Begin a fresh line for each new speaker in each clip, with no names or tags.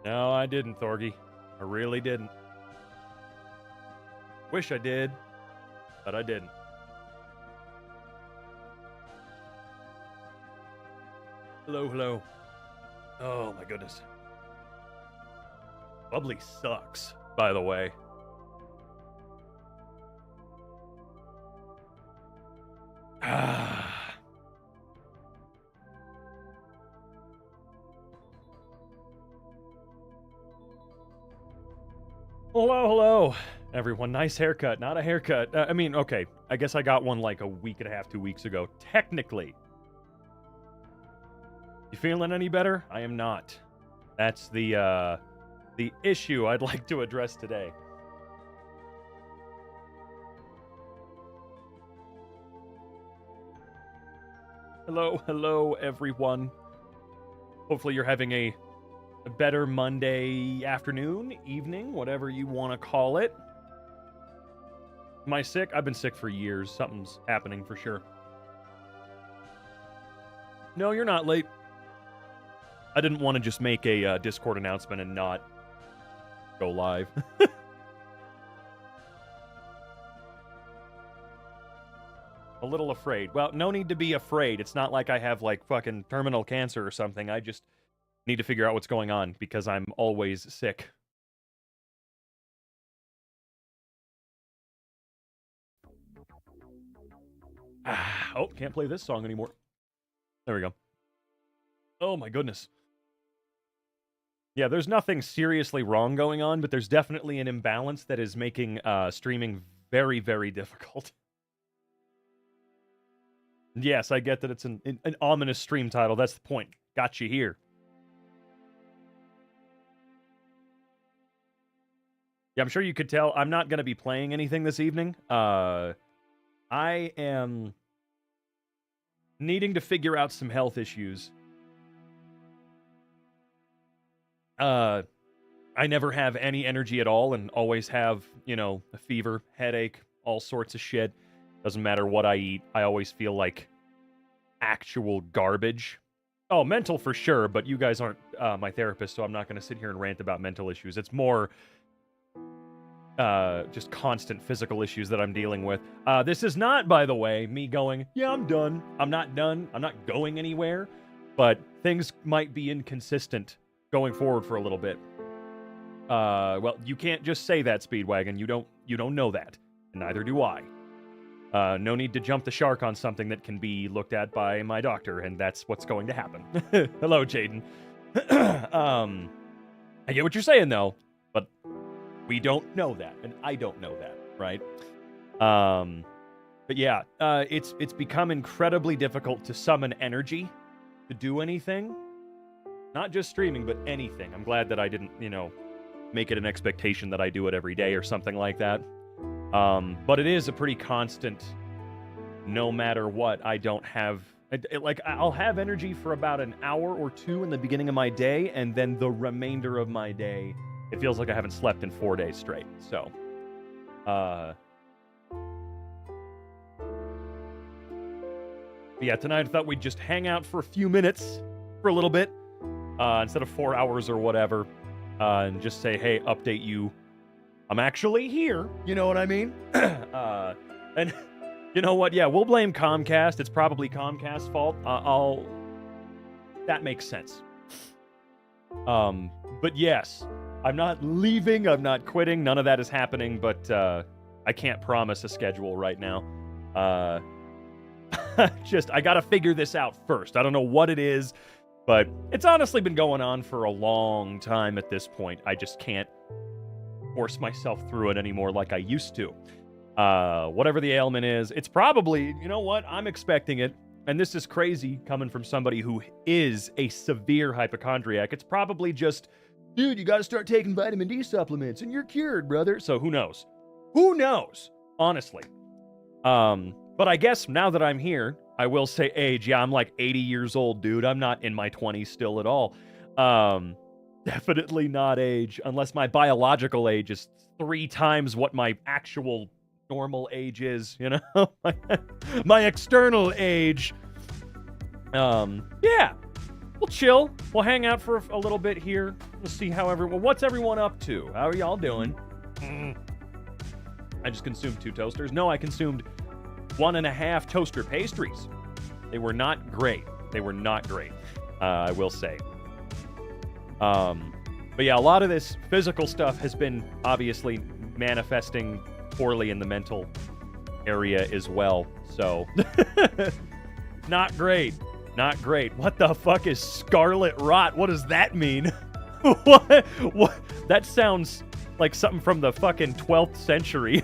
No, I didn't, Thorgy. I really didn't. Wish I did, but I didn't. Hello, hello. Oh, my goodness. Bubbly sucks, by the way. Hello, everyone. Nice haircut. Not a haircut. I mean, okay. I guess I got one like a week and a half, 2 weeks ago. Technically. You feeling any better? I am not. That's the issue I'd like to address today. Hello, everyone. Hopefully you're having a better Monday afternoon, evening, whatever you want to call it. Am I sick? I've been sick for years. Something's happening for sure. No, you're not late. I didn't want to just make a Discord announcement and not go live. A little afraid. Well, no need to be afraid. It's not like I have, like, fucking terminal cancer or something. I just need to figure out what's going on because I'm always sick. Oh, can't play this song anymore. There we go. Oh my goodness. Yeah, there's nothing seriously wrong going on, but there's definitely an imbalance that is making streaming very, very difficult. Yes, I get that it's an ominous stream title. That's the point. Got you here. Yeah, I'm sure you could tell I'm not going to be playing anything this evening. I am needing to figure out some health issues. I never have any energy at all and always have, you know, a fever, headache, all sorts of shit. Doesn't matter what I eat. I always feel like actual garbage. Oh, mental for sure, but you guys aren't my therapist, so I'm not going to sit here and rant about mental issues. It's more just constant physical issues that I'm dealing with. This is not, by the way, me going, yeah, I'm done. I'm not done. I'm not going anywhere. But things might be inconsistent going forward for a little bit. Well, you can't just say that, Speedwagon. You don't know that. And neither do I. No need to jump the shark on something that can be looked at by my doctor, and that's what's going to happen. Hello, Jaden. I get what you're saying, though, but we don't know that, and I don't know that, right? But yeah, it's become incredibly difficult to summon energy to do anything. Not just streaming, but anything. I'm glad that I didn't, you know, make it an expectation that I do it every day or something like that. But it is a pretty constant, no matter what, I don't have... like, I'll have energy for about an hour or two in the beginning of my day, and then the remainder of my day, it feels like I haven't slept in 4 days straight. So, yeah, tonight I thought we'd just hang out for a few minutes, for a little bit, instead of 4 hours or whatever, and just say, hey, update you. I'm actually here. You know what I mean? And you know what? Yeah, we'll blame Comcast. It's probably Comcast's fault. That makes sense. But yes, I'm not leaving. I'm not quitting. None of that is happening, but I can't promise a schedule right now. I gotta figure this out first. I don't know what it is, but it's honestly been going on for a long time at this point. I just can't force myself through it anymore like I used to. Whatever the ailment is, it's probably, you know what, I'm expecting it, and this is crazy coming from somebody who is a severe hypochondriac. It's probably just, dude, you gotta start taking vitamin D supplements and you're cured, brother. So who knows? Who knows? Honestly. But I guess now that I'm here, I will say age. Yeah, I'm like 80 years old, dude. I'm not in my 20s still at all. Definitely not age, unless my biological age is 3 times what my actual normal age is, you know? My external age. Yeah. we'll chill. We'll hang out for a little bit here. We'll see how what's everyone up to? How are y'all doing? I just consumed 2 toasters. No, I consumed 1.5 toaster pastries. They were not great. They were not great, I will say. But yeah, a lot of this physical stuff has been obviously manifesting poorly in the mental area as well. So, not great. Not great. What the fuck is scarlet rot? What does that mean? What? That sounds like something from the fucking 12th century.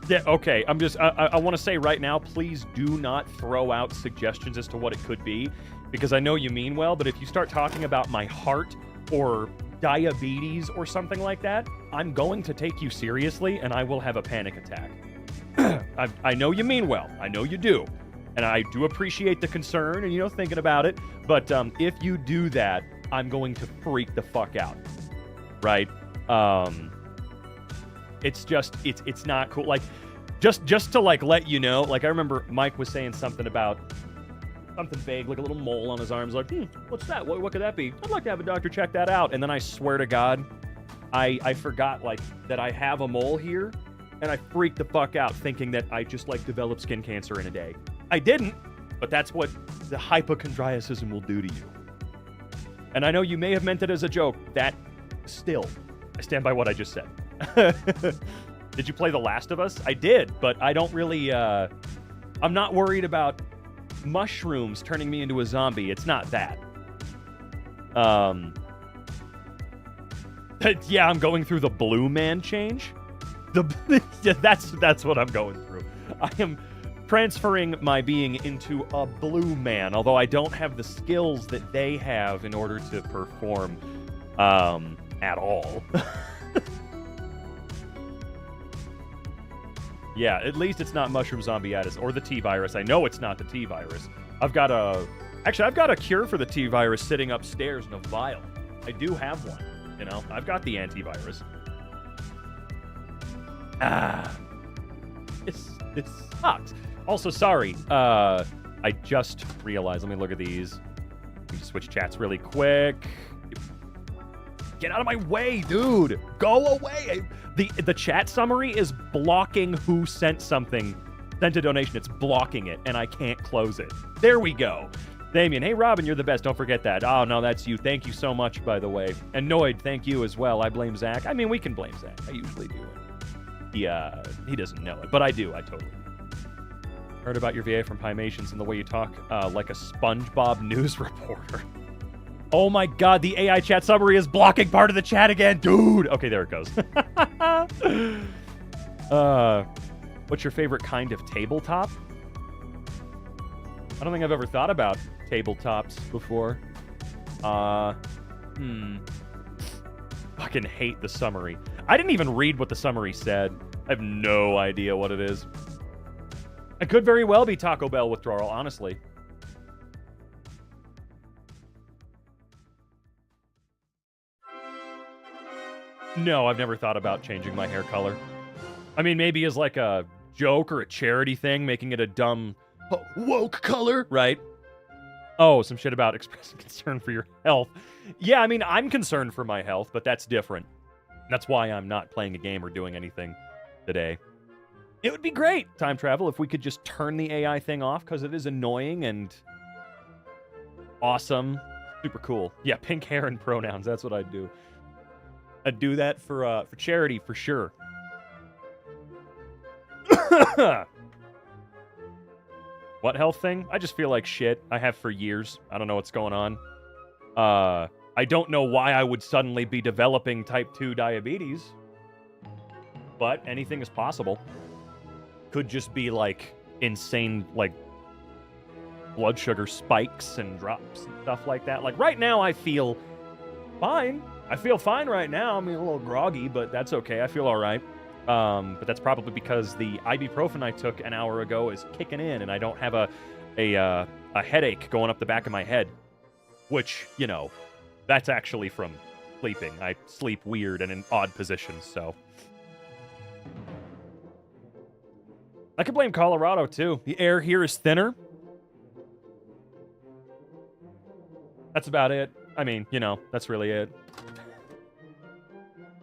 Yeah, okay, I want to say right now, please do not throw out suggestions as to what it could be, because I know you mean well, but if you start talking about my heart or diabetes or something like that, I'm going to take you seriously and I will have a panic attack. I know you mean well. I know you do. And I do appreciate the concern and, thinking about it. But if you do that, I'm going to freak the fuck out. Right? It's not cool. Like, just to, like, let you know, like, I remember Mike was saying something about something vague, like a little mole on his arm. Like, what's that? What could that be? I'd like to have a doctor check that out. And then I swear to God, I forgot, like, that I have a mole here, and I freaked the fuck out thinking that I just, like, developed skin cancer in a day. I didn't, but that's what the hypochondriacism will do to you. And I know you may have meant it as a joke. That, still, I stand by what I just said. Did you play The Last of Us? I did, but I don't really, I'm not worried about mushrooms turning me into a zombie. It's not that. Yeah, I'm going through the blue man change. That's what I'm going through. I am transferring my being into a blue man, although I don't have the skills that they have in order to perform at all. Yeah, at least it's not mushroom zombieitis or the T-virus. I know it's not the T-virus. I've got a cure for the T-virus sitting upstairs in a vial. I do have one, I've got the antivirus. It sucks. Also, sorry, I just realized, let me look at these. Let me switch chats really quick. Get out of my way, dude. Go away. The chat summary is blocking who sent a donation. It's blocking it, and I can't close it. There we go. Damien, hey, Robin, you're the best. Don't forget that. Oh, no, that's you. Thank you so much, by the way. And Noid, thank you as well. I blame Zach. I mean, we can blame Zach. I usually do. He doesn't know it, but I do. I totally do. Heard about your VA from Pymations and the way you talk like a SpongeBob news reporter. Oh my God, the AI chat summary is blocking part of the chat again, dude. Okay, there it goes. What's your favorite kind of tabletop? I don't think I've ever thought about tabletops before. Fucking hate the summary. I didn't even read what the summary said. I have no idea what it is. It could very well be Taco Bell withdrawal, honestly. No, I've never thought about changing my hair color. I mean, maybe as like a joke or a charity thing, making it a dumb woke color, right? Oh, some shit about expressing concern for your health. Yeah, I mean, I'm concerned for my health, but that's different. That's why I'm not playing a game or doing anything today. It would be great, time travel, if we could just turn the AI thing off, because it is annoying and awesome. Super cool. Yeah, pink hair and pronouns, that's what I'd do. I'd do that for charity, for sure. What health thing? I just feel like shit. I have for years. I don't know what's going on. I don't know why I would suddenly be developing type 2 diabetes. But anything is possible. Could just be like insane, like blood sugar spikes and drops and stuff like that. Like right now I feel fine. I feel fine right now. I mean, a little groggy, but that's okay. I feel all right. But that's probably because the ibuprofen I took an hour ago is kicking in, and I don't have a headache going up the back of my head. which, you know, that's actually from sleeping. I sleep weird and in odd positions, so. I could blame Colorado, too. The air here is thinner. That's about it. I mean, you know, that's really it.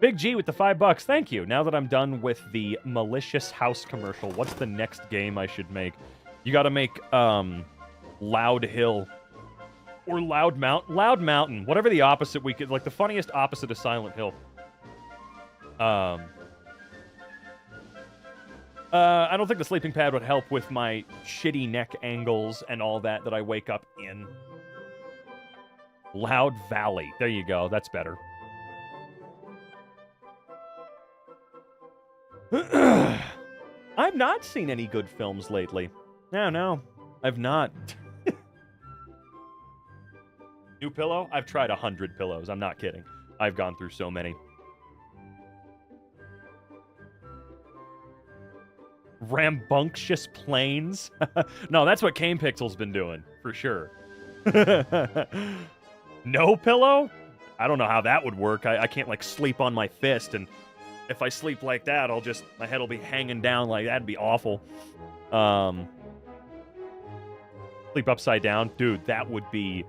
Big G with the $5. Thank you. Now that I'm done with the malicious house commercial, what's the next game I should make? You gotta make, Loud Hill. Or Loud Mountain. Whatever the opposite we could, like the funniest opposite of Silent Hill. I don't think the sleeping pad would help with my shitty neck angles and all that I wake up in. Loud Valley. There you go. That's better. I've not seen any good films lately. No, I've not. New pillow? I've tried 100 pillows. I'm not kidding. I've gone through so many. Rambunctious planes? No, that's what Cane Pixel's been doing, for sure. No pillow? I don't know how that would work. I can't, like, sleep on my fist, and if I sleep like that, my head will be hanging down like that. That'd be awful. Sleep upside down? Dude, that would be...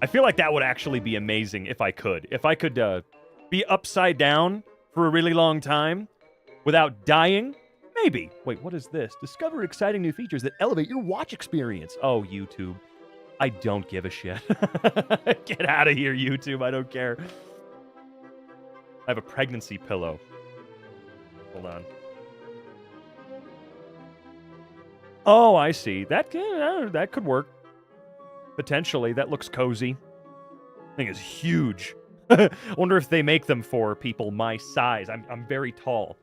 I feel like that would actually be amazing if I could. If I could be upside down for a really long time without dying, maybe. Wait, what is this? Discover exciting new features that elevate your watch experience. Oh, YouTube. I don't give a shit. Get out of here, YouTube. I don't care. I have a pregnancy pillow. Hold on. Oh, I see. That could work. Potentially. That looks cozy. Thing is huge. I wonder if they make them for people my size. I'm very tall.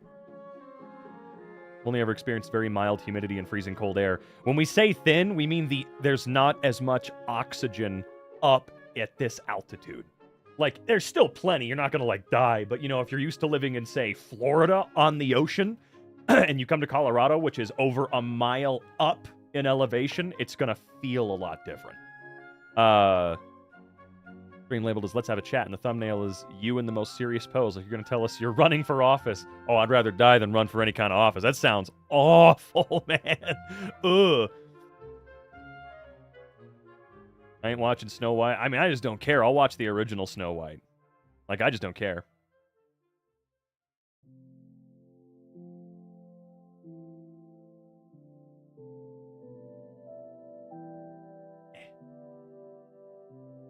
Only ever experienced very mild humidity and freezing cold air. When we say thin, we mean there's not as much oxygen up at this altitude. Like, there's still plenty. You're not going to, like, die. But, you know, if you're used to living in, say, Florida on the ocean, and you come to Colorado, which is over a mile up in elevation, it's going to feel a lot different. Screen labeled as "Let's have a chat," and the thumbnail is you in the most serious pose. Like you're going to tell us you're running for office. Oh, I'd rather die than run for any kind of office. That sounds awful, man. Ugh. I ain't watching Snow White. I mean, I just don't care. I'll watch the original Snow White. Like, I just don't care.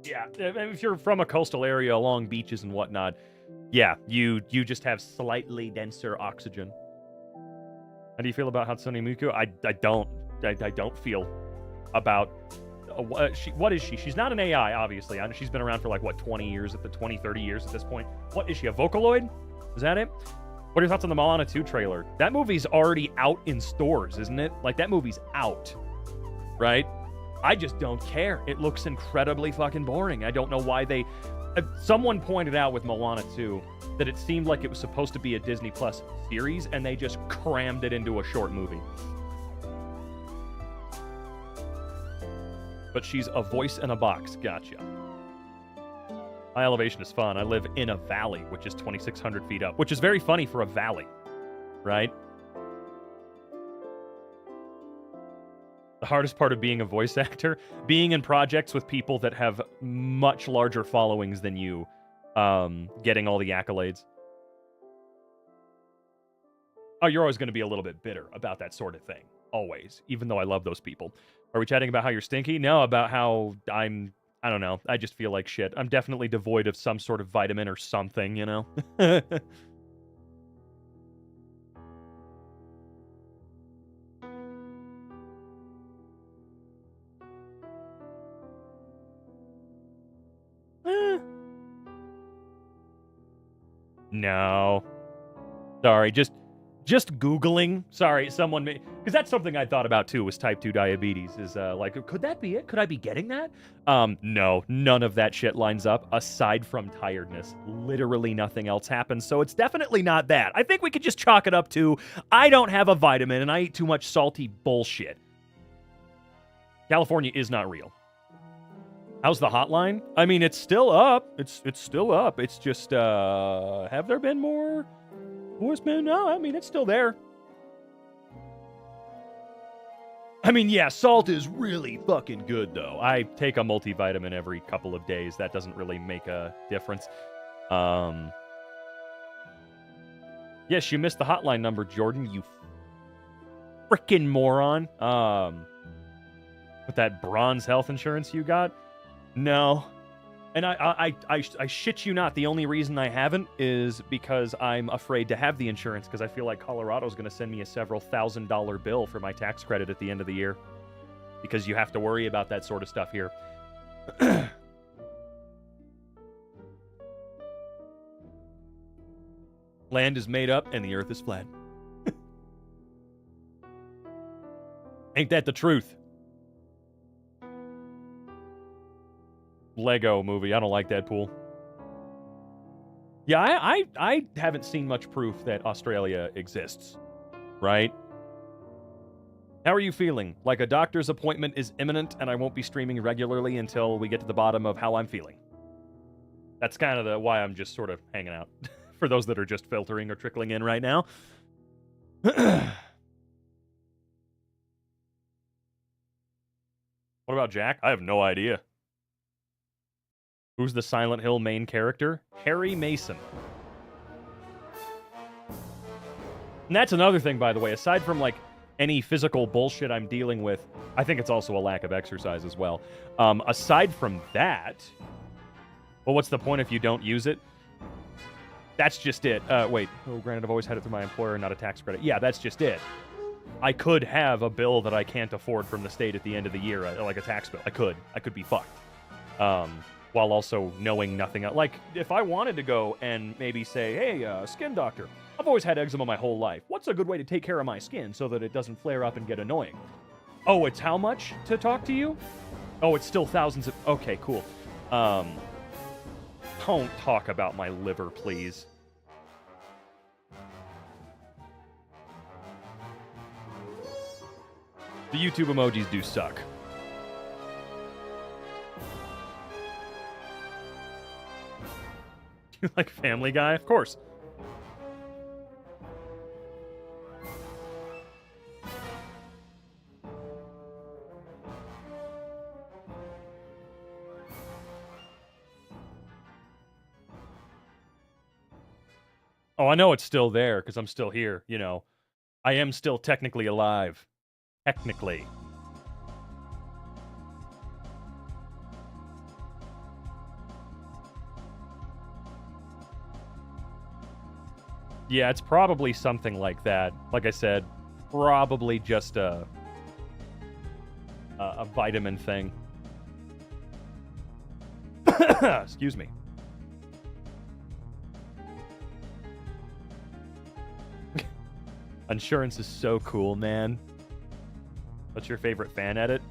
Yeah, if you're from a coastal area along beaches and whatnot, yeah, you just have slightly denser oxygen. How do you feel about Hatsune Miku? I don't feel about... what is she? She's not an AI, obviously. I know she's been around for like, what, 20 years, 30 years at this point. What is she, a Vocaloid? Is that it? What are your thoughts on the Moana 2 trailer? That movie's already out in stores, isn't it? Like, that movie's out, right? I just don't care. It looks incredibly fucking boring. I don't know why they... someone pointed out with Moana 2 that it seemed like it was supposed to be a Disney Plus series, and they just crammed it into a short movie. But she's a voice in a box. Gotcha. High elevation is fun. I live in a valley, which is 2,600 feet up, which is very funny for a valley, right? The hardest part of being a voice actor, being in projects with people that have much larger followings than you, getting all the accolades. Oh, you're always going to be a little bit bitter about that sort of thing. Always. Even though I love those people. Are we chatting about how you're stinky? No, about how I don't know. I just feel like shit. I'm definitely devoid of some sort of vitamin or something, you know? No. Sorry, just Googling. Sorry, someone may... Because that's something I thought about, too, was type 2 diabetes. Is, like, could that be it? Could I be getting that? No. None of that shit lines up, aside from tiredness. Literally nothing else happens, so it's definitely not that. I think we could just chalk it up to, I don't have a vitamin, and I eat too much salty bullshit. California is not real. How's the hotline? I mean, it's still up. It's still up. It's just, have there been more voicemail? No, I mean, it's still there. I mean, yeah, salt is really fucking good, though. I take a multivitamin every couple of days. That doesn't really make a difference. Yes, you missed the hotline number, Jordan, you frickin' moron. With that bronze health insurance you got? No. And I shit you not, the only reason I haven't is because I'm afraid to have the insurance, because I feel like Colorado's going to send me a several $1,000 bill for my tax credit at the end of the year. Because you have to worry about that sort of stuff here. Land is made up and the earth is flat. Ain't that the truth? Lego movie. I don't like Deadpool. Yeah, I haven't seen much proof that Australia exists, right? How are you feeling? Like a doctor's appointment is imminent and I won't be streaming regularly until we get to the bottom of how I'm feeling. That's kind of why I'm just sort of hanging out. For those that are just filtering or trickling in right now. What about Jack? I have no idea. Who's the Silent Hill main character? Harry Mason. And that's another thing, by the way. Aside from, like, any physical bullshit I'm dealing with, I think it's also a lack of exercise as well. Aside from that, well, what's the point if you don't use it? That's just it. Wait. Oh, granted, I've always had it through my employer, not a tax credit. Yeah, that's just it. I could have a bill that I can't afford from the state at the end of the year, like a tax bill. I could be fucked. While also knowing nothing else. Like, if I wanted to go and maybe say, hey, skin doctor, I've always had eczema my whole life. What's a good way to take care of my skin so that it doesn't flare up and get annoying? Oh, it's how much to talk to you? Oh, it's still thousands of... Okay, cool. Don't talk about my liver, please. The YouTube emojis do suck. You like Family Guy? Of course. Oh, I know it's still there, because I'm still here, you know. I am still technically alive. Technically. Yeah, it's probably something like that. Like I said, probably just a vitamin thing. Excuse me. Insurance is so cool, man. What's your favorite fan edit?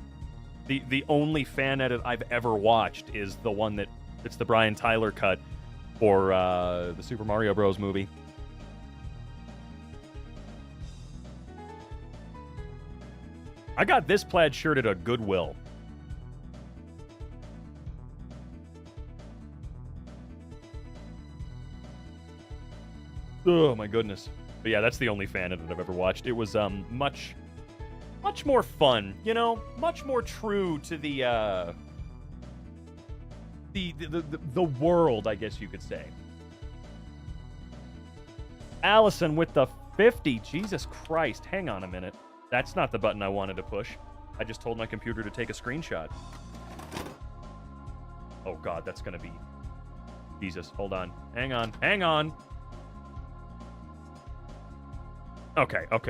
The only fan edit I've ever watched is the one that it's the Brian Tyler cut for the Super Mario Bros. Movie. I got this plaid shirt at a Goodwill. Oh my goodness. But yeah, that's the only fan edit I've ever watched. It was much more fun, you know, much more true to the world, I guess you could say. Allison with the 50. Jesus Christ. Hang on a minute. That's not the button I wanted to push. I just told my computer to take a screenshot. Oh god, that's gonna be... Jesus, hold on. Hang on. Hang on. Okay. I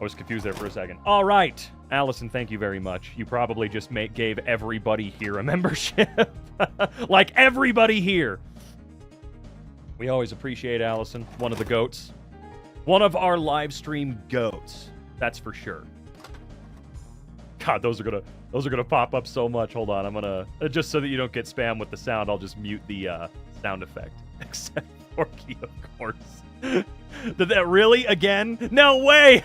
was confused there for a second. All right. Allison, thank you very much. You probably just gave everybody here a membership. Like everybody here. We always appreciate Allison. One of the goats. One of our live stream goats. That's for sure. God, those are gonna pop up so much. Hold on, I'm gonna just so that you don't get spam with the sound. I'll just mute the sound effect. Except Forky, of course. Did that really again? No way!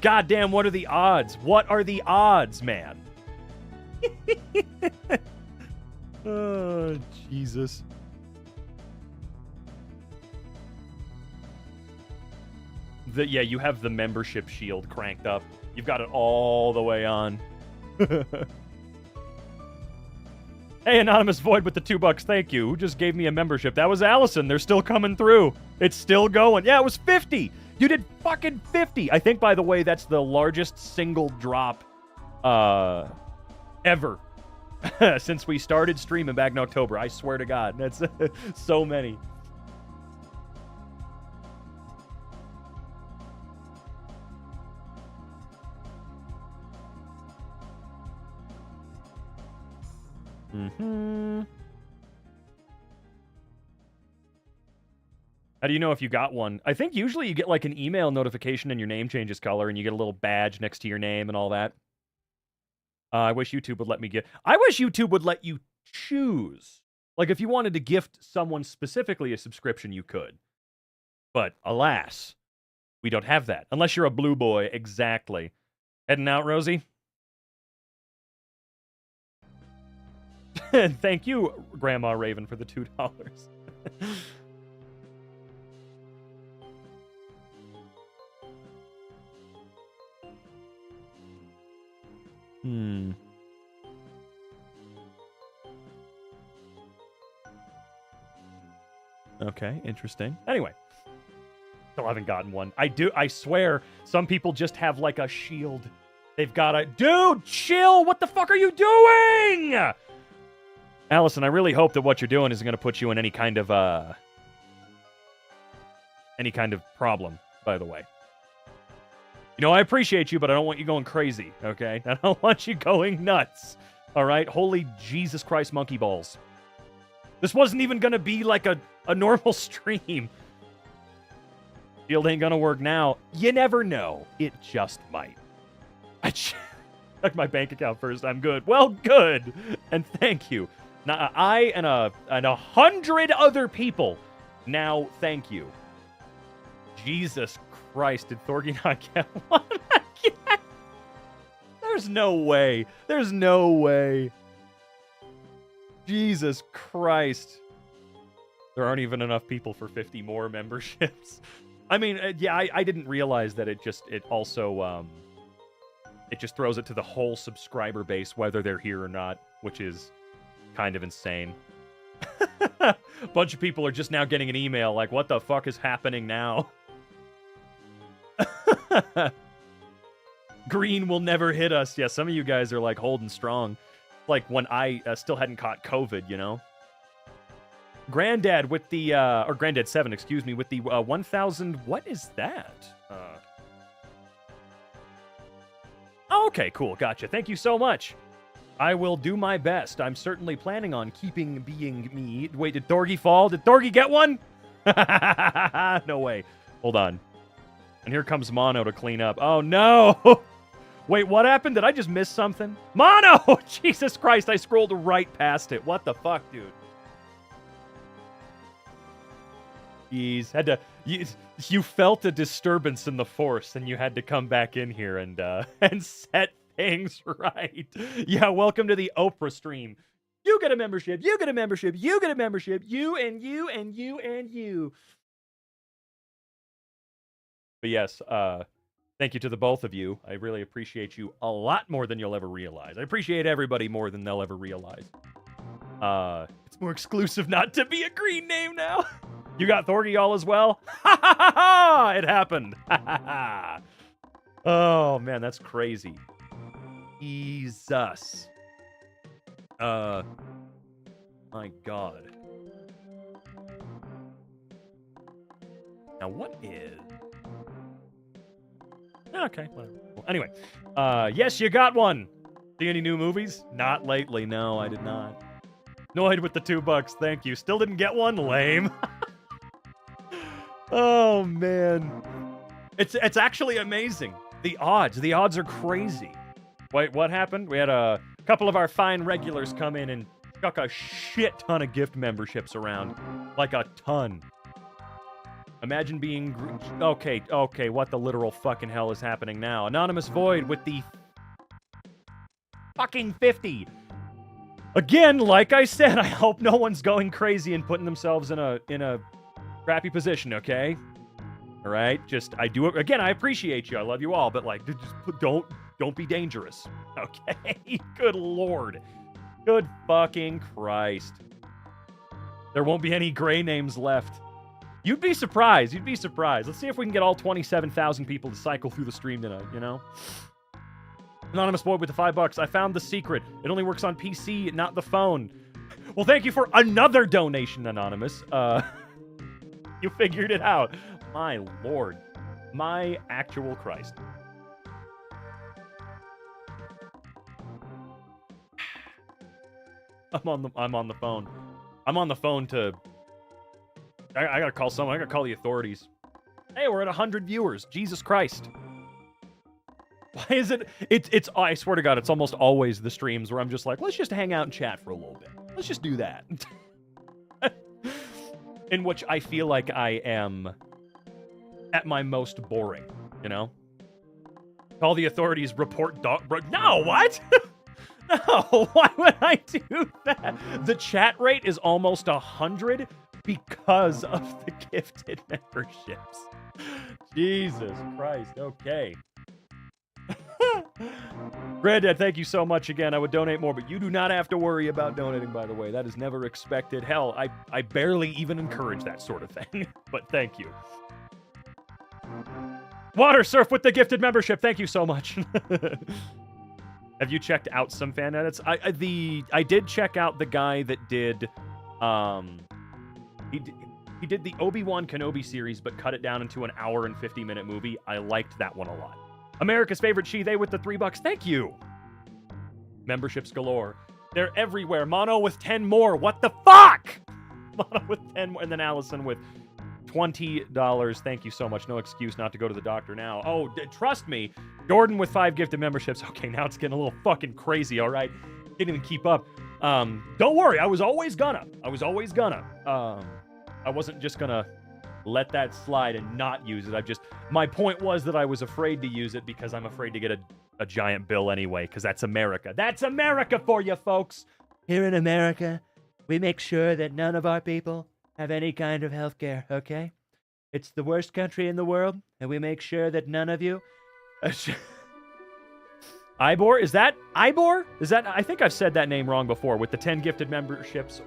God damn! What are the odds? What are the odds, man? Oh, Jesus. Yeah, you have the membership shield cranked up. You've got it all the way on. Hey, Anonymous Void with the $2, thank you. Who just gave me a membership? That was Allison. They're still coming through. It's still going. Yeah, it was 50. You did fucking 50. I think, by the way, that's the largest single drop ever since we started streaming back in October. I swear to God. That's so many. How do you know if you got one? I think usually you get like an email notification and your name changes color and you get a little badge next to your name and all that. I wish YouTube would let me get... I wish YouTube would let you choose. Like if you wanted to gift someone specifically a subscription, you could. But alas, we don't have that. Unless you're a blue boy. Exactly. Heading out, Rosie? Thank you, Grandma Raven, for the $2. Okay, interesting. Anyway. Still haven't gotten one. I swear, some people just have like a shield. They've got a... Dude, chill! What the fuck are you doing? Allison, I really hope that what you're doing isn't going to put you in any kind of problem, by the way. You know, I appreciate you, but I don't want you going crazy, okay? I don't want you going nuts, all right? Holy Jesus Christ monkey balls. This wasn't even going to be like a normal stream. Shield ain't going to work now. You never know. It just might. I check my bank account first. I'm good. Well, good. And thank you. Now, I and 100 other people now thank you. Jesus Christ, did Thorgy not get one again? There's no way. There's no way. Jesus Christ. There aren't even enough people for 50 more memberships. I mean, yeah, I didn't realize that it also it just throws it to the whole subscriber base, whether they're here or not, which is kind of insane. A bunch of people are just now getting an email like, what the fuck is happening now? Green will never hit us. Yeah, some of you guys are like holding strong. Like when I still hadn't caught COVID, you know? Granddad with the, or Granddad 7, excuse me, with the 1,000, what is that? Okay, cool, gotcha. Thank you so much. I will do my best. I'm certainly planning on keeping being me. Wait, did Thorgy fall? Did Thorgy get one? No way. Hold on. And here comes Mono to clean up. Oh, no! Wait, what happened? Did I just miss something? Mono! Jesus Christ, I scrolled right past it. What the fuck, dude? Jeez, had to... You felt a disturbance in the force, and you had to come back in here and set things right. Yeah, welcome to the Oprah stream. You get a membership, you get a membership, you get a membership, you and you and you and you. But yes, thank you to the both of you. I really appreciate you a lot more than you'll ever realize. I appreciate everybody more than they'll ever realize. It's more exclusive not to be a green name now. You got Thorgy all as well? Ha ha ha ha! It happened. Ha ha ha. Oh, man, that's crazy. Jesus. My God. Now, what is... Okay, whatever. Well, anyway, yes, you got one. See any new movies? Not lately. No, I did not. Noid with the $2. Thank you. Still didn't get one? Lame. Oh, man. It's actually amazing. The odds are crazy. Wait, what happened? We had a couple of our fine regulars come in and chuck a shit ton of gift memberships around. Like a ton. Imagine being... Okay, what the literal fucking hell is happening now? Anonymous Void with the fucking 50. Again, like I said, I hope no one's going crazy and putting themselves in a crappy position, okay? All right? Just, I do it. Again, I appreciate you. I love you all. But, like, just don't be dangerous, okay? Good Lord. Good fucking Christ. There won't be any gray names left. You'd be surprised. You'd be surprised. Let's see if we can get all 27,000 people to cycle through the stream tonight, you know? Anonymous boy with the $5. I found the secret. It only works on PC, not the phone. Well, thank you for another donation, Anonymous. You figured it out. My Lord. My actual Christ. I'm on the phone. I'm on the phone to... I gotta call someone. I gotta call the authorities. Hey, we're at 100 viewers. Jesus Christ. Why is it... It's I swear to God, it's almost always the streams where I'm just like, let's just hang out and chat for a little bit. Let's just do that. In which I feel like I am at my most boring, you know? Call the authorities, report dog... No, what? No, why would I do that? The chat rate is almost 100 because of the gifted memberships. Jesus Christ, okay. Granddad, thank you so much again. I would donate more, but you do not have to worry about donating, by the way. That is never expected. Hell, I barely even encourage that sort of thing. But thank you. Water Surf with the gifted membership. Thank you so much. Have you checked out some fan edits? I did check out the guy that did he did the Obi-Wan Kenobi series, but cut it down into an hour and 50-minute movie. I liked that one a lot. America's favorite she-they with the $3. Thank you. Memberships galore. They're everywhere. Mono with 10 more. What the fuck? Mono with 10 more. And then Allison with $20. Thank you so much. No excuse not to go to the doctor now. Oh, trust me. Jordan with 5 gifted memberships. Okay, now it's getting a little fucking crazy, all right? Didn't even keep up. Don't worry. I was always gonna. I wasn't just gonna let that slide and not use it. My point was that I was afraid to use it because I'm afraid to get a giant bill anyway, because that's America. That's America for you, folks. Here in America, we make sure that none of our people have any kind of health care, okay? It's the worst country in the world, and we make sure that none of you... Ibor? Is that Ibor? Is that... I think I've said that name wrong before, with the 10 gifted memberships.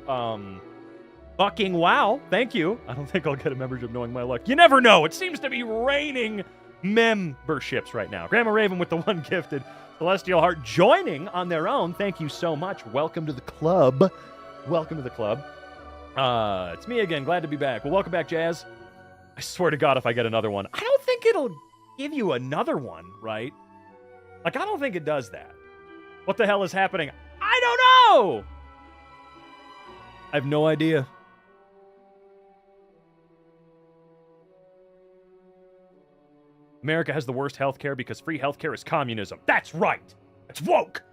Fucking wow. Thank you. I don't think I'll get a membership knowing my luck. You never know. It seems to be raining memberships right now. Grandma Raven with the 1 gifted. Celestial Heart joining on their own. Thank you so much. Welcome to the club. Welcome to the club. It's me again. Glad to be back. Well, welcome back, Jazz. I swear to God, if I get another one, I don't think it'll give you another one, right? Like, I don't think it does that. What the hell is happening? I don't know! I have no idea. America has the worst healthcare because free healthcare is communism. That's right. It's woke.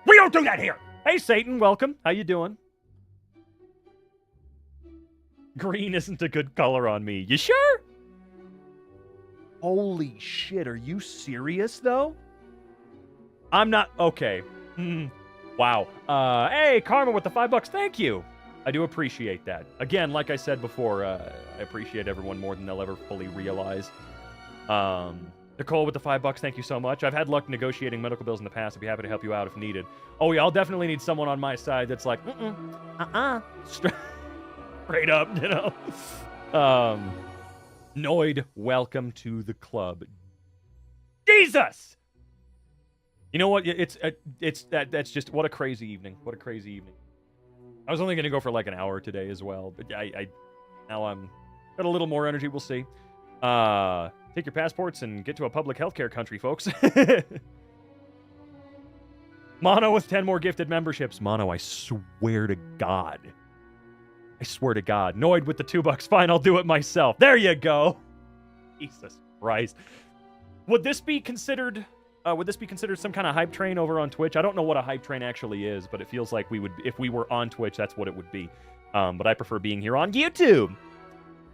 We don't do that here. Hey, Satan, welcome. How you doing? Green isn't a good color on me. You sure? Holy shit, are you serious, though? I'm not... Okay. Wow. Hey, Karma with the $5. Thank you. I do appreciate that. Again, like I said before, I appreciate everyone more than they'll ever fully realize. Nicole with the $5. Thank you so much. I've had luck negotiating medical bills in the past. I'd be happy to help you out if needed. Oh, yeah, I'll definitely need someone on my side that's like, straight up, you know. Noid, welcome to the club. Jesus! You know what? That's just, what a crazy evening. What a crazy evening. I was only going to go for like an hour today as well, but now I'm got a little more energy. We'll see. Take your passports and get to a public healthcare country, folks. Mono with 10 more gifted memberships. Mono, I swear to God. I swear to God. Noid with the $2. Fine, I'll do it myself. There you go. Jesus Christ. Would this be considered some kind of hype train over on Twitch? I don't know what a hype train actually is, but it feels like we would, if we were on Twitch, that's what it would be. But I prefer being here on YouTube.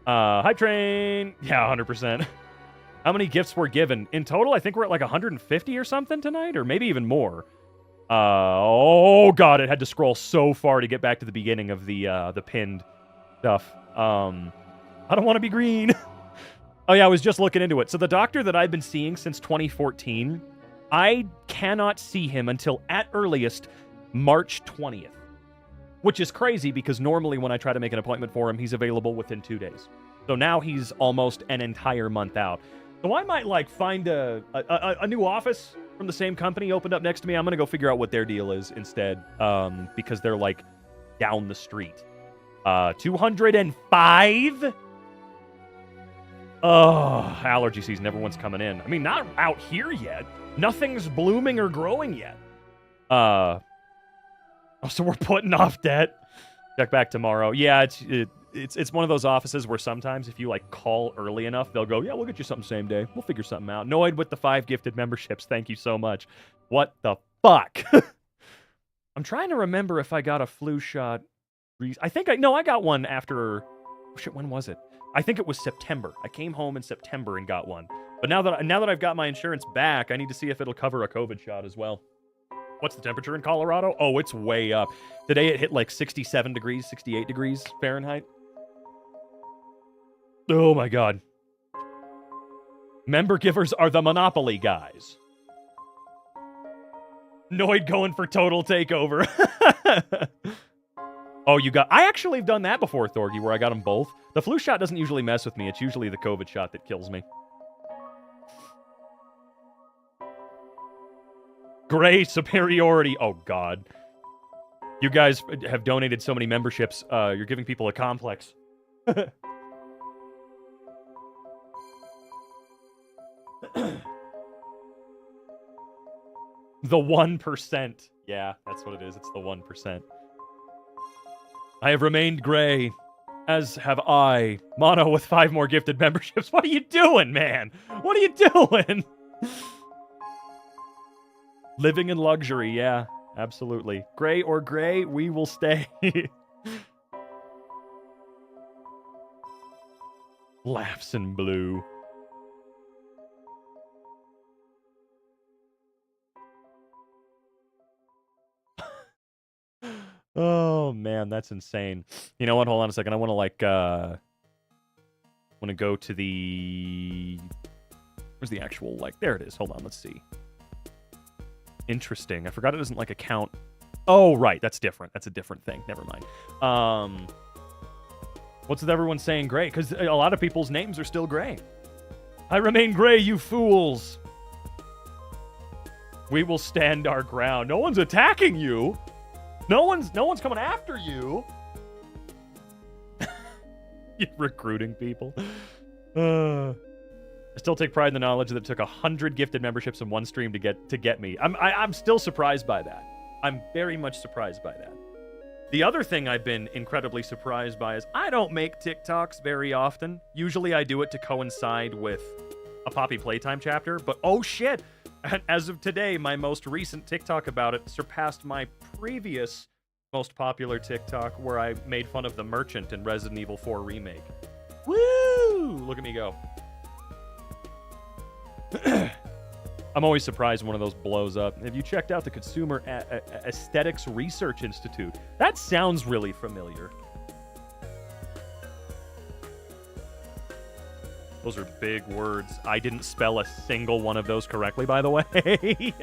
Hype train. Yeah, 100%. How many gifts were given? In total, I think we're at like 150 or something tonight, or maybe even more. Oh god, it had to scroll so far to get back to the beginning of the pinned stuff. I don't want to be green. Oh yeah, I was just looking into it. So the doctor that I've been seeing since 2014, I cannot see him until at earliest March 20th. Which is crazy because normally when I try to make an appointment for him, he's available within 2 days. So now he's almost an entire month out. So I might like find a new office from the same company opened up next to me. I'm going to go figure out what their deal is instead, because they're like down the street. 205? Oh, allergy season. Everyone's coming in. I mean, not out here yet. Nothing's blooming or growing yet. Oh, so we're putting off debt. Check back tomorrow. Yeah, it's one of those offices where sometimes if you like call early enough, they'll go, yeah, we'll get you something same day. We'll figure something out. Noid with the 5 gifted memberships. Thank you so much. What the fuck? I'm trying to remember if I got a flu shot. I got one after. Oh, shit, when was it? I think it was September. I came home in September and got one. But now that I've got my insurance back, I need to see if it'll cover a COVID shot as well. What's the temperature in Colorado? Oh, it's way up. Today it hit like 67 degrees, 68 degrees Fahrenheit. Oh my god. Member givers are the Monopoly guys. Noid going for total takeover. Oh, I actually have done that before, Thorgy, where I got them both. The flu shot doesn't usually mess with me. It's usually the COVID shot that kills me. Gray superiority. Oh, God. You guys have donated so many memberships. You're giving people a complex. The 1%. Yeah, that's what it is. It's the 1%. I have remained gray, as have I. Mono with 5 more gifted memberships. What are you doing, man? What are you doing? Living in luxury, yeah, absolutely. Gray or gray, we will stay. Laughs in blue. Oh, man, that's insane. You know what? Hold on a second. I want to, go to the... Where's the actual, there it is. Hold on, let's see. Interesting. I forgot it doesn't, account... Oh, right, that's different. That's a different thing. Never mind. What's with everyone saying gray? Because a lot of people's names are still gray. I remain gray, you fools. We will stand our ground. No one's attacking you. No one's coming after you. You're recruiting people. I still take pride in the knowledge that it took 100 gifted memberships in one stream to get me. I'm still surprised by that. I'm very much surprised by that. The other thing I've been incredibly surprised by is I don't make TikToks very often. Usually I do it to coincide with a Poppy Playtime chapter, but oh shit! As of today, my most recent TikTok about it surpassed my previous most popular TikTok where I made fun of the merchant in Resident Evil 4 Remake. Woo! Look at me go. I'm always surprised when one of those blows up. Have you checked out the Consumer Aesthetics Research Institute? That sounds really familiar. Those are big words. I didn't spell a single one of those correctly, by the way.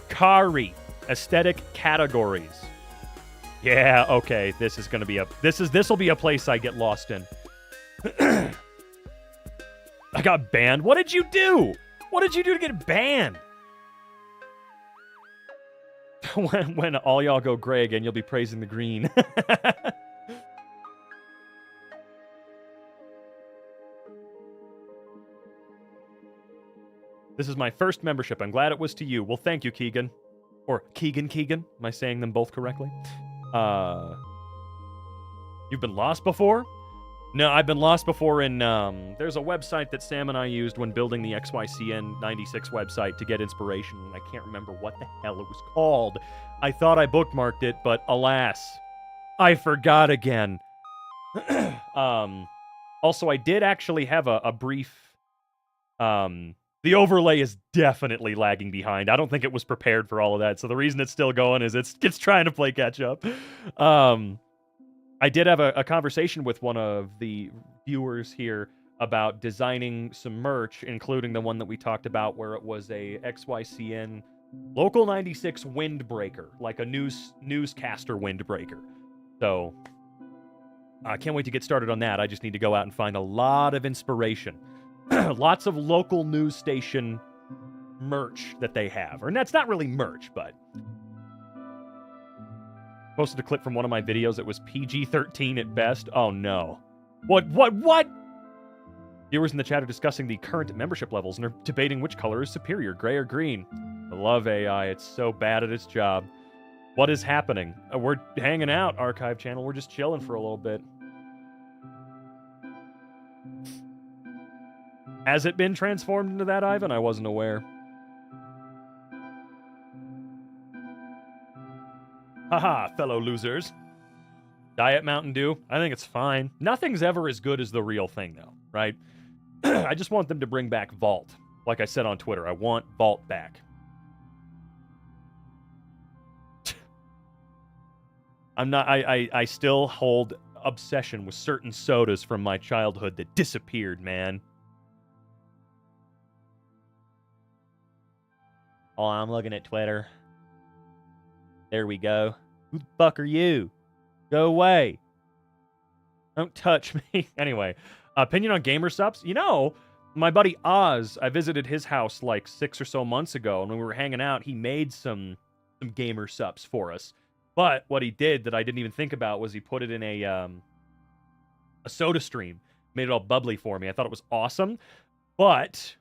Kari. Aesthetic categories. Yeah, okay. This is gonna be this'll be a place I get lost in. I got banned. What did you do? What did you do to get banned? when all y'all go gray again, you'll be praising the green. This is my first membership. I'm glad it was to you. Well, thank you, Keegan. Or Keegan. Am I saying them both correctly? You've been lost before? No, I've been lost before in, there's a website that Sam and I used when building the XYCN 96 website to get inspiration, and I can't remember what the hell it was called. I thought I bookmarked it, but alas, I forgot again. Also, I did actually have a brief, The overlay is definitely lagging behind. I don't think it was prepared for all of that. So the reason it's still going is it's trying to play catch up. I did have a conversation with one of the viewers here about designing some merch, including the one that we talked about where it was a XYCN Local 96 windbreaker, like a newscaster windbreaker. So I can't wait to get started on that. I just need to go out and find a lot of inspiration. Lots of local news station merch that they have. Or that's not really merch, but... Posted a clip from one of my videos that was PG-13 at best. Oh, no. What? Viewers in the chat are discussing the current membership levels and are debating which color is superior, gray or green. I love AI. It's so bad at its job. What is happening? We're hanging out, Archive Channel. We're just chilling for a little bit. Has it been transformed into that, Ivan? I wasn't aware. Haha, fellow losers. Diet Mountain Dew? I think it's fine. Nothing's ever as good as the real thing, though, right? I just want them to bring back Vault. Like I said on Twitter, I want Vault back. I still hold obsession with certain sodas from my childhood that disappeared, man. Oh, I'm looking at Twitter. There we go. Who the fuck are you? Go away. Don't touch me. Anyway, opinion on gamer subs? You know, my buddy Oz, I visited his house like 6 or so months ago, and when we were hanging out, he made some gamer subs for us. But what he did that I didn't even think about was he put it in a soda stream. Made it all bubbly for me. I thought it was awesome. But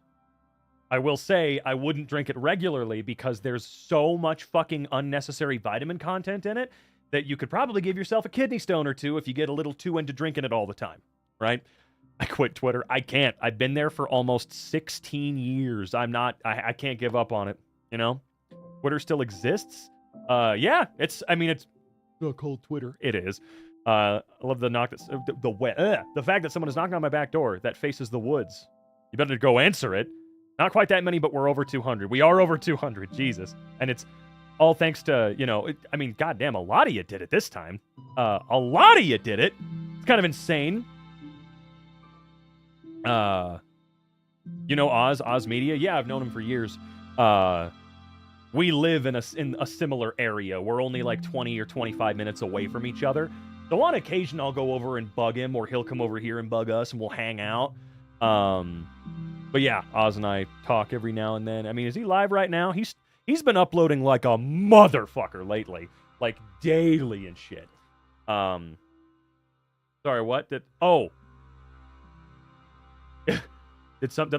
I will say I wouldn't drink it regularly because there's so much fucking unnecessary vitamin content in it that you could probably give yourself a kidney stone or two if you get a little too into drinking it all the time, right? I quit Twitter. I can't. I've been there for almost 16 years. I can't give up on it, you know? Twitter still exists. Yeah, it's called Twitter. It is. I love the knock the fact that someone is knocking on my back door that faces the woods. You better go answer it. Not quite that many, but we're over 200. We are over 200. Jesus. And it's all thanks to, goddamn, a lot of you did it this time. A lot of you did it. It's kind of insane. Oz Media? Yeah, I've known him for years. We live in a similar area. We're only like 20 or 25 minutes away from each other. So on occasion, I'll go over and bug him, or he'll come over here and bug us, and we'll hang out. But yeah, Oz and I talk every now and then. I mean, is he live right now? He's been uploading like a motherfucker lately. Like daily and shit. Sorry, what? Did I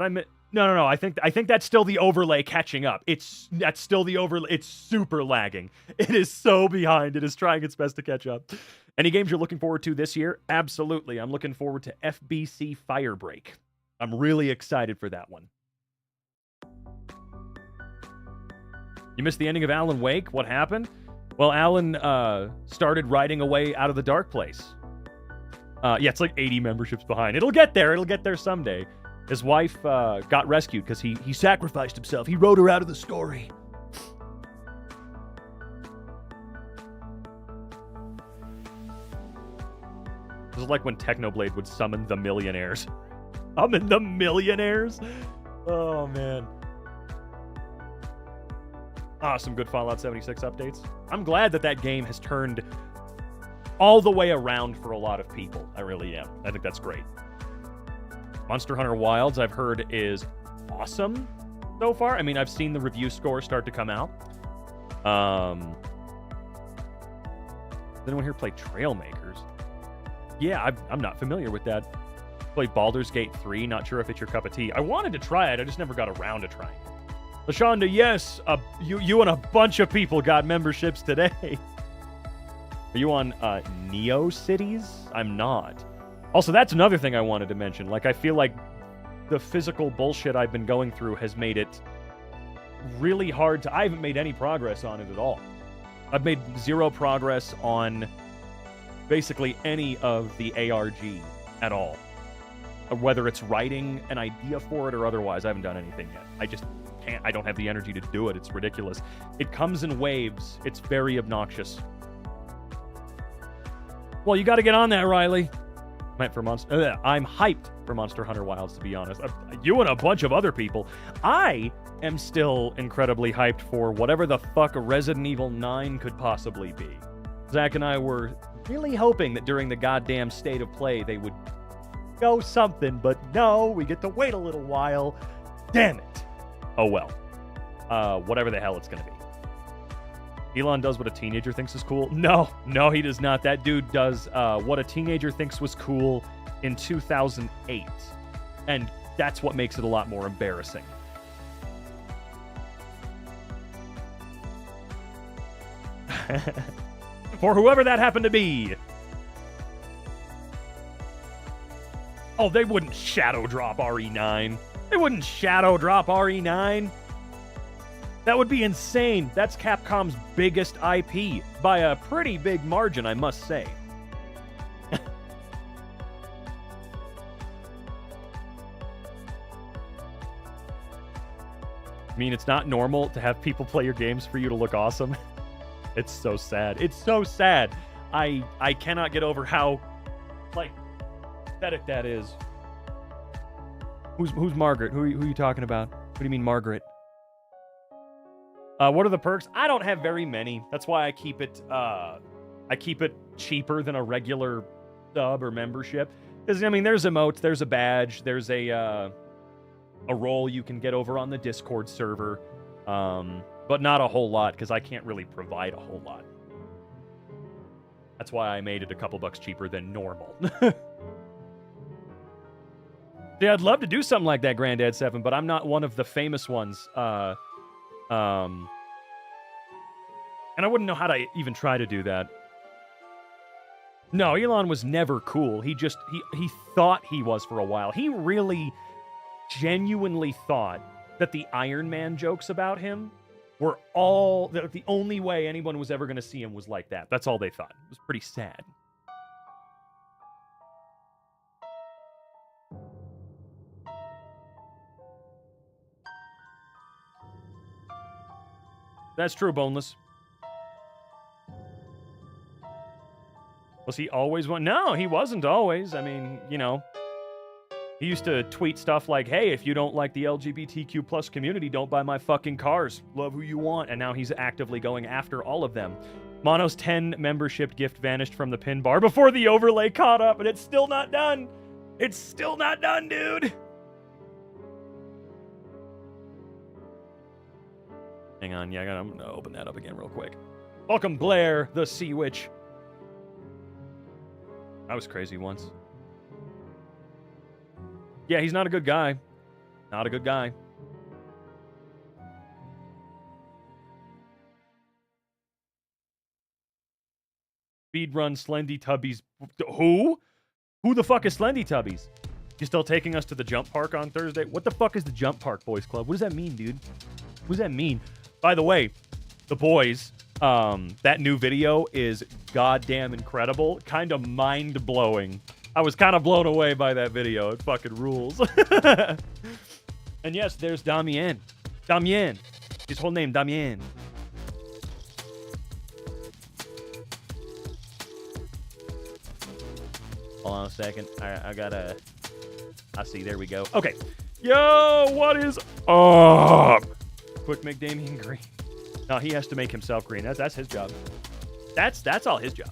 miss? No. I think that's still the overlay catching up. That's still the overlay. It's super lagging. It is so behind. It is trying its best to catch up. Any games you're looking forward to this year? Absolutely. I'm looking forward to FBC Firebreak. I'm really excited for that one. You missed the ending of Alan Wake? What happened? Well, Alan started riding away out of the dark place. Yeah, it's like 80 memberships behind. It'll get there. It'll get there someday. His wife got rescued because he sacrificed himself. He rode her out of the story. This is like when Technoblade would summon the millionaires. Summon the millionaires? Oh, man. Some good Fallout 76 updates. I'm glad that game has turned all the way around for a lot of people. I really am. I think that's great. Monster Hunter Wilds, I've heard, is awesome so far. I mean, I've seen the review scores start to come out. Does anyone here play Trailmakers? Yeah, I'm not familiar with that. Played Baldur's Gate 3, not sure if it's your cup of tea. I wanted to try it, I just never got around to trying it. LaShonda, yes, you and a bunch of people got memberships today. Are you on NeoCities? I'm not. Also, that's another thing I wanted to mention. Like, I feel like the physical bullshit I've been going through has made it really hard to... I haven't made any progress on it at all. I've made zero progress on basically any of the ARG at all. whether it's writing an idea for it or otherwise. I haven't done anything yet. I just can't. I don't have the energy to do it. It's ridiculous. It comes in waves. It's very obnoxious. Well, you got to get on that, Riley. I'm hyped for Monster Hunter Wilds, to be honest. You and a bunch of other people. I am still incredibly hyped for whatever the fuck Resident Evil 9 could possibly be. Zach and I were really hoping that during the goddamn State of Play they would go something, but no, we get to wait a little while. Damn it. Oh well. Whatever the hell it's gonna be. Elon does what a teenager thinks is cool. No, he does not. That dude does what a teenager thinks was cool in 2008. And that's what makes it a lot more embarrassing. For whoever that happened to be. Oh, they wouldn't shadow drop RE9. They wouldn't shadow drop RE9. That would be insane. That's Capcom's biggest IP by a pretty big margin, I must say. I mean, it's not normal to have people play your games for you to look awesome. It's so sad. It's so sad. I cannot get over how, like, pathetic that is. Who's Margaret? Who are you talking about? What do you mean, Margaret? What are the perks? I don't have very many. That's why I keep it cheaper than a regular sub or membership. Because, I mean, there's emotes, there's a badge, there's a role you can get over on the Discord server. But not a whole lot, because I can't really provide a whole lot. That's why I made it a couple bucks cheaper than normal. Yeah, I'd love to do something like that, Granddad 7, but I'm not one of the famous ones. And I wouldn't know how to even try to do that. No, Elon was never cool. He thought he was for a while. He really genuinely thought that the Iron Man jokes about him were all... that the only way anyone was ever going to see him was like that. That's all they thought. It was pretty sad. That's true, Boneless. Was he always one? No, he wasn't always. I mean, you know, he used to tweet stuff like, hey, if you don't like the LGBTQ plus community, don't buy my fucking cars. Love who you want. And now he's actively going after all of them. Mono's 10 membership gift vanished from the pin bar before the overlay caught up, and it's still not done. It's still not done, dude. Hang on, yeah, I'm gonna open that up again real quick. Welcome, Blair, the Sea Witch. I was crazy once. Yeah, he's not a good guy. Not a good guy. Speedrun Slendy Tubbies. Who? Who the fuck is Slendy Tubbies? You still taking us to the jump park on Thursday? What the fuck is the jump park, boys club? What does that mean, dude? What does that mean? By the way, the boys, that new video is goddamn incredible. Kind of mind-blowing. I was kind of blown away by that video. It fucking rules. And yes, there's Damien. Damien. His whole name, Damien. Hold on a second. I gotta... I see. There we go. Okay. Yo, what is up? Quick make Damien green. No, he has to make himself green. That's his job. That's all his job.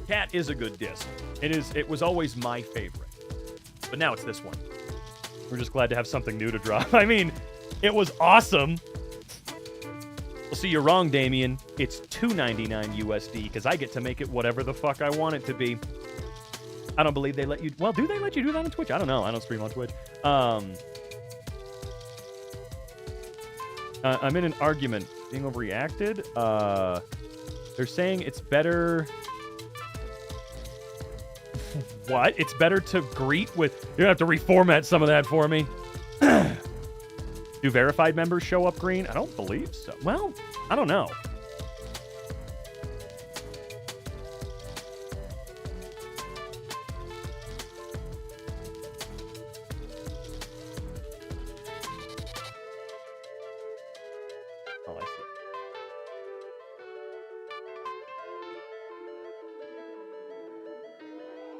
Cat is a good disc. It was always my favorite. But now it's this one. We're just glad to have something new to drop. I mean, it was awesome. Well, see, you're wrong, Damien. It's $2.99 USD because I get to make it whatever the fuck I want it to be. I don't believe they let you... Well, do they let you do that on Twitch? I don't know. I don't stream on Twitch. I'm in an argument. Being overreacted? They're saying it's better... What? It's better to greet with... You're going to have to reformat some of that for me. Do verified members show up green? I don't believe so. Well, I don't know.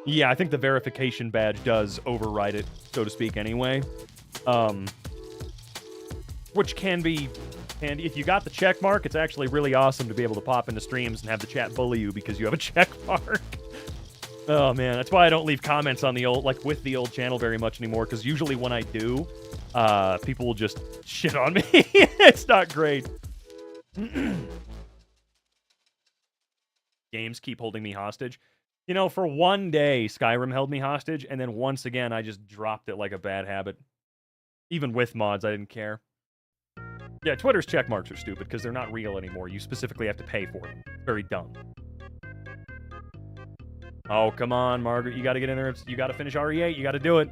Yeah, I think the verification badge does override it, so to speak, anyway. Which can be... And if you got the check mark, it's actually really awesome to be able to pop into streams and have the chat bully you because you have a check mark. Oh, man. That's why I don't leave comments on the old... Like, with the old channel very much anymore, because usually when I do, people will just shit on me. It's not great. Games keep holding me hostage. You know, for one day, Skyrim held me hostage, and then once again, I just dropped it like a bad habit. Even with mods, I didn't care. Yeah, Twitter's checkmarks are stupid because they're not real anymore. You specifically have to pay for them. Very dumb. Oh, come on, Margaret. You got to get in there. You got to finish RE8. You got to do it.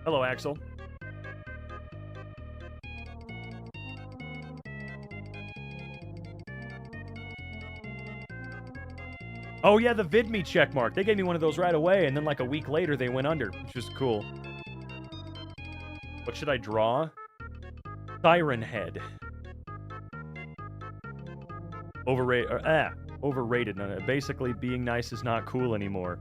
Hello, Axel. Oh, yeah, the VidMe checkmark. They gave me one of those right away, and then like a week later, they went under, which is cool. What should I draw? Siren Head. Overrated. Basically, being nice is not cool anymore.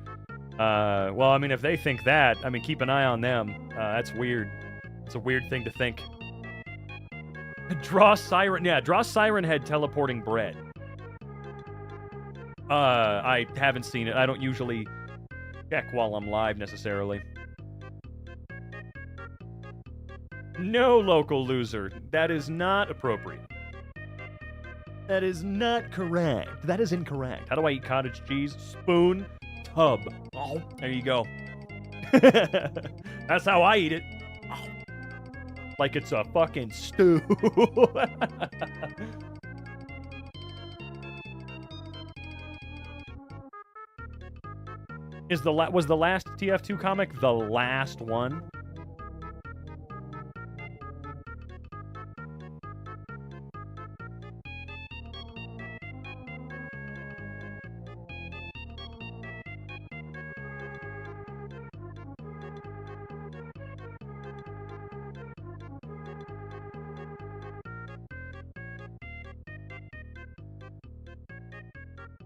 Well, I mean, if they think that, I mean, keep an eye on them. That's weird. It's a weird thing to think. Draw Siren Head teleporting bread. I haven't seen it. I don't usually check while I'm live, necessarily. No, local loser. That is not appropriate. That is not correct. That is incorrect. How do I eat cottage cheese? Spoon, tub. Oh, there you go. That's how I eat it. Oh. Like it's a fucking stew. Was the last TF2 comic the last one?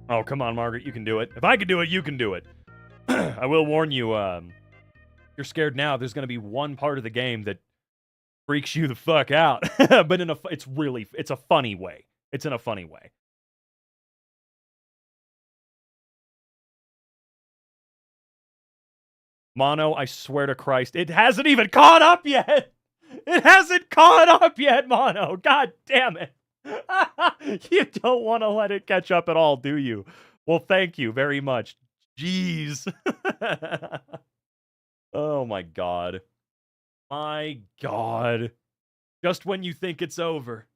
Oh, come on, Margaret. You can do it. If I can do it, you can do it. I will warn you, you're scared now. There's going to be one part of the game that freaks you the fuck out. But it's a funny way. It's in a funny way. Mono, I swear to Christ, it hasn't even caught up yet. It hasn't caught up yet, Mono. God damn it. You don't want to let it catch up at all, do you? Well, thank you very much. Jeez. Oh my god. My god. Just when you think it's over.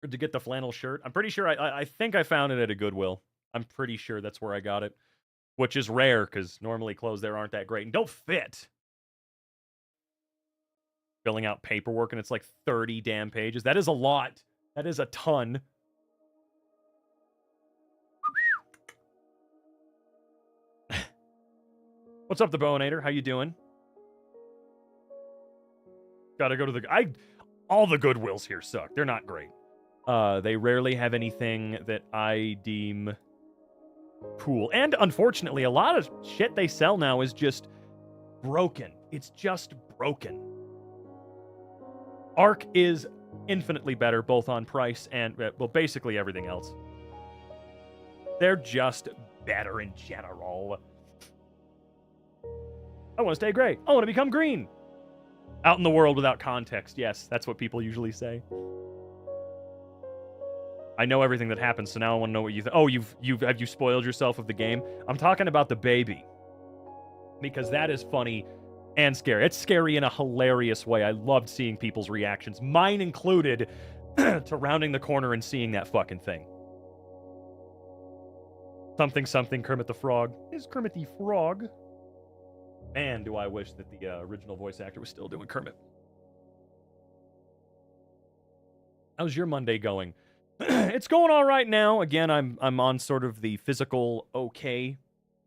To get the flannel shirt. I'm pretty sure I think I found it at a Goodwill. I'm pretty sure that's where I got it. Which is rare, because normally clothes there aren't that great and don't fit. Filling out paperwork, and it's like 30 damn pages. That is a lot. That is a ton. What's up, the Bowinator? How you doing? Gotta go to the... All the Goodwills here suck. They're not great. They rarely have anything that I deem cool. And unfortunately, a lot of shit they sell now is just broken. It's just broken. Arc is infinitely better, both on price and, well, basically everything else. They're just better in general. I want to stay gray. I want to become green. Out in the world without context. Yes, that's what people usually say. I know everything that happens, so now I want to know what you think. Oh, have you spoiled yourself of the game? I'm talking about the baby. Because that is funny and scary. It's scary in a hilarious way. I loved seeing people's reactions, mine included, to rounding the corner and seeing that fucking thing. Something Kermit the Frog. Is Kermit the Frog? Man, do I wish that the original voice actor was still doing Kermit. How's your Monday going? It's going all right now. Again, I'm on sort of the physical okay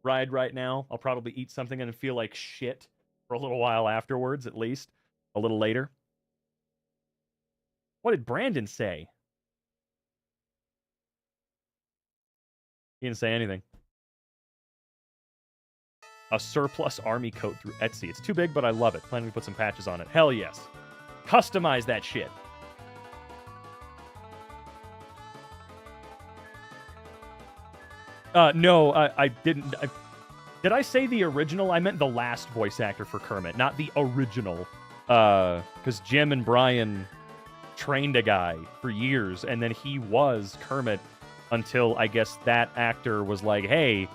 ride right now. I'll probably eat something and feel like shit for a little while afterwards, at least. A little later. What did Brandon say? He didn't say anything. a surplus army coat through Etsy. It's too big, but I love it. Planning to put some patches on it. Hell yes. Customize that shit. No, I didn't. Did I say the original? I meant the last voice actor for Kermit, not the original. Because Jim and Brian trained a guy for years, and then he was Kermit until, I guess, that actor was like, hey,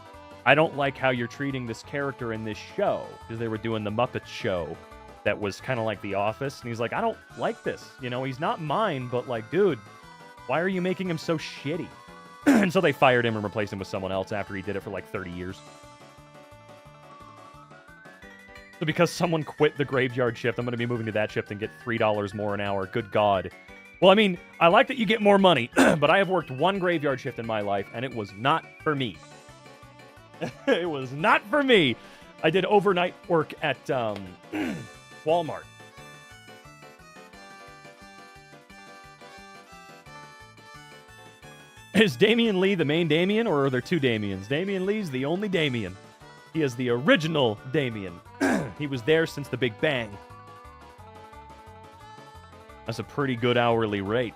I don't like how you're treating this character in this show. Because they were doing the Muppet show that was kind of like The Office. And he's like, I don't like this. You know, he's not mine, but like, dude, why are you making him so shitty? And so they fired him and replaced him with someone else after he did it for like 30 years. So because someone quit the graveyard shift, I'm going to be moving to that shift and get $3 more an hour. Good God. Well, I mean, I like that you get more money, but I have worked one graveyard shift in my life, and it was not for me. It was not for me. I did overnight work at Walmart. Is Damian Lee the main Damien, or are there two Damians? Damian Lee's the only Damien. He is the original Damien. He was there since the Big Bang. That's a pretty good hourly rate.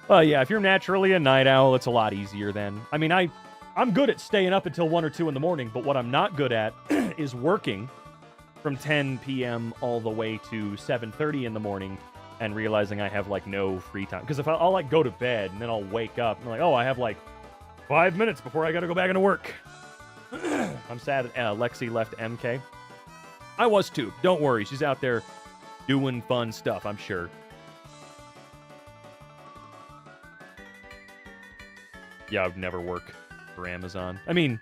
Well, yeah, if you're naturally a night owl, it's a lot easier then. I mean, I'm good at staying up until 1 or 2 in the morning, but what I'm not good at is working from 10 p.m. all the way to 7:30 in the morning and realizing I have, like, no free time. Because if I'll, like, go to bed and then I'll wake up and I'm like, oh, I have, like, 5 minutes before I gotta go back into work. I'm sad Lexi left MK. I was too. Don't worry. She's out there doing fun stuff, I'm sure. Yeah, I would never work for Amazon. I mean,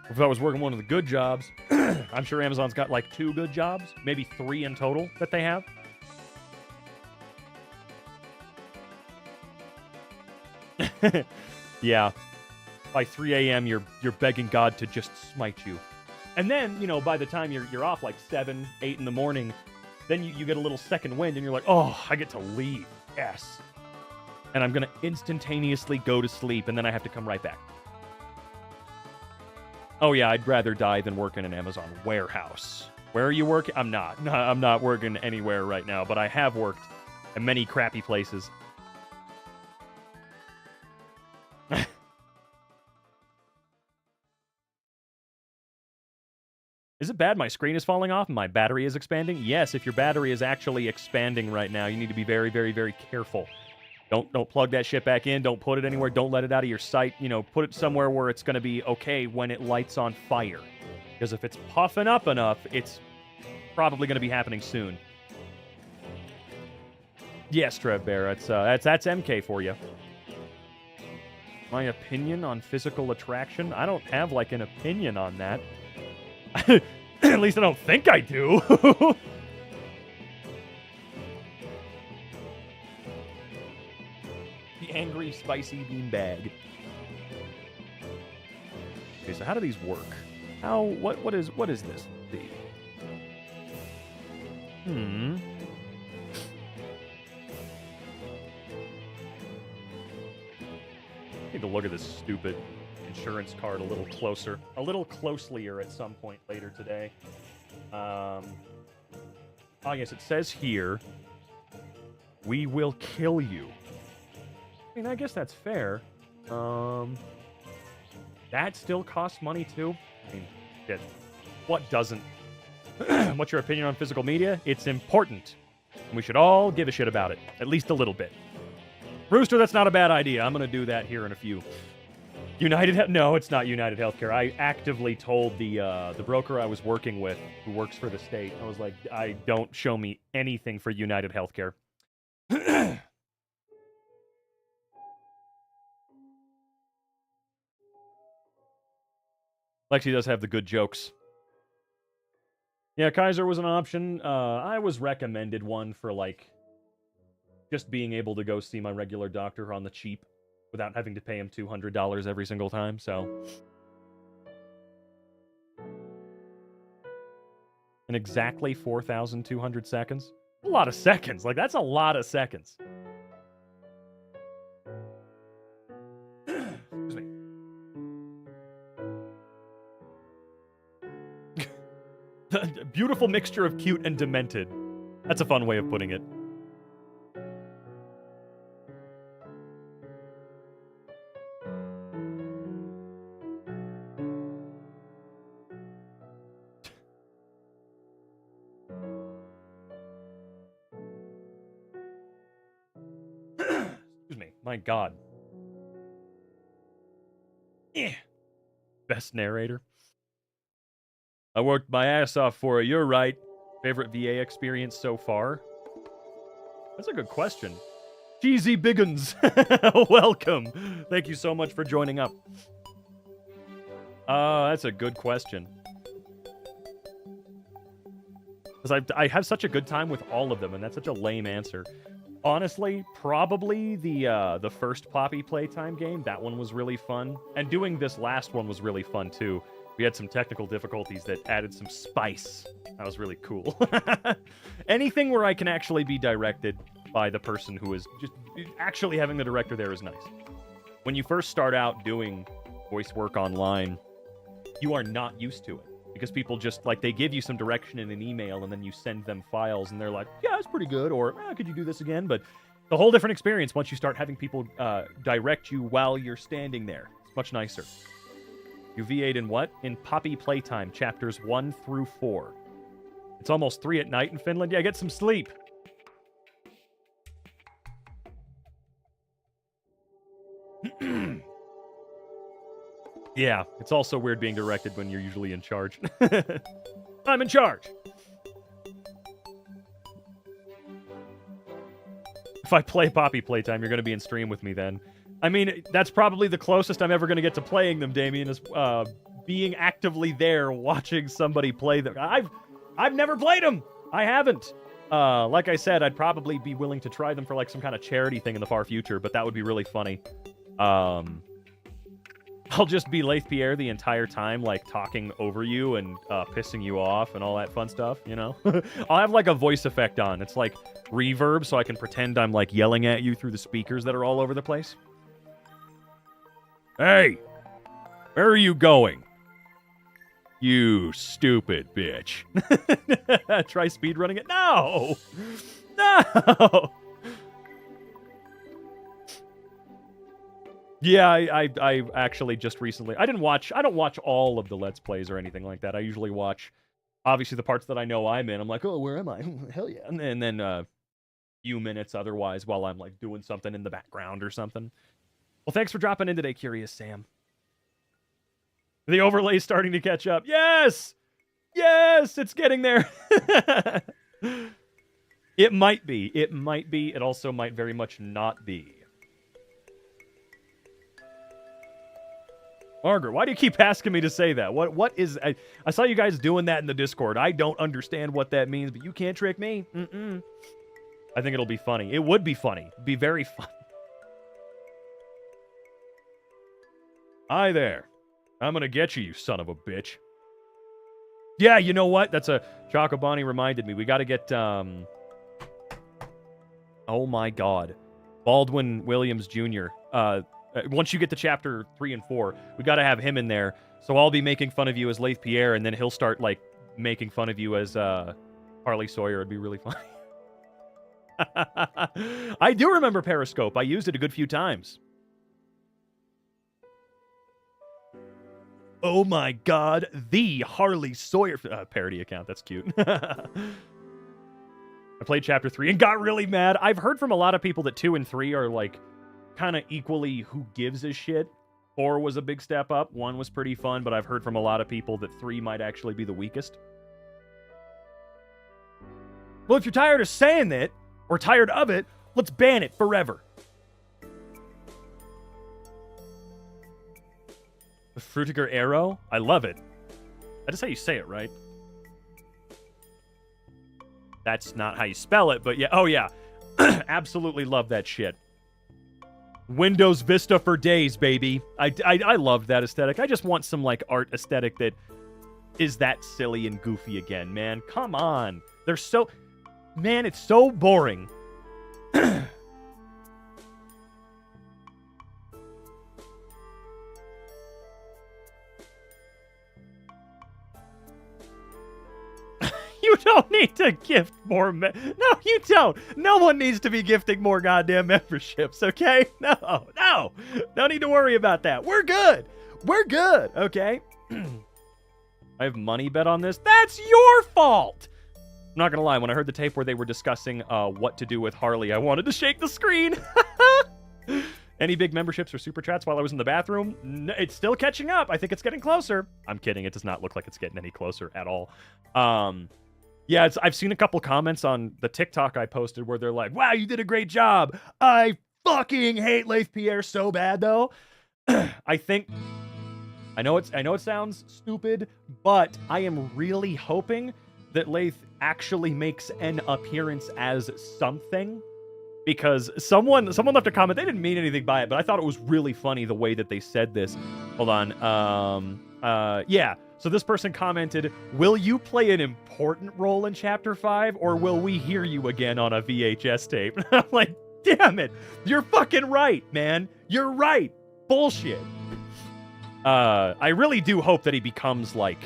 if I was working one of the good jobs, I'm sure Amazon's got like 2 good jobs, maybe 3 in total that they have. Yeah. By 3 a.m., you're begging God to just smite you. And then, you know, by the time you're off like 7, 8 in the morning, then you get a little second wind and you're like, oh, I get to leave. Yes. And I'm going to instantaneously go to sleep, and then I have to come right back. Oh, yeah, I'd rather die than work in an Amazon warehouse. Where are you working? I'm not. No, I'm not working anywhere right now, but I have worked in many crappy places. Is it bad my screen is falling off and my battery is expanding? Yes, if your battery is actually expanding right now, you need to be very, very, very careful. Don't plug that shit back in. Don't put it anywhere. Don't let it out of your sight. You know, put it somewhere where it's going to be okay when it lights on fire. Because if it's puffing up enough, it's probably going to be happening soon. Yes, Trev Bear, that's MK for you. My opinion on physical attraction? I don't have, like, an opinion on that. At least I don't think I do. The angry, spicy beanbag. Okay, so how do these work? What is this? Need to look at this stupid insurance card a little closer. A little closelier at some point later today. Oh, yes, it says here, we will kill you. I mean, I guess that's fair. That still costs money, too. I mean, shit. What doesn't? What's your opinion on physical media? It's important. And we should all give a shit about it. At least a little bit. Rooster, that's not a bad idea. I'm going to do that here in a few. No, it's not United Healthcare. I actively told the broker I was working with, who works for the state, I was like, don't show me anything for United Healthcare. Lexi does have the good jokes. Yeah, Kaiser was an option. I was recommended one for, like, just being able to go see my regular doctor on the cheap without having to pay him $200 every single time, so. In exactly 4,200 seconds? A lot of seconds. Like, that's a lot of seconds. Excuse me. Beautiful mixture of cute and demented. That's a fun way of putting it. Excuse me. My God. Yeah. Best narrator. I worked my ass off for it. You're right. Favorite VA experience so far? That's a good question. Cheesy Biggins. Welcome. Thank you so much for joining up. That's a good question. Because I have such a good time with all of them, and that's such a lame answer. Honestly, probably the first Poppy Playtime game. That one was really fun. And doing this last one was really fun, too. We had some technical difficulties that added some spice. That was really cool. Anything where I can actually be directed by the person who is just... Actually having the director there is nice. When you first start out doing voice work online, you are not used to it. Because people just, like, they give you some direction in an email, and then you send them files, and they're like, yeah, that's pretty good, or, could you do this again? But it's a whole different experience once you start having people direct you while you're standing there. It's much nicer. You VA'd in what? In Poppy Playtime, chapters 1 through 4. It's almost 3 at night in Finland. Yeah, get some sleep. Yeah, it's also weird being directed when you're usually in charge. I'm in charge! If I play Poppy Playtime, you're going to be in stream with me then. I mean, that's probably the closest I'm ever going to get to playing them, Damien, is being actively there watching somebody play them. I've never played them! I haven't! Like I said, I'd probably be willing to try them for like some kind of charity thing in the far future, but that would be really funny. I'll just be Leith Pierre the entire time, like, talking over you and pissing you off and all that fun stuff, you know? I'll have, like, a voice effect on. It's, like, reverb, so I can pretend I'm, like, yelling at you through the speakers that are all over the place. Hey! Where are you going? You stupid bitch. Try speedrunning it? No! No! Yeah, I actually just recently... I don't watch all of the Let's Plays or anything like that. I usually watch, obviously, the parts that I know I'm in. I'm like, oh, where am I? Hell yeah. And then a few minutes otherwise while I'm, like, doing something in the background or something. Well, thanks for dropping in today, Curious Sam. The overlay's starting to catch up. Yes! Yes! It's getting there! It might be. It might be. It also might very much not be. Margaret, why do you keep asking me to say that? What is... I saw you guys doing that in the Discord. I don't understand what that means, but you can't trick me. Mm-mm. I think it'll be funny. It would be funny. It'd be very fun. Hi there. I'm gonna get you, you son of a bitch. Yeah, you know what? That's a... Chocobani reminded me. We gotta get, oh my god. Baldwin Williams Jr., once you get to chapter 3 and 4, we gotta have him in there. So I'll be making fun of you as Leith Pierre, and then he'll start, like, making fun of you as, Harley Sawyer. It'd be really funny. I do remember Periscope. I used it a good few times. Oh my god, the Harley Sawyer parody account. That's cute. I played chapter 3 and got really mad. I've heard from a lot of people that 2 and 3 are, like, kind of equally who gives a shit. 4 was a big step up. 1 was pretty fun, but I've heard from a lot of people that 3 might actually be the weakest. Well, if you're tired of saying it, or tired of it, let's ban it forever. The Frutiger Arrow? I love it. That is how you say it, right? That's not how you spell it, but yeah. Oh, yeah. Absolutely love that shit. Windows Vista for days, baby. I love that aesthetic. I just want some, like, art aesthetic that is that silly and goofy again, man. Come on. They're so... Man, it's so boring. don't need to gift more. No, you don't. No one needs to be gifting more goddamn memberships, okay? No. Don't need to worry about that. We're good. We're good, okay? I have money bet on this. That's your fault. I'm not going to lie. When I heard the tape where they were discussing what to do with Harley, I wanted to shake the screen. Any big memberships or super chats while I was in the bathroom? No, it's still catching up. I think it's getting closer. I'm kidding. It does not look like it's getting any closer at all. Yeah, I've seen a couple comments on the TikTok I posted where they're like, wow, you did a great job. I fucking hate Leif Pierre so bad, though. I know it sounds stupid, but I am really hoping that Leif actually makes an appearance as something. Because someone left a comment. They didn't mean anything by it, but I thought it was really funny the way that they said this. Hold on. Yeah. So this person commented, will you play an important role in Chapter 5, or will we hear you again on a VHS tape? I'm like, damn it. You're fucking right, man. You're right. Bullshit. I really do hope that he becomes, like,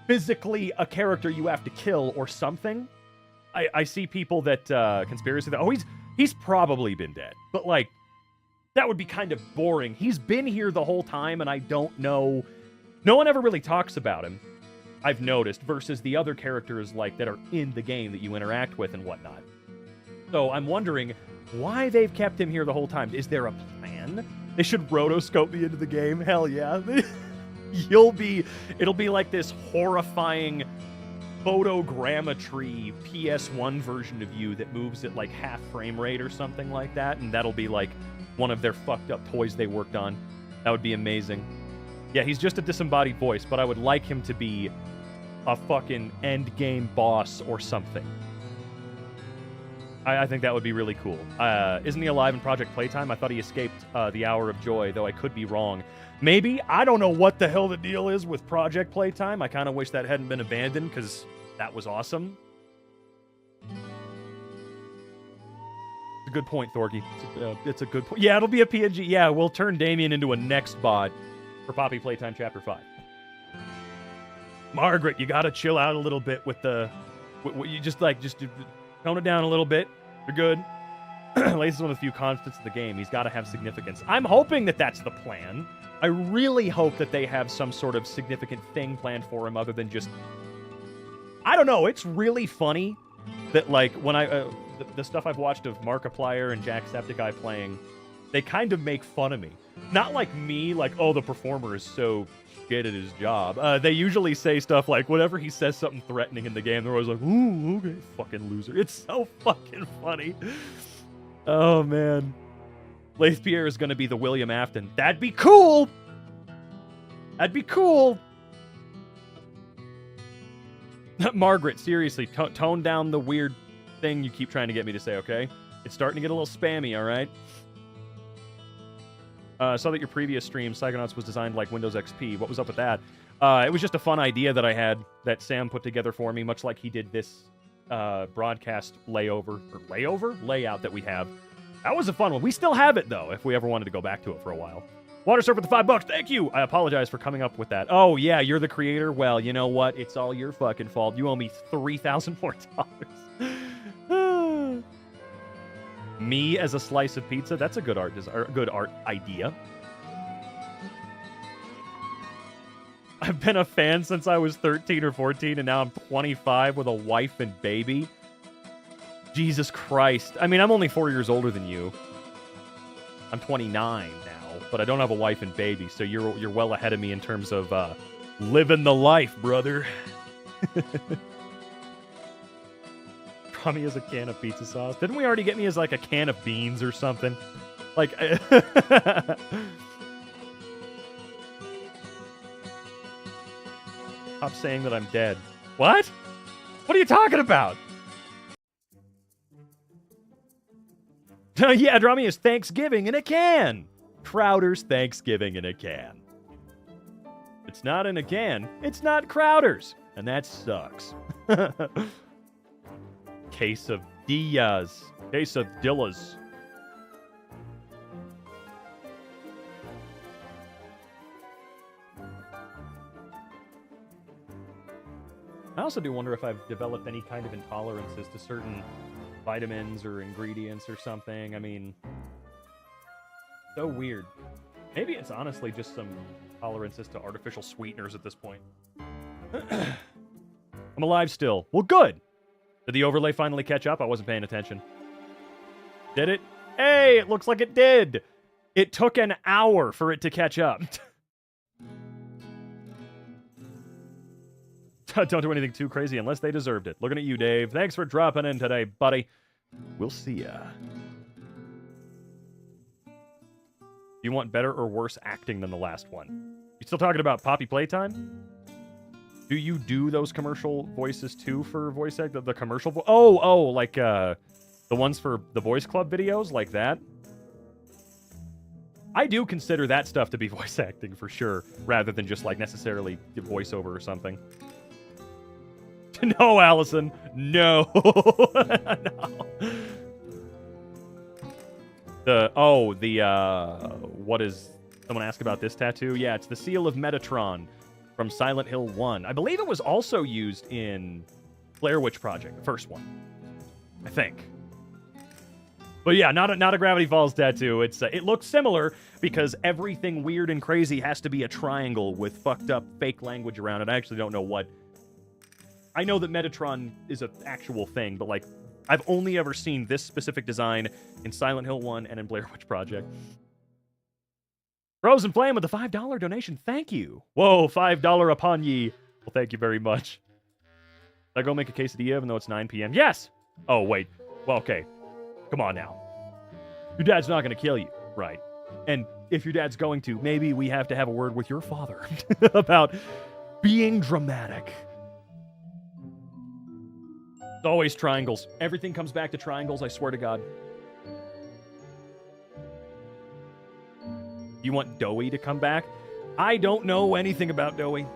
physically a character you have to kill or something. I see people that, conspiracy, that, oh, he's probably been dead. But, like, that would be kind of boring. He's been here the whole time, and I don't know. No one ever really talks about him, I've noticed, versus the other characters, like, that are in the game that you interact with and whatnot. So I'm wondering why they've kept him here the whole time. Is there a plan? They should rotoscope me into the game. Hell yeah. It'll be like this horrifying photogrammetry PS1 version of you that moves at like half frame rate or something like that, and that'll be like one of their fucked up toys they worked on. That would be amazing. Yeah, he's just a disembodied voice, but I would like him to be a fucking end game boss or something. I think that would be really cool. Isn't he alive in Project Playtime? I thought he escaped the Hour of Joy, though I could be wrong. Maybe. I don't know what the hell the deal is with Project Playtime. I kind of wish that hadn't been abandoned, because that was awesome. It's a good point, Thorgy. It's a good point. Yeah, it'll be a PNG. Yeah, we'll turn Damien into a next bot for Poppy Playtime Chapter 5. Margaret, you gotta chill out a little bit with the... You just tone it down a little bit. You're good. Lace is one of the few constants of the game. He's got to have significance. I'm hoping that that's the plan. I really hope that they have some sort of significant thing planned for him other than just... I don't know. It's really funny that, like, when the stuff I've watched of Markiplier and Jacksepticeye playing, they kind of make fun of me. Not like me, like, oh, the performer is so shit at his job. They usually say stuff like, whenever he says something threatening in the game, they're always like, ooh, okay, fucking loser. It's so fucking funny. Oh, man. Leif Pierre is going to be the William Afton. That'd be cool! That'd be cool! Margaret, seriously, tone down the weird thing you keep trying to get me to say, okay? It's starting to get a little spammy, alright? I saw that your previous stream, Psychonauts, was designed like Windows XP. What was up with that? It was just a fun idea that I had that Sam put together for me, much like he did this broadcast layout that we have. That was a fun one. We still have it, though, if we ever wanted to go back to it for a while. Water Surf with the $5. Thank you! I apologize for coming up with that. Oh, yeah, you're the creator? Well, you know what? It's all your fucking fault. You owe me $3,000 more. Me as a slice of pizza? That's a good art idea. I've been a fan since I was 13 or 14, and now I'm 25 with a wife and baby. Jesus Christ. I mean, I'm only 4 years older than you. I'm 29 now, but I don't have a wife and baby, so you're well ahead of me in terms of living the life, brother. Draw me as a can of pizza sauce. Didn't we already get me as like a can of beans or something? Like... Stop saying that I'm dead. What? What are you talking about? Yeah, draw me as Thanksgiving in a can. Crowder's Thanksgiving in a can. It's not in a can. It's not Crowder's. And that sucks. Case of Diaz. Case of Dillas. I also do wonder if I've developed any kind of intolerances to certain vitamins or ingredients or something. I mean, so weird. Maybe it's honestly just some tolerances to artificial sweeteners at this point. I'm alive still. Well, good. Did the overlay finally catch up? I wasn't paying attention. Did it? Hey, it looks like it did. It took an hour for it to catch up. Don't do anything too crazy unless they deserved it. Looking at you, Dave. Thanks for dropping in today, buddy. We'll see ya. You want better or worse acting than the last one? You still talking about Poppy Playtime? Do you do those commercial voices too for voice act? The commercial like the ones for the Boys Club videos, like that? I do consider that stuff to be voice acting for sure, rather than just like necessarily voiceover or something. No, Allison. No. No. What is... Someone asked about this tattoo? Yeah, it's the seal of Metatron from Silent Hill 1. I believe it was also used in Blair Witch Project, the first one. I think. But yeah, not a Gravity Falls tattoo. It looks similar because everything weird and crazy has to be a triangle with fucked up fake language around it. I actually don't know what... I know that Metatron is an actual thing, but like, I've only ever seen this specific design in Silent Hill 1 and in Blair Witch Project. Frozen Flame with the $5 donation. Thank you. Whoa, $5 upon ye. Well, thank you very much. Did I go make a quesadilla even though it's 9 p.m.? Yes! Oh, wait. Well, okay. Come on now. Your dad's not going to kill you, right? And if your dad's going to, maybe we have to have a word with your father about being dramatic. It's always triangles. Everything comes back to triangles, I swear to God. You want Doughy to come back? I don't know anything about Doughy.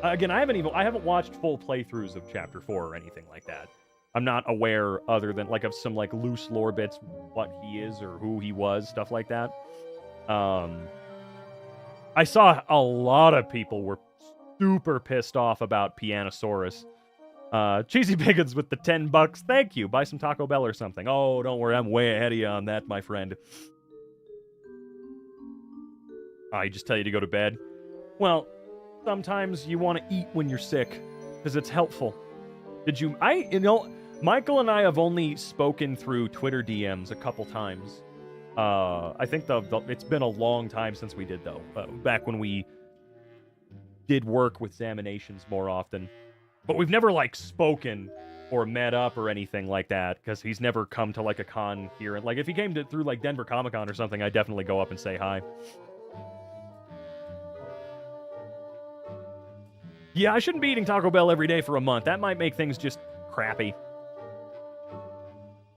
Again, I haven't watched full playthroughs of Chapter 4 or anything like that. I'm not aware, other than like of some like loose lore bits, what he is or who he was, stuff like that. I saw a lot of people were super pissed off about Pianosaurus. Cheesy Biggins with the $10. Thank you. Buy some Taco Bell or something. Oh, don't worry. I'm way ahead of you on that, my friend. I just tell you to go to bed. Well, sometimes you want to eat when you're sick because it's helpful. Michael and I have only spoken through Twitter DMs a couple times. I think it's been a long time since we did, though. Back when we did work with examinations more often. But we've never, like, spoken or met up or anything like that, because he's never come to, like, a con here. And, like, if he came through, like, Denver Comic-Con or something, I'd definitely go up and say hi. Yeah, I shouldn't be eating Taco Bell every day for a month. That might make things just crappy.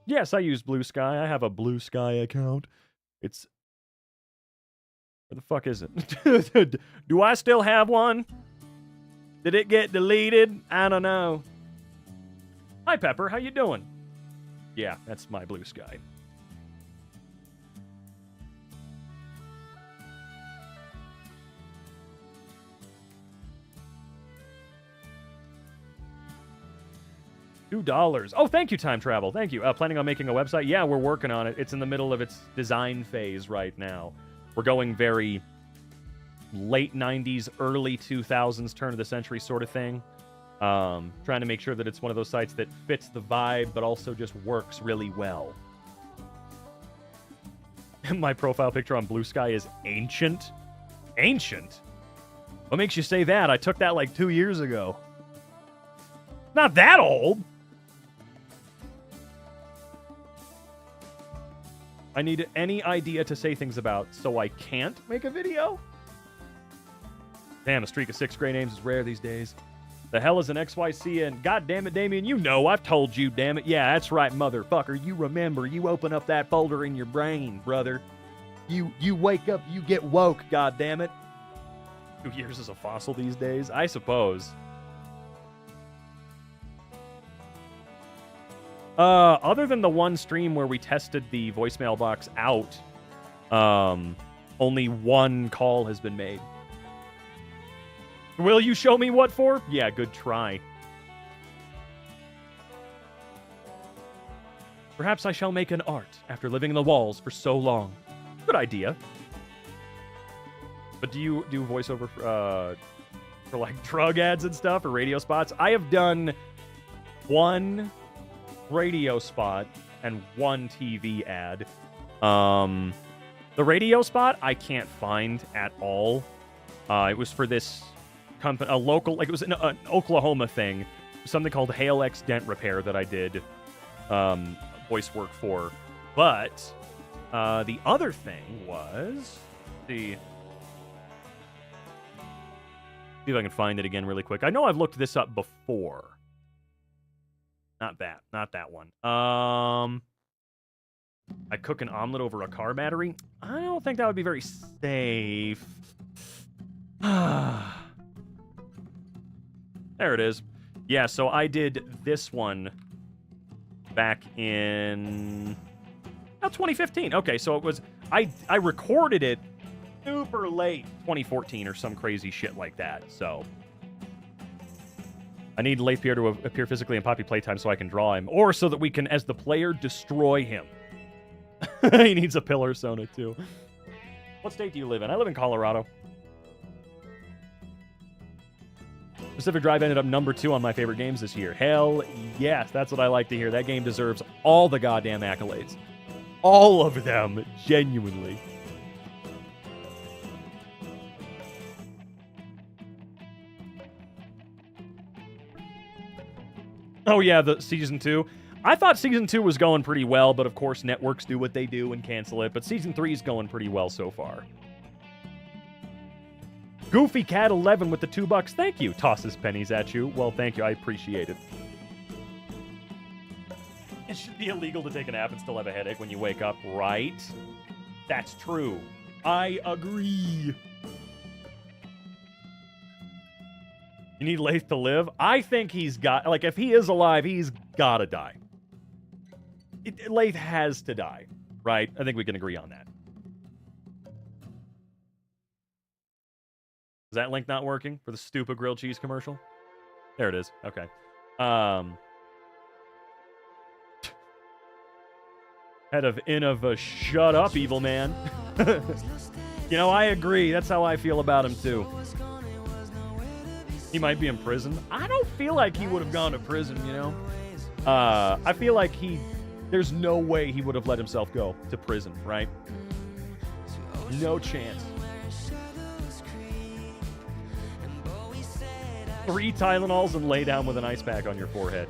Yes, I use Blue Sky. I have a Blue Sky account. It's... Where the fuck is it? Do I still have one? Did it get deleted? I don't know. Hi, Pepper. How you doing? Yeah, that's my Blue Sky. $2. Oh, thank you, Time Travel. Thank you. Planning on making a website? Yeah, we're working on it. It's in the middle of its design phase right now. We're going very late 90s, early 2000s, turn of the century sort of thing. Trying to make sure that it's one of those sites that fits the vibe, but also just works really well. My profile picture on Blue Sky is ancient. Ancient? What makes you say that? I took that like 2 years ago. Not that old. I need any idea to say things about, so I can't make a video? Damn, a streak of 6 grade names is rare these days. The hell is an XYC and god damn it, Damien, you know, I've told you, damn it. Yeah, that's right, motherfucker. You remember, you open up that folder in your brain, brother. You wake up, you get woke, god damn it. 2 years as a fossil these days? I suppose. Other than the one stream where we tested the voicemail box out, only one call has been made. Will you show me what for? Yeah, good try. Perhaps I shall make an art after living in the walls for so long. Good idea. But do you do voiceover for like drug ads and stuff or radio spots? I have done one radio spot and one TV ad. The radio spot I can't find at all. It was for this company, a local, like it was an Oklahoma thing, something called Hail X Dent Repair that I did voice work for. But the other thing was see if I can find it again really quick. I know I've looked this up before. Not that one. I cook an omelet over a car battery. I don't think that would be very safe. There it is. Yeah, so I did this one back in 2015. Okay, so it was I recorded it super late 2014 or some crazy shit like that. So I need Leif Pierre to appear physically in Poppy Playtime so I can draw him, or so that we can, as the player, destroy him. He needs a pillar Sona too. What state do you live in? I live in Colorado. Pacific Drive ended up number 2 on my favorite games this year. Hell yes, that's what I like to hear. That game deserves all the goddamn accolades. All of them, genuinely. Oh yeah, the Season 2. I thought Season 2 was going pretty well, but of course networks do what they do and cancel it. But Season 3 is going pretty well so far. Goofy Cat 11 with the $2. Thank you. Tosses pennies at you. Well, thank you. I appreciate it. It should be illegal to take a nap and still have a headache when you wake up, right? That's true. I agree. You need Leif to live? I think he's got... Like, if he is alive, he's gotta die. Leif has to die, right? I think we can agree on that. Is that link not working for the stupid grilled cheese commercial? There it is. Okay. Head of Innova, shut up, evil man. You know, I agree. That's how I feel about him, too. He might be in prison. I don't feel like he would have gone to prison, you know? I feel like there's no way he would have let himself go to prison, right? No chance. 3 Tylenols and lay down with an ice pack on your forehead.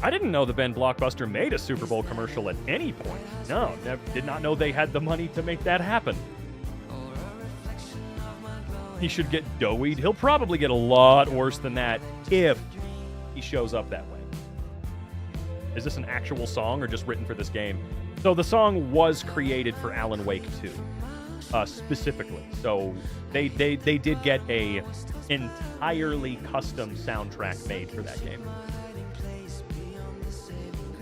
I didn't know the Ben Blockbuster made a Super Bowl commercial at any point. No, did not know they had the money to make that happen. He should get doughied. He'll probably get a lot worse than that if he shows up that way. Is this an actual song or just written for this game? So the song was created for Alan Wake 2. Specifically. So they did get a entirely custom soundtrack made for that game.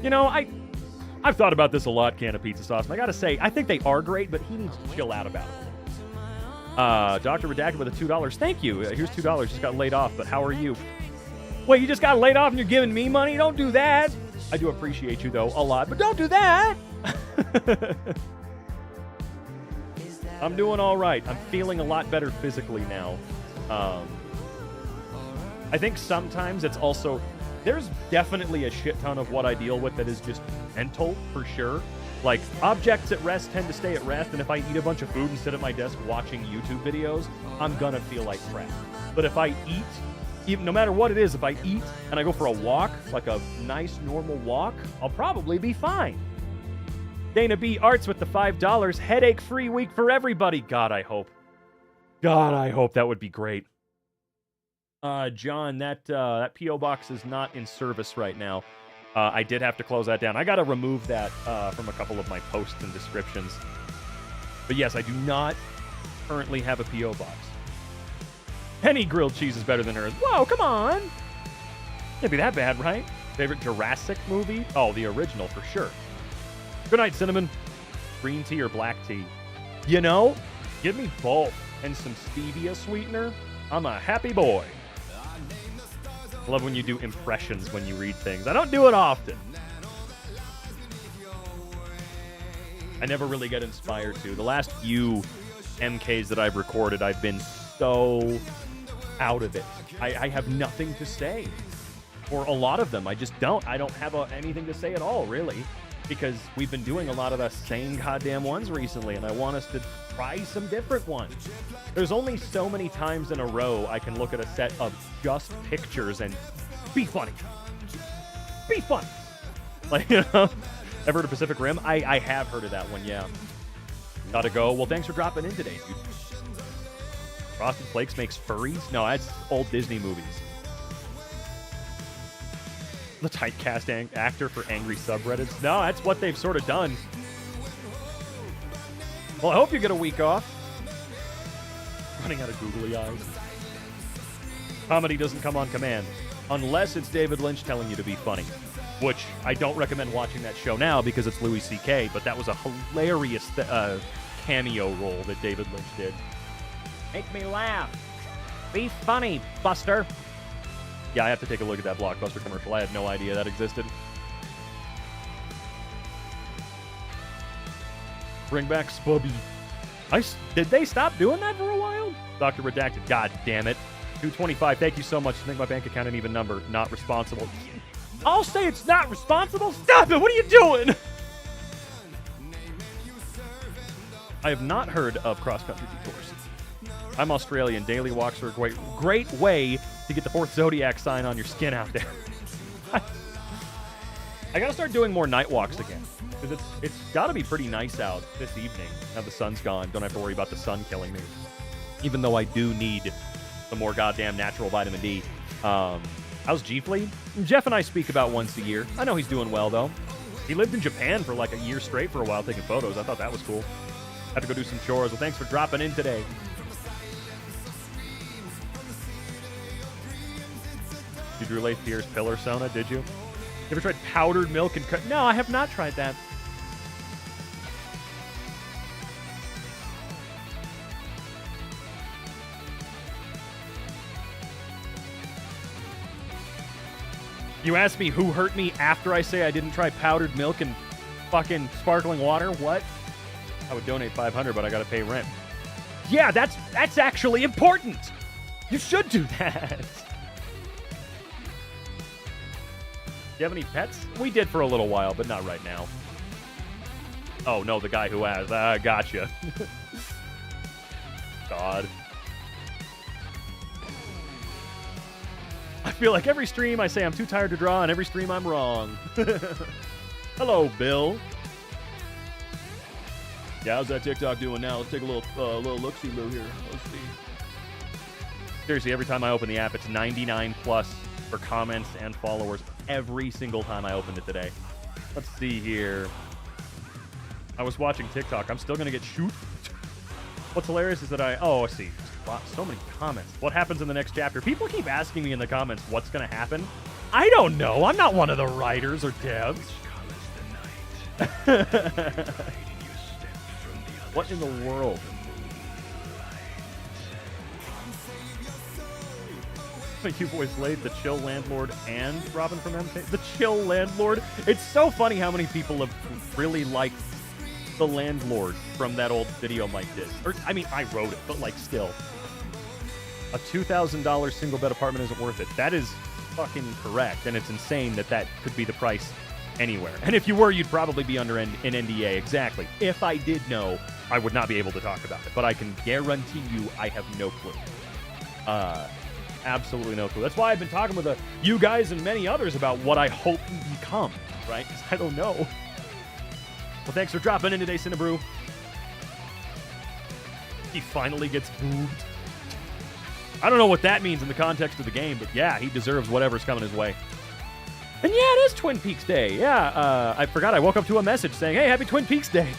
You know, I've thought about this a lot, Can of Pizza Sauce, and I gotta say, I think they are great, but he needs to chill out about it. Dr. Redacted with a $2. Thank you. Here's $2. Just got laid off, but how are you? Wait, you just got laid off and you're giving me money? Don't do that. I do appreciate you, though, a lot, but don't do that. I'm doing all right. I'm feeling a lot better physically now. I think sometimes it's also... There's definitely a shit ton of what I deal with that is just mental, for sure. Like, objects at rest tend to stay at rest, and if I eat a bunch of food and sit at my desk watching YouTube videos, I'm gonna feel like crap. But if I eat, even, no matter what it is, if I eat and I go for a walk, like a nice, normal walk, I'll probably be fine. Dana B. Arts with the $5. Headache-free week for everybody. God, I hope. God, I hope. That would be great. John, that P.O. box is not in service right now. I did have to close that down. I got to remove that from a couple of my posts and descriptions. But yes, I do not currently have a P.O. box. Penny grilled cheese is better than hers. Whoa, come on! Can't be that bad, right? Favorite Jurassic movie? Oh, the original, for sure. Good night, Cinnamon. Green tea or black tea? You know, give me both and some stevia sweetener. I'm a happy boy. I love when you do impressions when you read things. I don't do it often. I never really get inspired to. The last few MKs that I've recorded, I've been so out of it. I have nothing to say. For a lot of them, I just don't. I don't have anything to say at all, really. Because we've been doing a lot of the same goddamn ones recently, and I want us to try some different ones. There's only so many times in a row I can look at a set of just pictures and be funny. Be funny. Like, you know, ever heard of Pacific Rim? I have heard of that one, yeah. Gotta go. Well, thanks for dropping in today, dude. Frosted Flakes makes furries? No, that's old Disney movies. The typecast actor for angry subreddits. No, that's what they've sort of done. Well, I hope you get a week off. Running out of googly eyes. Comedy doesn't come on command. Unless it's David Lynch telling you to be funny. Which, I don't recommend watching that show now because it's Louis C.K., but that was a hilarious cameo role that David Lynch did. Make me laugh. Be funny, Buster. Yeah, I have to take a look at that Blockbuster commercial. I had no idea that existed. Bring back Spubby. Did they stop doing that for a while? Dr. Redacted. God damn it. 225. Thank you so much. Make my bank account an even number. Not responsible. I'll say it's not responsible. Stop it. What are you doing? I have not heard of cross-country detours. I'm Australian. Daily walks are a great way to get the fourth zodiac sign on your skin out there. I gotta start doing more night walks again. Because it's gotta be pretty nice out this evening. Now the sun's gone. Don't have to worry about the sun killing me. Even though I do need some more goddamn natural vitamin D. How's G-Flea? Jeff and I speak about once a year. I know he's doing well, though. He lived in Japan for like a year straight for a while taking photos. I thought that was cool. Have to go do some chores. Well, thanks for dropping in today. Did you relay Pierre's Pillar Sona, did you? You ever tried powdered milk and cut? No, I have not tried that. You asked me who hurt me after I say I didn't try powdered milk and fucking sparkling water? What? I would donate $500, but I gotta pay rent. Yeah, that's actually important. You should do that. Do you have any pets? We did for a little while, but not right now. Oh, no, the guy who has. Gotcha. God. I feel like every stream I say I'm too tired to draw, and every stream I'm wrong. Hello, Bill. Yeah, how's that TikTok doing now? Let's take a little look-see-loo here. Let's see. Seriously, every time I open the app, it's 99 plus for comments and followers every single time I opened it today. Let's see here. I was watching TikTok. I'm still going to get shoot. What's hilarious is that I see. Wow, so many comments. What happens in the next chapter? People keep asking me in the comments what's going to happen. I don't know. I'm not one of the writers or devs. What in the world? You boys laid the Chill Landlord and Robin from MK. The Chill Landlord. It's so funny how many people have really liked the Landlord from that old video Mike did. Or, I mean, I wrote it, but like still. A $2,000 single bed apartment isn't worth it. That is fucking correct, and it's insane that that could be the price anywhere. And if you were, you'd probably be under an NDA. Exactly. If I did know, I would not be able to talk about it. But I can guarantee you I have no clue. Absolutely no clue. That's why I've been talking with you guys and many others about what I hope you become, right? Because I don't know. Well, thanks for dropping in today, Cinnabrew. He finally gets boobed. I don't know what that means in the context of the game, but yeah, he deserves whatever's coming his way. And yeah, it is Twin Peaks Day. Yeah, I forgot. I woke up to a message saying, hey, happy Twin Peaks Day.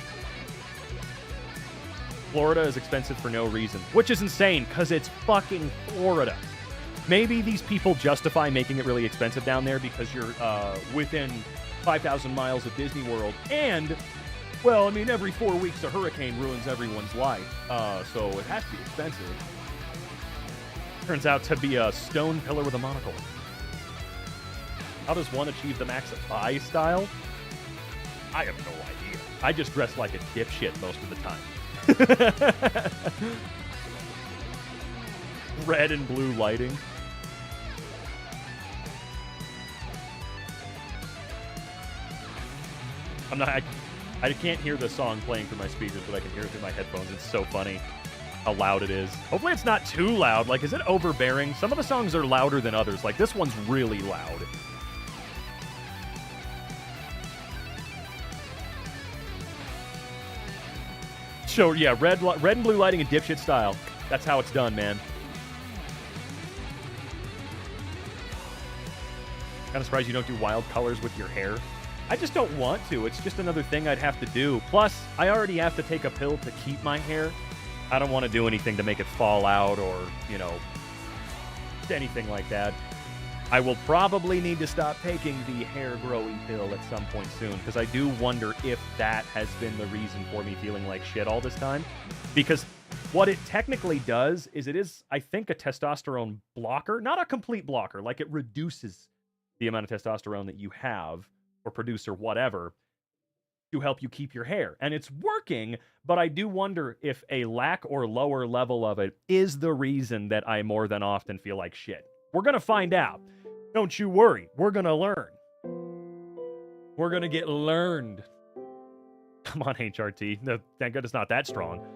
Florida is expensive for no reason, which is insane because it's fucking Florida. Maybe these people justify making it really expensive down there because you're within 5,000 miles of Disney World. And, well, I mean, every 4 weeks a hurricane ruins everyone's life. So it has to be expensive. Turns out to be a stone pillar with a monocle. How does one achieve the max Phi style? I have no idea. I just dress like a dipshit most of the time. Red and blue lighting. I can't hear the song playing through my speakers, but I can hear it through my headphones. It's so funny how loud it is. Hopefully it's not too loud. Like, is it overbearing? Some of the songs are louder than others. Like, this one's really loud. So, yeah, red and blue lighting and dipshit style. That's how it's done, man. Kind of surprised you don't do wild colors with your hair. I just don't want to. It's just another thing I'd have to do. Plus, I already have to take a pill to keep my hair. I don't want to do anything to make it fall out or, you know, anything like that. I will probably need to stop taking the hair growing pill at some point soon, because I do wonder if that has been the reason for me feeling like shit all this time. Because what it technically does is it is, I think, a testosterone blocker. Not a complete blocker. Like, it reduces the amount of testosterone that you have or produce or whatever to help you keep your hair. And it's working, but I do wonder if a lack or lower level of it is the reason that I more than often feel like shit. We're going to find out. Don't you worry. We're going to learn. We're going to get learned. Come on, HRT. No, thank God it's not that strong.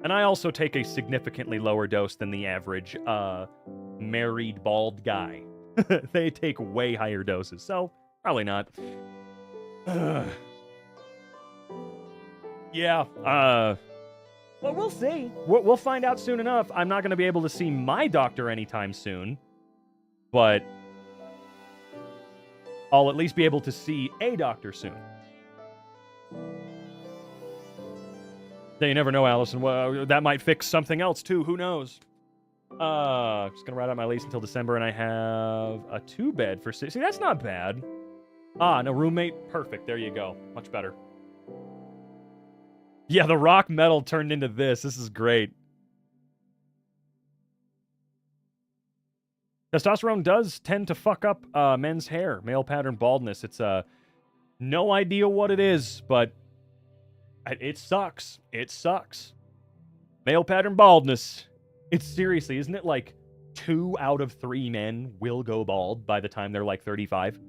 And I also take a significantly lower dose than the average married bald guy. They take way higher doses, so probably not. Yeah, well, we'll see. We'll find out soon enough. I'm not going to be able to see my doctor anytime soon, but I'll at least be able to see a doctor soon. Yeah, you never know, Allison. Well, that might fix something else, too. Who knows? Just gonna ride out my lease until December, and I have a 2-bed for 6. See, that's not bad. No roommate. Perfect. There you go. Much better. Yeah, the rock metal turned into this. This is great. Testosterone does tend to fuck up men's hair. Male pattern baldness. It's no idea what it is, but it sucks. It sucks. Male pattern baldness. It's seriously, isn't it like 2 out of 3 men will go bald by the time they're like 35?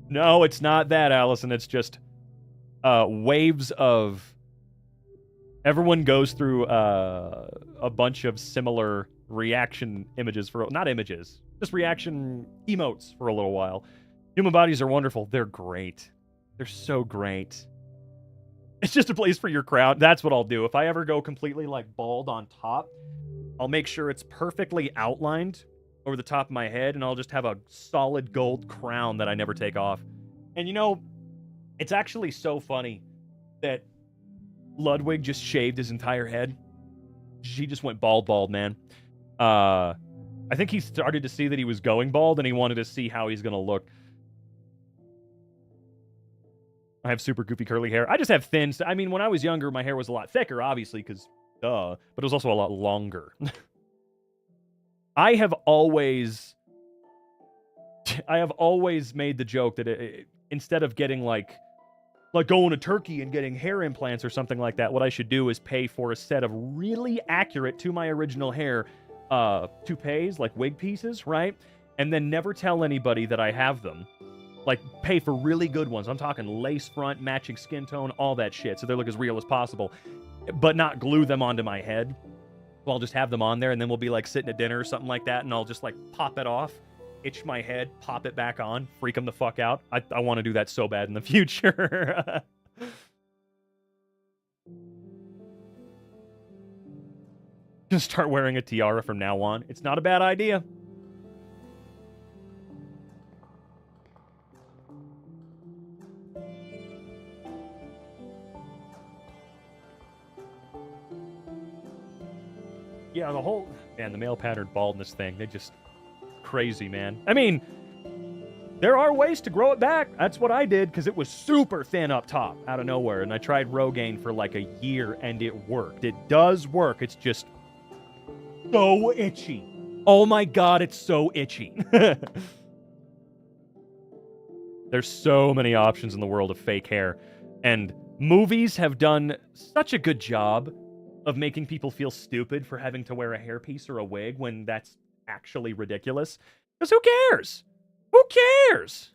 No, it's not that, Allison. It's just waves of... Everyone goes through a bunch of similar reaction images for... Not images, just reaction emotes for a little while. Human bodies are wonderful. They're great. They're so great. It's just a place for your crown. That's what I'll do. If I ever go completely, like, bald on top, I'll make sure it's perfectly outlined over the top of my head, and I'll just have a solid gold crown that I never take off. And, you know, it's actually so funny that Ludwig just shaved his entire head. He just went bald, man. I think he started to see that he was going bald, and he wanted to see how he's going to look. I have super goofy curly hair. I just have thin... I mean, when I was younger, my hair was a lot thicker, obviously, because duh. But it was also a lot longer. I have always made the joke that instead of getting, like going to Turkey and getting hair implants or something like that, what I should do is pay for a set of really accurate to my original hair toupees, like wig pieces, right? And then never tell anybody that I have them. Like, pay for really good ones. I'm talking lace front, matching skin tone, all that shit, so they look as real as possible. But not glue them onto my head. Well, I'll just have them on there, and then we'll be, like, sitting at dinner or something like that, and I'll just, like, pop it off, itch my head, pop it back on, freak them the fuck out. I want to do that so bad in the future. Just start wearing a tiara from now on. It's not a bad idea. Yeah, the whole... Man, the male pattern baldness thing, they just... Crazy, man. I mean, there are ways to grow it back. That's what I did, because it was super thin up top, out of nowhere. And I tried Rogaine for like a year, and it worked. It does work. It's just so itchy. Oh my god, it's so itchy. There's so many options in the world of fake hair. And movies have done such a good job of making people feel stupid for having to wear a hairpiece or a wig when that's actually ridiculous. Because who cares? Who cares?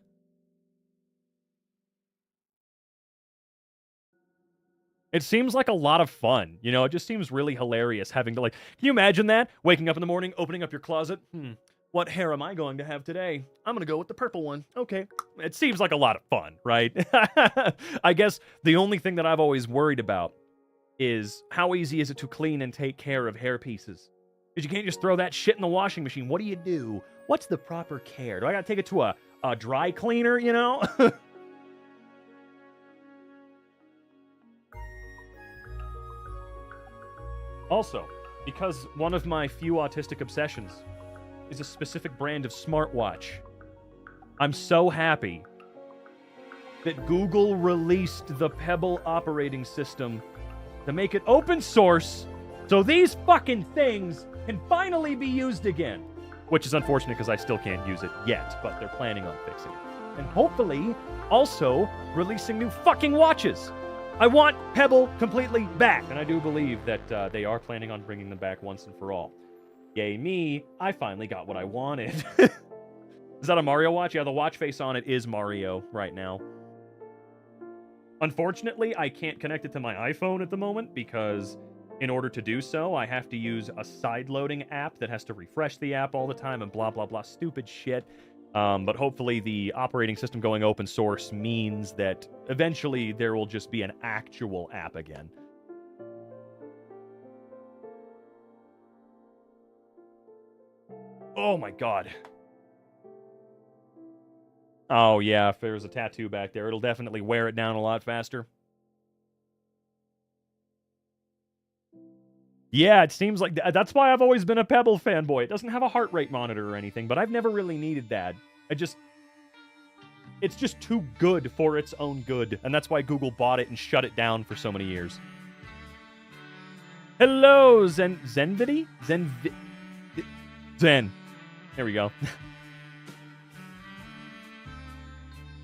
It seems like a lot of fun. You know, it just seems really hilarious having to, like, can you imagine that? Waking up in the morning, opening up your closet. What hair am I going to have today? I'm going to go with the purple one. Okay. It seems like a lot of fun, right? I guess the only thing that I've always worried about is how easy is it to clean and take care of hair pieces? Because you can't just throw that shit in the washing machine. What do you do? What's the proper care? Do I got to take it to a dry cleaner, you know? Also, because one of my few autistic obsessions is a specific brand of smartwatch, I'm so happy that Google released the Pebble operating system to make it open source so these fucking things can finally be used again. Which is unfortunate because I still can't use it yet, but they're planning on fixing it. And hopefully also releasing new fucking watches. I want Pebble completely back, and I do believe that they are planning on bringing them back once and for all. Yay me, I finally got what I wanted. Is that a Mario watch? Yeah, the watch face on it is Mario right now. Unfortunately, I can't connect it to my iPhone at the moment because in order to do so, I have to use a side-loading app that has to refresh the app all the time and blah, blah, blah, stupid shit. But hopefully the operating system going open source means that eventually there will just be an actual app again. Oh my god. Oh yeah, if there's a tattoo back there, it'll definitely wear it down a lot faster. Yeah, it seems like that's why I've always been a Pebble fanboy. It doesn't have a heart rate monitor or anything, but I've never really needed that. It's just too good for its own good, and that's why Google bought it and shut it down for so many years. Hello, Zenvidi? Zen. There we go.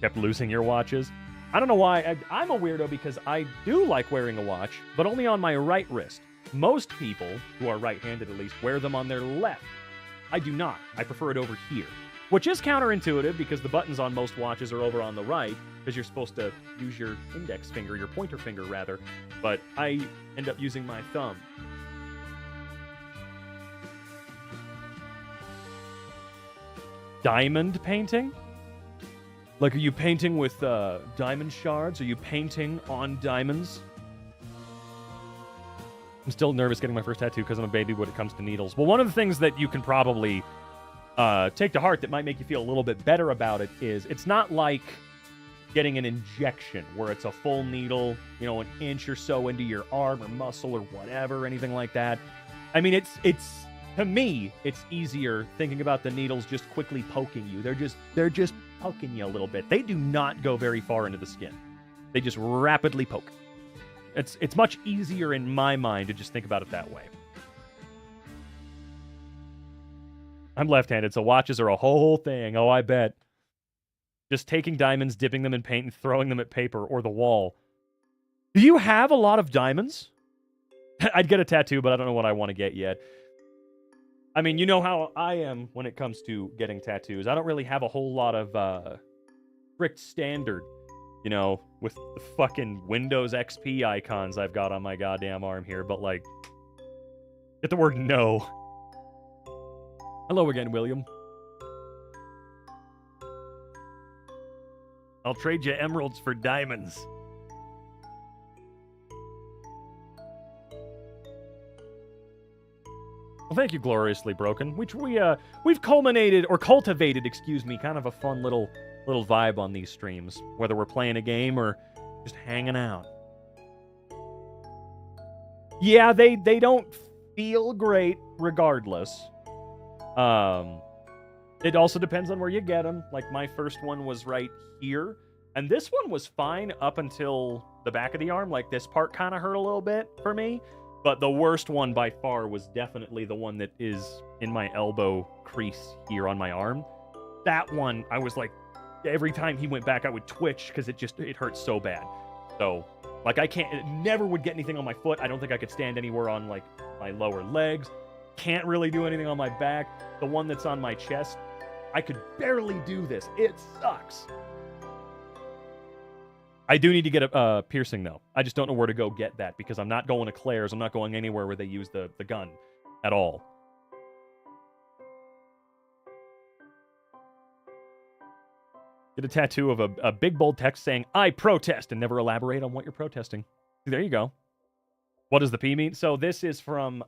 Kept losing your watches. I don't know why. I'm a weirdo because I do like wearing a watch, but only on my right wrist. Most people, who are right-handed at least, wear them on their left. I do not. I prefer it over here. Which is counterintuitive because the buttons on most watches are over on the right, because you're supposed to use your index finger, your pointer finger rather, but I end up using my thumb. Diamond painting? Like, are you painting with diamond shards? Are you painting on diamonds? I'm still nervous getting my first tattoo because I'm a baby when it comes to needles. Well, one of the things that you can probably take to heart that might make you feel a little bit better about it is it's not like getting an injection where it's a full needle, you know, an inch or so into your arm or muscle or whatever, anything like that. I mean, it's to me, it's easier thinking about the needles just quickly poking you. They're just poking you a little bit. They do not go very far into the skin. They just rapidly poke. It's much easier in my mind to just think about it that way. I'm left-handed, so watches are a whole thing. Oh, I bet. Just taking diamonds, dipping them in paint, and throwing them at paper or the wall. Do you have a lot of diamonds? I'd get a tattoo, but I don't know what I want to get yet. I mean, you know how I am when it comes to getting tattoos. I don't really have a whole lot of strict standard, you know, with the fucking Windows XP icons I've got on my goddamn arm here, but like, get the word no. Hello again, William. I'll trade you emeralds for diamonds. Well, thank you, Gloriously Broken, which we've culminated, or cultivated, excuse me, kind of a fun little vibe on these streams, whether we're playing a game or just hanging out. Yeah, they don't feel great regardless. It also depends on where you get them. Like, my first one was right here, and this one was fine up until the back of the arm. Like, this part kind of hurt a little bit for me, but the worst one by far was definitely the one that is in my elbow crease here on my arm. That one, I was like, every time he went back, I would twitch because it hurt so bad. So, like, it never would get anything on my foot. I don't think I could stand anywhere on, like, my lower legs. Can't really do anything on my back. The one that's on my chest, I could barely do this. It sucks. I do need to get a piercing, though. I just don't know where to go get that because I'm not going to Claire's. I'm not going anywhere where they use the gun at all. Get a tattoo of a big bold text saying, "I protest," and never elaborate on what you're protesting. There you go. What does the P mean? So this is from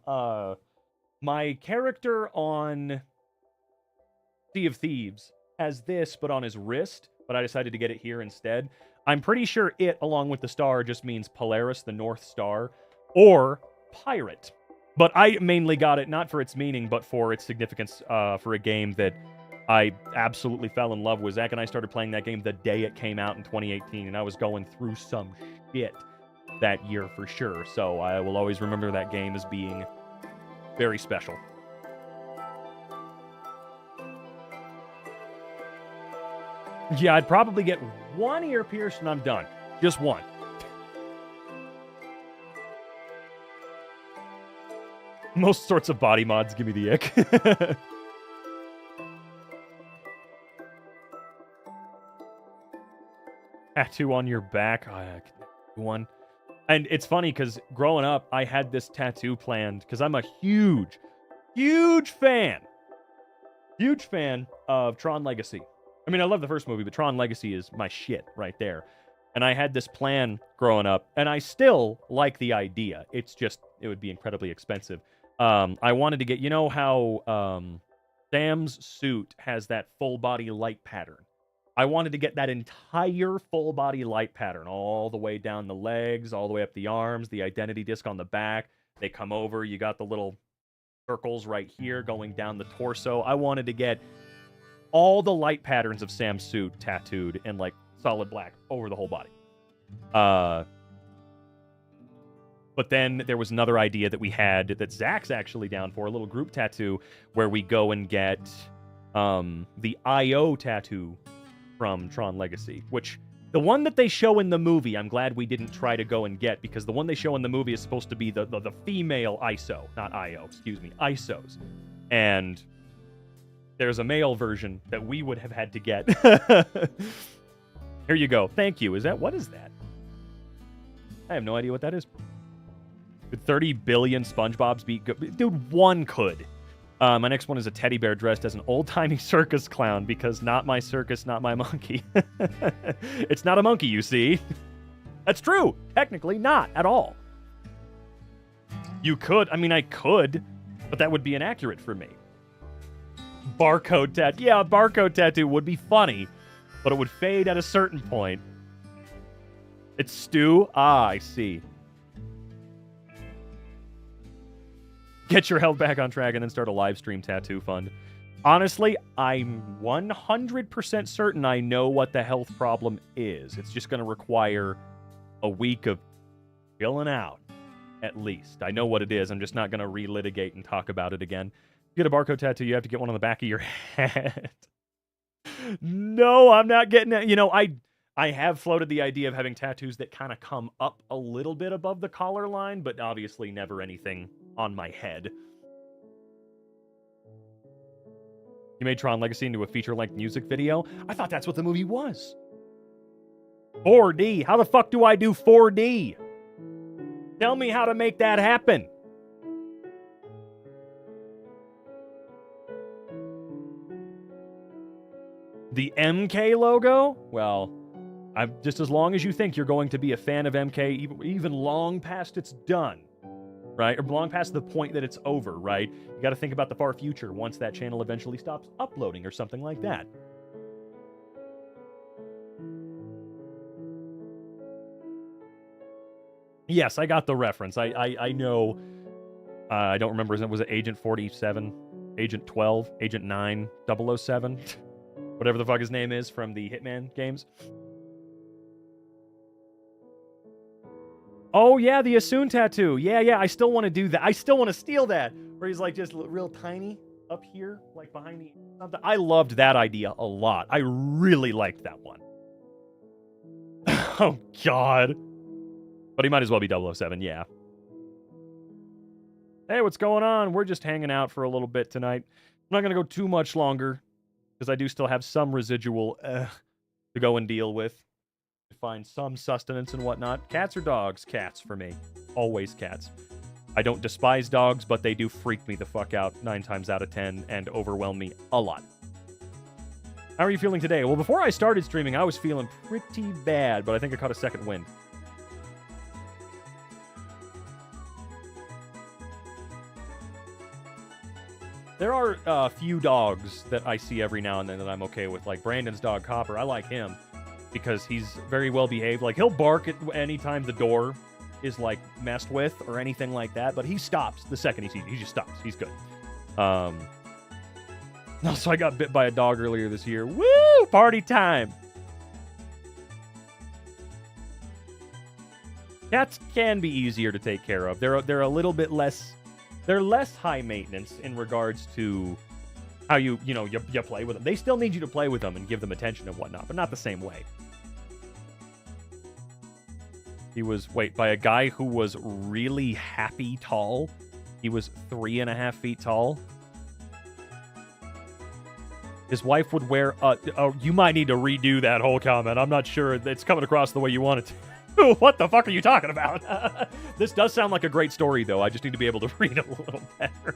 my character on Sea of Thieves has this, but on his wrist, but I decided to get it here instead. I'm pretty sure it, along with the star, just means Polaris, the North Star, or pirate. But I mainly got it not for its meaning, but for its significance for a game that I absolutely fell in love with. Zach and I started playing that game the day it came out in 2018, and I was going through some shit that year for sure. So I will always remember that game as being very special. Yeah, I'd probably get one ear pierced and I'm done. Just one. Most sorts of body mods give me the ick. Tattoo on your back. One. And it's funny because growing up, I had this tattoo planned because I'm a huge fan of Tron Legacy. I mean, I love the first movie, but Tron Legacy is my shit right there. And I had this plan growing up, and I still like the idea. It's just, it would be incredibly expensive. I wanted to get, you know how Sam's suit has that full body light pattern? I wanted to get that entire full body light pattern all the way down the legs, all the way up the arms, the identity disc on the back. They come over, you got the little circles right here going down the torso. I wanted to get all the light patterns of Sam's suit tattooed in like solid black over the whole body. But then there was another idea that we had that Zach's actually down for, a little group tattoo where we go and get the IO tattoo from Tron Legacy, which the one that they show in the movie, I'm glad we didn't try to go and get, because the one they show in the movie is supposed to be the female ISO, not IO, excuse me, ISOs. And there's a male version that we would have had to get. Here you go. Thank you. What is that? I have no idea what that is. Could 30 billion SpongeBob's beat good? Dude, one could. My next one is a teddy bear dressed as an old-timey circus clown because not my circus, not my monkey. It's not a monkey, you see. That's true. Technically not at all. You could. I mean, I could, but that would be inaccurate for me. Barcode tattoo. Yeah, a barcode tattoo would be funny, but it would fade at a certain point. It's Stu? Ah, I see. Get your health back on track and then start a live stream tattoo fund. Honestly, I'm 100% certain I know what the health problem is. It's just going to require a week of chilling out, at least. I know what it is. I'm just not going to relitigate and talk about it again. If you get a barcode tattoo, you have to get one on the back of your head. No, I'm not getting that. You know, I have floated the idea of having tattoos that kind of come up a little bit above the collar line, but obviously never anything on my head. You made Tron Legacy into a feature-length music video? I thought that's what the movie was. 4D. How the fuck do I do 4D? Tell me how to make that happen. The MK logo? Well, I'm just as long as you think you're going to be a fan of MK, even long past it's done, right? Or long past the point that it's over, right? You got to think about the far future once that channel eventually stops uploading or something like that. Yes, I got the reference. I know. I don't remember. Was it Agent 47? Agent 12, Agent 9, 007, whatever the fuck his name is from the Hitman games. Oh, yeah, the Asun tattoo. Yeah, I still want to do that. I still want to steal that, where he's like just real tiny up here, like behind the something. I loved that idea a lot. I really liked that one. Oh, God. But he might as well be 007, yeah. Hey, what's going on? We're just hanging out for a little bit tonight. I'm not going to go too much longer, because I do still have some residual to go and deal with. To find some sustenance and whatnot. Cats or dogs? Cats for me. Always cats. I don't despise dogs, but they do freak me the fuck out 9 times out of 10 and overwhelm me a lot. How are you feeling today? Well, before I started streaming, I was feeling pretty bad, but I think I caught a second wind. There are a few dogs that I see every now and then that I'm okay with, like Brandon's dog, Copper. I like him because he's very well behaved. Like, he'll bark at any time the door is, like, messed with or anything like that, but he stops the second he sees it. He just stops. He's good. Also, I got bit by a dog earlier this year. Woo! Party time! Cats can be easier to take care of. They're a little bit less... They're less high maintenance in regards to how you play with them. They still need you to play with them and give them attention and whatnot, but not the same way. He was, by a guy who was really happy tall. He was 3.5 feet tall. His wife would wear, you might need to redo that whole comment. I'm not sure it's coming across the way you want it to. What the fuck are you talking about? This does sound like a great story, though. I just need to be able to read it a little better.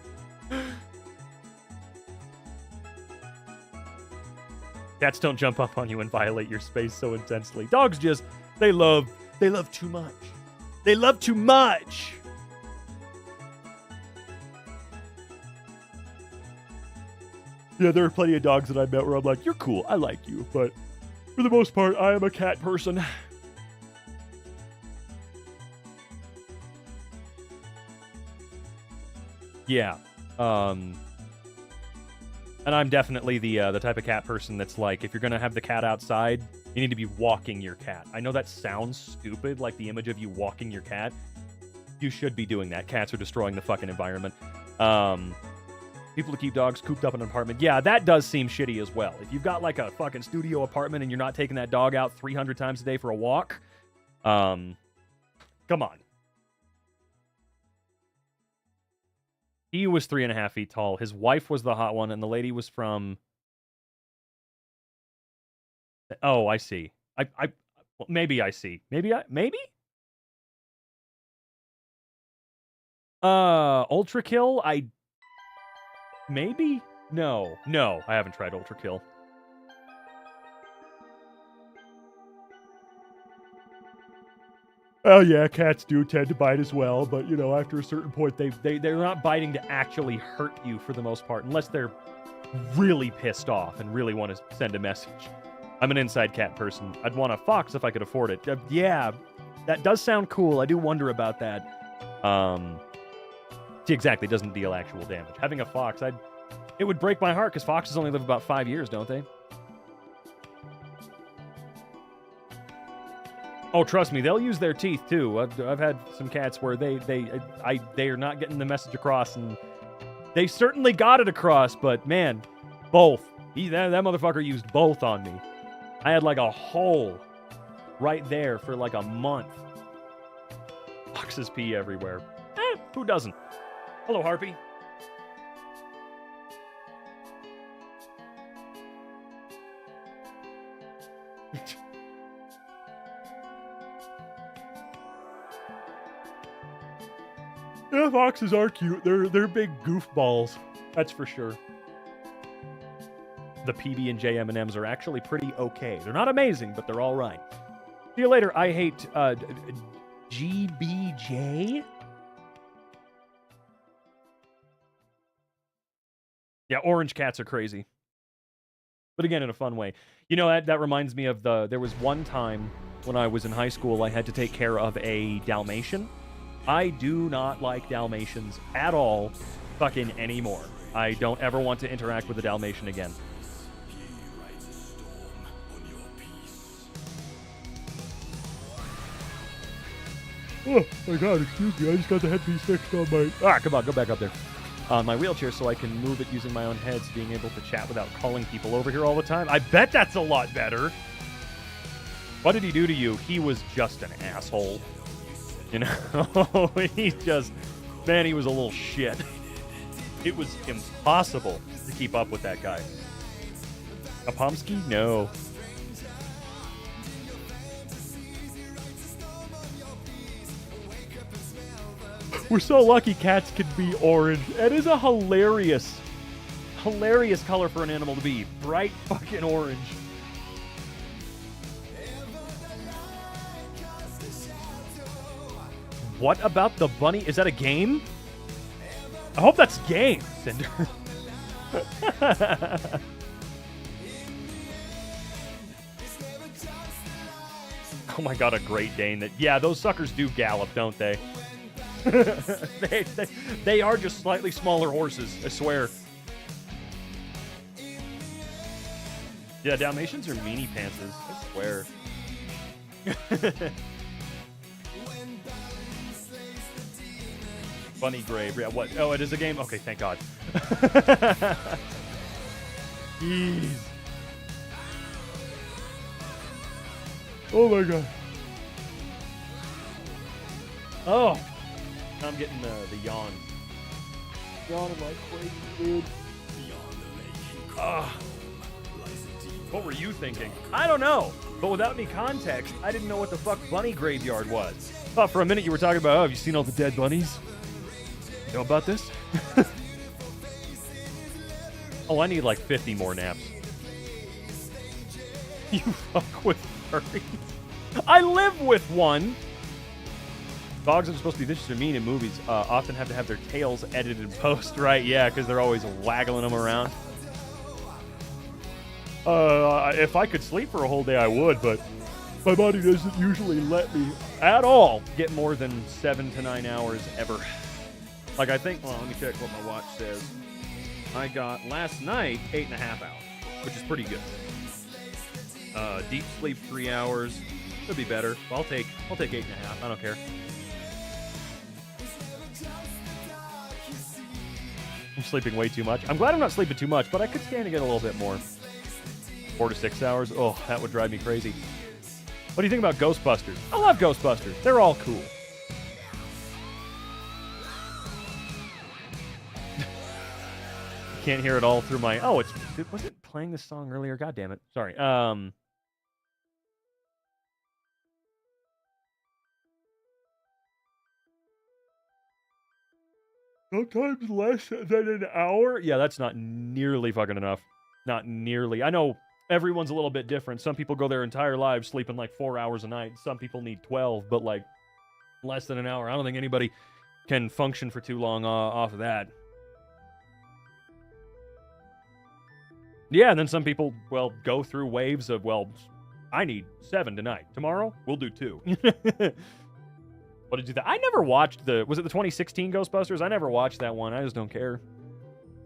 Cats don't jump up on you and violate your space so intensely. Dogs just, they love too much. They love too much. Yeah, there are plenty of dogs that I met where I'm like, you're cool, I like you, but for the most part, I am a cat person. Yeah. And I'm definitely the type of cat person that's like, if you're going to have the cat outside, you need to be walking your cat. I know that sounds stupid, like the image of you walking your cat. You should be doing that. Cats are destroying the fucking environment. People who keep dogs cooped up in an apartment. Yeah, that does seem shitty as well. If you've got like a fucking studio apartment and you're not taking that dog out 300 times a day for a walk, come on. He was 3.5 feet tall. His wife was the hot one, and the lady was from... Oh, I see. Well, maybe I see. Maybe? Ultra Kill? Maybe? No, I haven't tried Ultra Kill. Oh yeah, cats do tend to bite as well, but after a certain point, they're not biting to actually hurt you for the most part, unless they're really pissed off and really want to send a message. I'm an inside cat person. I'd want a fox if I could afford it. Yeah, that does sound cool. I do wonder about that. Exactly, doesn't deal actual damage. Having a fox, it would break my heart because foxes only live about 5 years, don't they? Oh, trust me, they'll use their teeth too. I've had some cats where they are not getting the message across, and they certainly got it across. But man, both. That motherfucker used both on me. I had like a hole right there for like a month. Foxes pee everywhere. Who doesn't? Hello, Harpy. Yeah, foxes are cute. They're big goofballs. That's for sure. The PB&J M&Ms are actually pretty okay. They're not amazing, but they're all right. See you later. I hate GBJ. Yeah, orange cats are crazy. But again, in a fun way. That reminds me of there was one time when I was in high school, I had to take care of a Dalmatian. I do not like Dalmatians at all fucking anymore. I don't ever want to interact with a Dalmatian again. Oh my god, excuse me, I just got the headpiece fixed on my... Ah, come on, go back up there. On my wheelchair so I can move it using my own head, so being able to chat without calling people over here all the time. I bet that's a lot better. What did he do to you? He was just an asshole. You know? He just... Man, he was a little shit. It was impossible to keep up with that guy. Apomsky? No. We're so lucky cats can be orange. It is a hilarious color for an animal to be. Bright fucking orange. What about the bunny? Is that a game? I hope that's game, Cinder. Oh my god, a Great Dane. Yeah, those suckers do gallop, don't they? they are just slightly smaller horses, I swear. Yeah, Dalmatians are meanie pantses, I swear. Bunny grave. Yeah, what? Oh, it is a game? Okay, thank God. Jeez. Oh my God. Oh. I'm getting the yawn. Yawning like crazy, dude. What were you thinking? I don't know. But without any context, I didn't know what the fuck bunny graveyard was. Thought for a minute you were talking about, oh, have you seen all the dead bunnies? You know about this? Oh, I need like 50 more naps. You fuck with furries. I live with one. Dogs that are supposed to be vicious or mean in movies often have to have their tails edited in post, right? Yeah, because they're always waggling them around. If I could sleep for a whole day, I would, but my body doesn't usually let me at all get more than 7 to 9 hours ever. Like, I think, well, let me check what my watch says. I got, last night, 8.5 hours, which is pretty good. Deep sleep, 3 hours. Could be better. I'll take 8.5. I don't care. I'm sleeping way too much. I'm glad I'm not sleeping too much, but I could stand to get a little bit more. 4 to 6 hours? Oh, that would drive me crazy. What do you think about Ghostbusters? I love Ghostbusters. They're all cool. Can't hear it all through my... Oh, was it playing this song earlier? God damn it. Sorry. Sometimes less than an hour? Yeah, that's not nearly fucking enough. Not nearly. I know everyone's a little bit different. Some people go their entire lives sleeping like 4 hours a night. Some people need 12, but like less than an hour. I don't think anybody can function for too long off of that. Yeah, and then some people, well, go through waves of, well, I need 7 tonight. Tomorrow, we'll do 2. What did you think? I never watched was it the 2016 Ghostbusters? I never watched that one. I just don't care.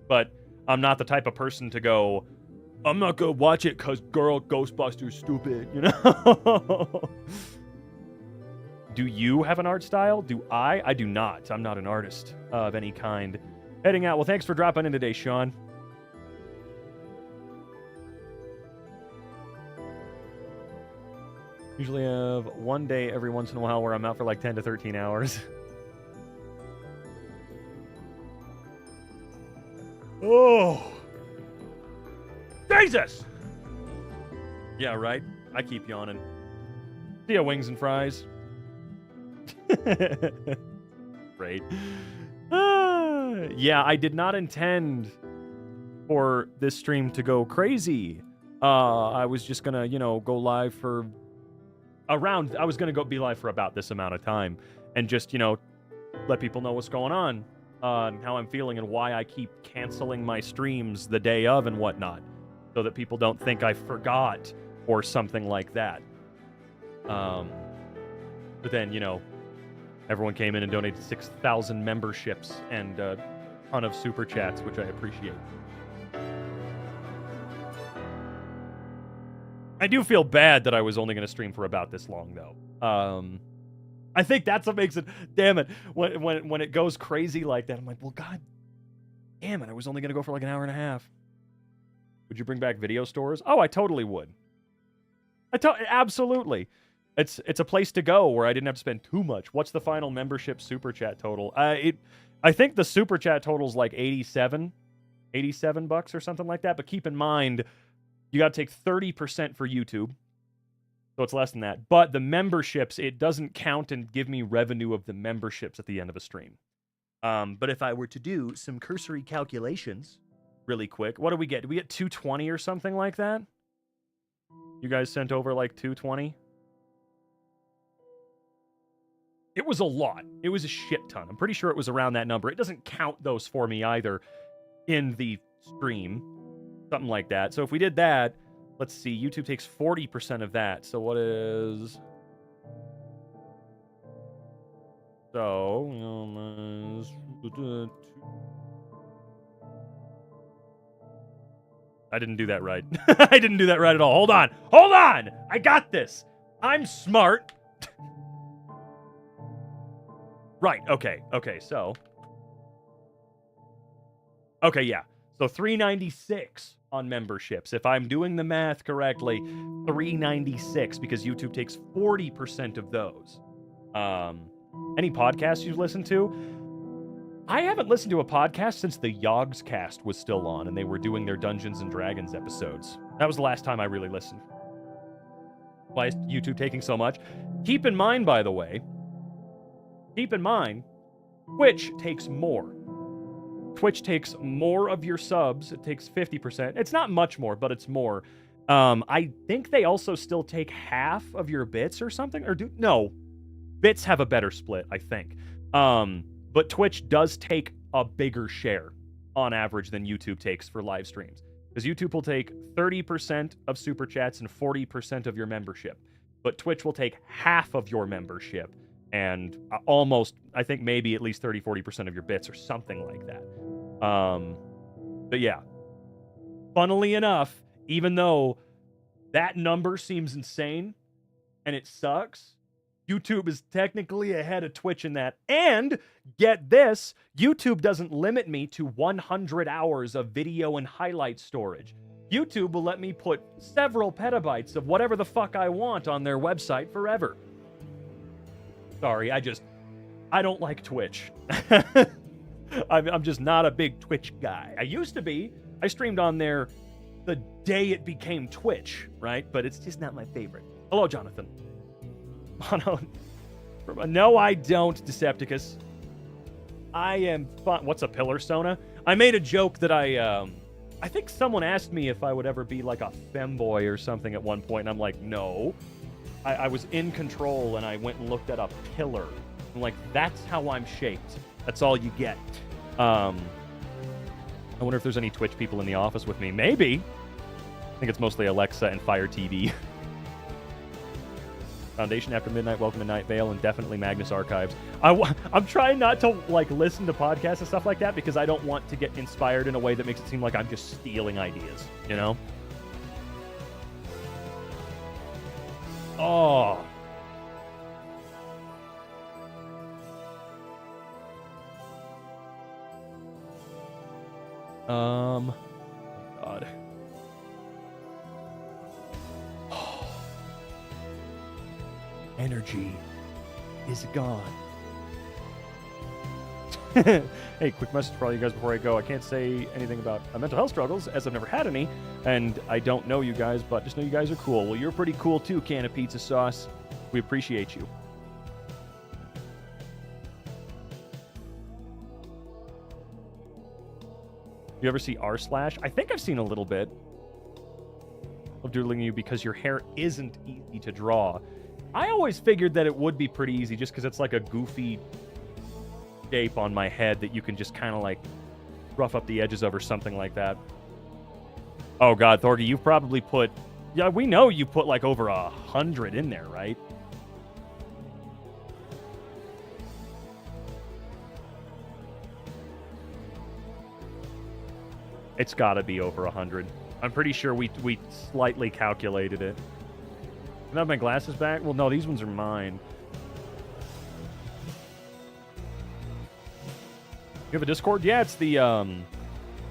But I'm not the type of person to go, I'm not going to watch it because Ghostbusters stupid, you know? Do you have an art style? Do I? I do not. I'm not an artist of any kind. Heading out. Well, thanks for dropping in today, Sean. Usually have one day every once in a while where I'm out for like 10 to 13 hours. Oh! Jesus! Yeah, right? I keep yawning. See ya, wings and fries. Great. Yeah, I did not intend for this stream to go crazy. I was just gonna, go live for... I was going to be live for about this amount of time and just, let people know what's going on, and how I'm feeling and why I keep canceling my streams the day of and whatnot, so that people don't think I forgot or something like that. But then, everyone came in and donated 6,000 memberships, and ton of super chats, which I appreciate. I do feel bad that I was only going to stream for about this long, though. I think that's what makes it. Damn it, when it goes crazy like that, I'm like, well, god damn it, I was only going to go for like an hour and a half. Would you bring back video stores? Oh, I totally would. Absolutely. It's a place to go where I didn't have to spend too much. What's the final membership super chat total? I think the super chat total's like $87 or something like that. But keep in mind, you got to take 30% for YouTube, so it's less than that. But the memberships, it doesn't count and give me revenue of the memberships at the end of a stream. But if I were to do some cursory calculations really quick, what do we get? Do we get 220 or something like that? You guys sent over like 220? It was a lot. It was a shit ton. I'm pretty sure it was around that number. It doesn't count those for me either in the stream. Something like that. So if we did that, let's see. YouTube takes 40% of that. So what is... So... I didn't do that right. I didn't do that right at all. Hold on. Hold on! I got this! I'm smart. Right, okay, so... Okay, yeah. So $3.96 on memberships. If I'm doing the math correctly, $3.96 because YouTube takes 40% of those. Any podcasts you've listened to? I haven't listened to a podcast since the Yogscast was still on and they were doing their Dungeons and Dragons episodes. That was the last time I really listened. Why is YouTube taking so much? Keep in mind, by the way, Twitch takes more. Twitch takes more of your subs. It takes 50%. It's not much more, but it's more. I think they also still take half of your bits or something. No. Bits have a better split, I think. But Twitch does take a bigger share on average than YouTube takes for live streams. Because YouTube will take 30% of super chats and 40% of your membership. But Twitch will take half of your membership and almost, I think maybe at least 30-40% of your bits or something like that. But yeah. Funnily enough, even though that number seems insane and it sucks, YouTube is technically ahead of Twitch in that. And get this, YouTube doesn't limit me to 100 hours of video and highlight storage. YouTube will let me put several petabytes of whatever the fuck I want on their website forever. Sorry, I don't like Twitch. I'm just not a big Twitch guy. I used to be. I streamed on there the day it became Twitch, right? But it's just not my favorite. Hello, Jonathan. No, I don't, Decepticus. I am fun. What's a pillar sona? I made a joke that I think someone asked me if I would ever be like a femboy or something at one point, and I'm like, no. I was in control, and I went and looked at a pillar. I'm like, that's how I'm shaped. That's all you get. I wonder if there's any Twitch people in the office with me. Maybe. I think it's mostly Alexa and Fire TV. Foundation After Midnight, Welcome to Night Vale, and definitely Magnus Archives. I'm trying not to listen to podcasts and stuff like that because I don't want to get inspired in a way that makes it seem like I'm just stealing ideas, you know? Oh. God. Energy is gone. Hey, quick message for all you guys before I go. I can't say anything about mental health struggles, as I've never had any, and I don't know you guys, but just know you guys are cool. Well, you're pretty cool too, Can of Pizza Sauce. We appreciate you. You ever see r/? I think I've seen a little bit of doodling you because your hair isn't easy to draw. I always figured that it would be pretty easy just because it's like a goofy shape on my head that you can just kind of like rough up the edges of or something like that. Oh god, Thorgy, you've probably put... Yeah, we know you put like over 100 in there, right? It's got to be over 100. I'm pretty sure we slightly calculated it. Can I have my glasses back? Well, no, these ones are mine. You have a Discord? Yeah, it's the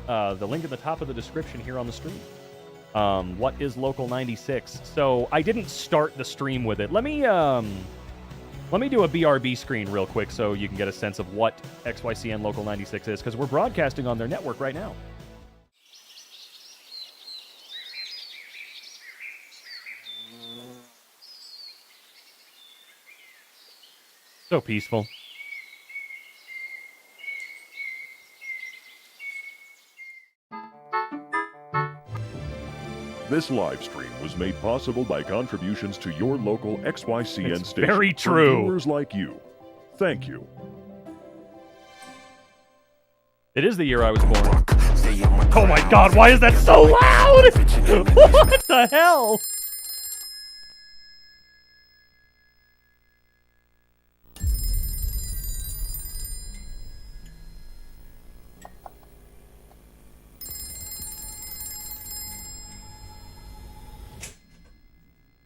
link at the top of the description here on the stream. What is Local 96? So I didn't start the stream with it. Let me do a BRB screen real quick so you can get a sense of what XYCN Local 96 is, because we're broadcasting on their network right now. So peaceful.
This live stream was made possible by contributions to your local XYCN station.
Very true.
From viewers like you. Thank you.
It is the year I was born. Oh my god, why is that so loud? What the hell?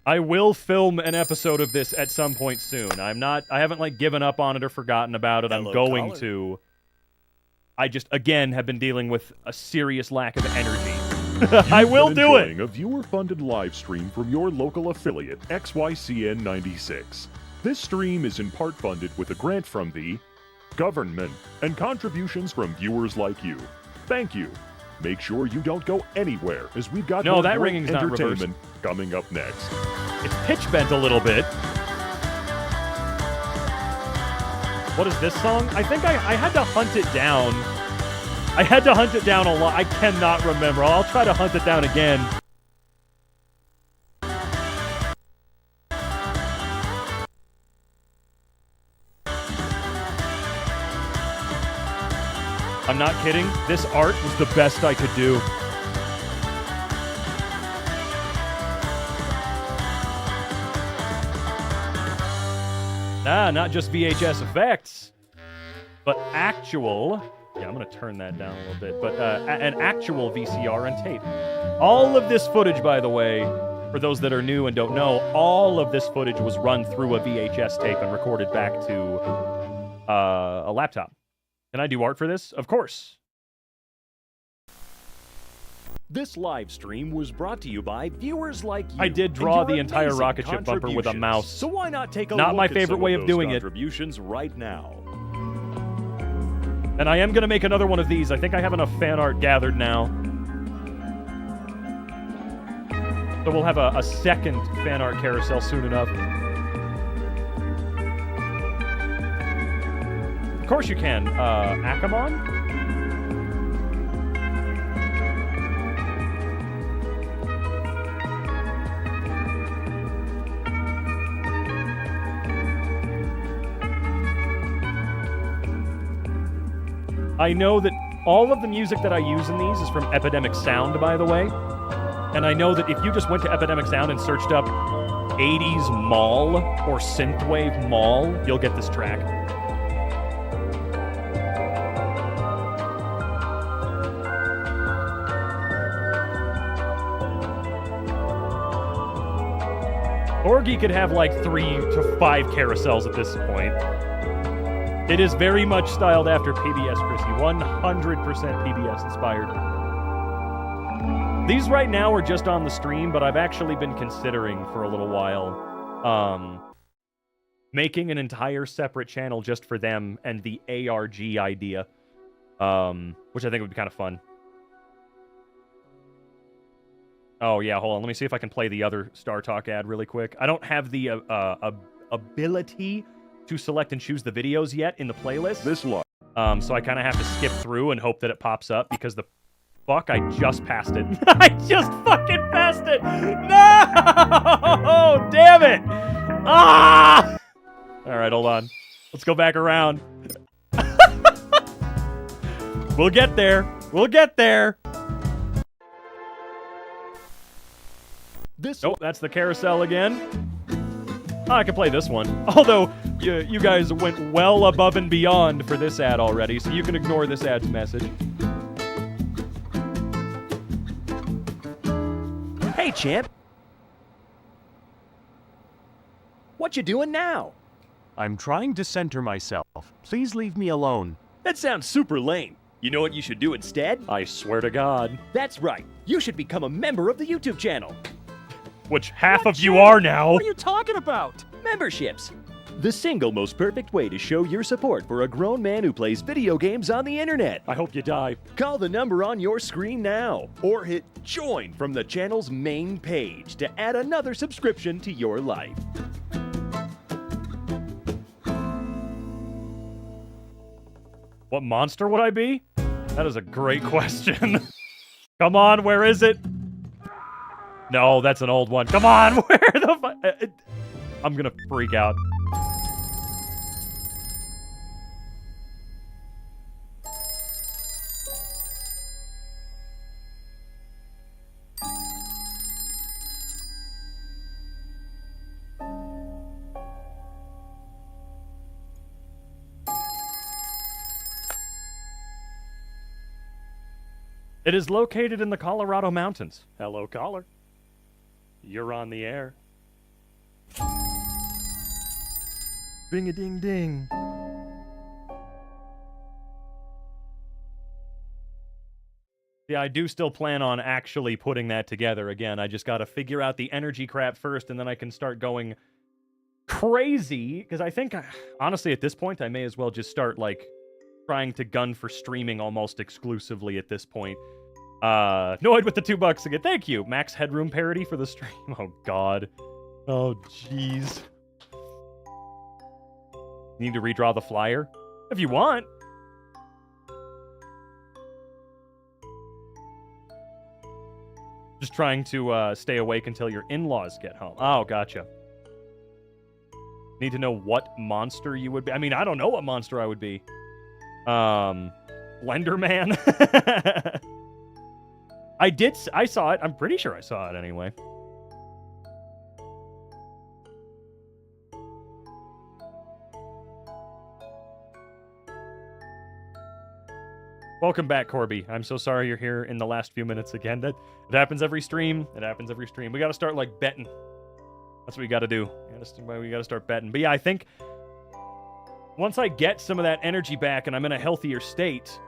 I will film an episode of this at some point soon. I haven't like given up on it or forgotten about it. I'm going to. I just, again, have been dealing with a serious lack of energy. I will do it!
A viewer-funded live stream from your local affiliate, XYCN 96. This stream is in part funded with a grant from the government and contributions from viewers like you. Thank you. Make sure you don't go anywhere, as we've got more
that ringing's not
entertainment coming up next.
It's pitch bent a little bit. What is this song? I think I had to hunt it down. I had to hunt it down a lot. I cannot remember. I'll try to hunt it down again. I'm not kidding. This art was the best I could do. Not just VHS effects, but actual... Yeah, I'm going to turn that down a little bit. But an actual VCR and tape. All of this footage, by the way, for those that are new and don't know, all of this footage was run through a VHS tape and recorded back to a laptop. Can I do art for this? Of course.
This live stream was brought to you by viewers like you.
I did draw the entire rocket ship bumper with a mouse.
So why not take a
Not
look
my
at
favorite
some
way
of
of
those
doing it.
contributions right now.
And I am going to make another one of these. I think I have enough fan art gathered now. So we'll have a second fan art carousel soon enough. Of course you can. Akamon? I know that all of the music that I use in these is from Epidemic Sound, by the way. And I know that if you just went to Epidemic Sound and searched up 80s mall or synthwave mall, you'll get this track. Orgy could have like 3 to 5 carousels at this point. It is very much styled after PBS, Chrissy. 100% PBS inspired. These right now are just on the stream, but I've actually been considering for a little while making an entire separate channel just for them and the ARG idea, which I think would be kind of fun. Oh, yeah, hold on. Let me see if I can play the other Star Talk ad really quick. I don't have the ability to select and choose the videos yet in the playlist. So I kind of have to skip through and hope that it pops up because the fuck, I just passed it. I just fucking passed it! No! Damn it! Ah! Alright, hold on. Let's go back around. We'll get there. We'll get there. Nope, that's the carousel again. Oh, I can play this one. Although, you guys went well above and beyond for this ad already, so you can ignore this ad's message.
Hey, champ. What you doing now?
I'm trying to center myself. Please leave me alone.
That sounds super lame. You know what you should do instead?
I swear to God.
That's right. You should become a member of the YouTube channel.
Which half of you are now.
What are you talking about?
Memberships. The single most perfect way to show your support for a grown man who plays video games on the internet.
I hope you die.
Call the number on your screen now, or hit join from the channel's main page to add another subscription to your life.
What monster would I be? That is a great question. Come on, where is it? No, that's an old one. Come on, where the fuck? I'm gonna freak out. It is located in the Colorado mountains. Hello, caller. You're on the air. Bing-a-ding-ding. Yeah, I do still plan on actually putting that together again. I just got to figure out the energy crap first, and then I can start going crazy. Because I think, honestly, at this point, I may as well just start, like, trying to gun for streaming almost exclusively at this point. Noid with the $2 again. Thank you. Max Headroom parody for the stream. Oh, God. Oh, jeez. You need to redraw the flyer? If you want. Just trying to stay awake until your in-laws get home. Oh, gotcha. Need to know what monster you would be. I mean, I don't know what monster I would be. Slenderman? I saw it. I'm pretty sure I saw it anyway. Welcome back, Corby. I'm so sorry you're here in the last few minutes again. It happens every stream. It happens every stream. We got to start, like, betting. That's what we got to do. We got to start betting. But yeah, I think once I get some of that energy back and I'm in a healthier state,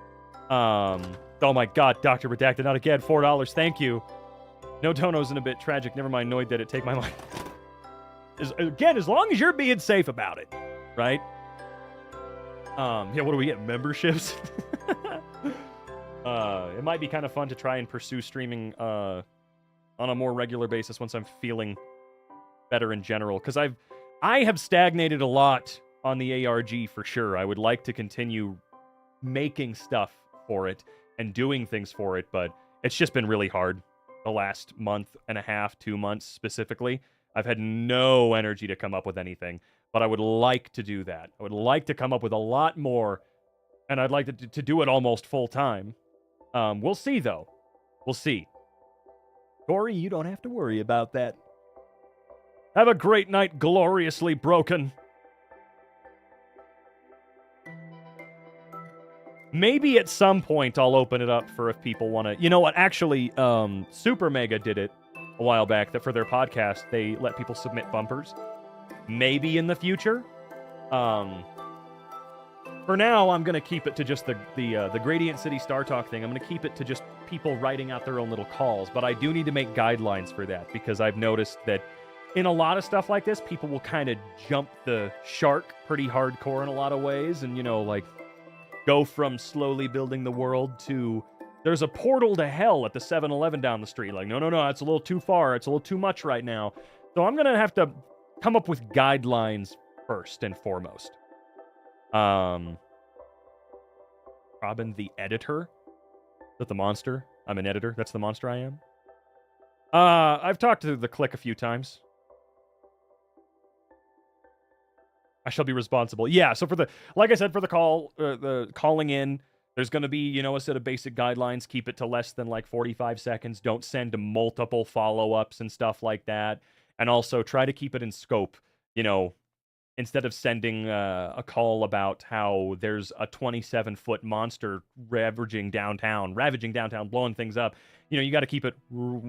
oh my God, Dr. Redacted, not again. $4, thank you. No Tono's in a bit tragic. Never mind, Noid, did it take my life? Again, as long as you're being safe about it, right? Yeah, what do we get? Memberships? It might be kind of fun to try and pursue streaming on a more regular basis once I'm feeling better in general. Because I have stagnated a lot on the ARG for sure. I would like to continue making stuff for it and doing things for it, but it's just been really hard the last month and a half, 2 months specifically. I've had no energy to come up with anything, but I would like to do that. I would like to come up with a lot more, and I'd like to do it almost full time. We'll see, though. We'll see. Corey, you don't have to worry about that. Have a great night, gloriously broken. Maybe at some point I'll open it up for if people want to... You know what? Actually, Super Mega did it a while back that for their podcast, they let people submit bumpers. Maybe in the future. For now, I'm going to keep it to just the Gradient City Star Talk thing. I'm going to keep it to just people writing out their own little calls. But I do need to make guidelines for that because I've noticed that in a lot of stuff like this, people will kind of jump the shark pretty hardcore in a lot of ways. And, you know, like, go from slowly building the world to there's a portal to hell at the 7-Eleven down the street. Like, no, that's a little too far. It's a little too much right now. So I'm going to have to come up with guidelines first and foremost. Robin the editor? Is that the monster? I'm an editor. That's the monster I am. I've talked to the clique a few times. I shall be responsible. Yeah, so like I said, for the calling in, there's going to be, you know, a set of basic guidelines. Keep it to less than like 45 seconds. Don't send multiple follow-ups and stuff like that. And also try to keep it in scope. You know, instead of sending a call about how there's a 27-foot monster ravaging downtown, blowing things up, you got to keep it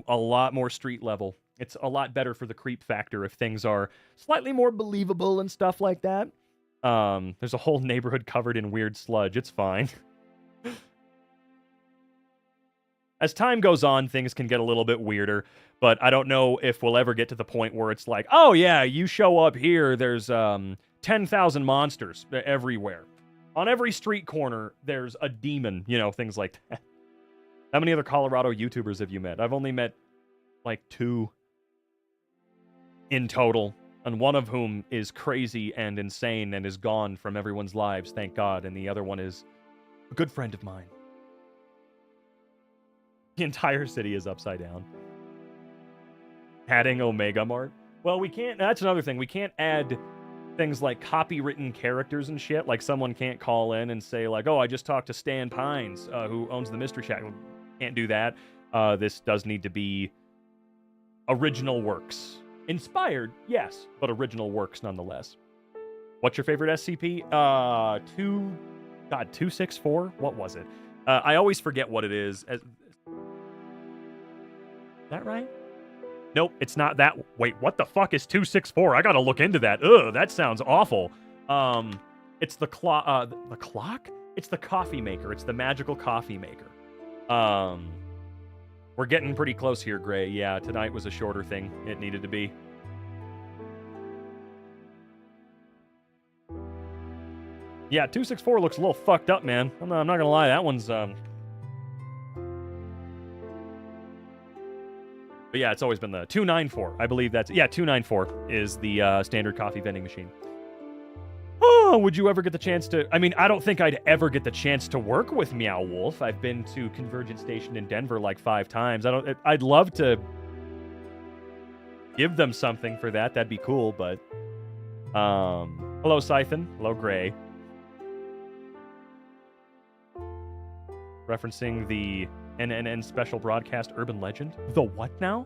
a lot more street level. It's a lot better for the creep factor if things are slightly more believable and stuff like that. There's a whole neighborhood covered in weird sludge. It's fine. As time goes on, things can get a little bit weirder, but I don't know if we'll ever get to the point where it's like, oh yeah, you show up here, there's 10,000 monsters everywhere. On every street corner, there's a demon, things like that. How many other Colorado YouTubers have you met? I've only met, like, 2 in total, and one of whom is crazy and insane and is gone from everyone's lives, thank God, and the other one is a good friend of mine. The entire city is upside down. Adding Omega Mart? Well, we can't... That's another thing. We can't add things like copywritten characters and shit. Like, someone can't call in and say, like, oh, I just talked to Stan Pines, who owns the Mystery Shack. Can't do that. This does need to be original works. Inspired, yes, but original works nonetheless. What's your favorite SCP? 264? What was it? I always forget what it is. Is that right? Nope, it's not that. Wait, what the fuck is 264? I gotta look into that. Ugh, that sounds awful. It's the clock. The clock? It's the coffee maker. It's the magical coffee maker. We're getting pretty close here, Gray. Yeah, tonight was a shorter thing. It needed to be. Yeah, 264 looks a little fucked up, man. I'm not gonna lie. That one's But yeah, it's always been the 294. I believe that's... Yeah, 294 is the standard coffee vending machine. Oh, would you ever get the chance to... I mean, I don't think I'd ever get the chance to work with Meow Wolf. I've been to Convergence Station in Denver like 5 times. I'd love to give them something for that. That'd be cool, but... Hello, Scython. Hello, Gray. Referencing the NNN special broadcast Urban Legend. The what now?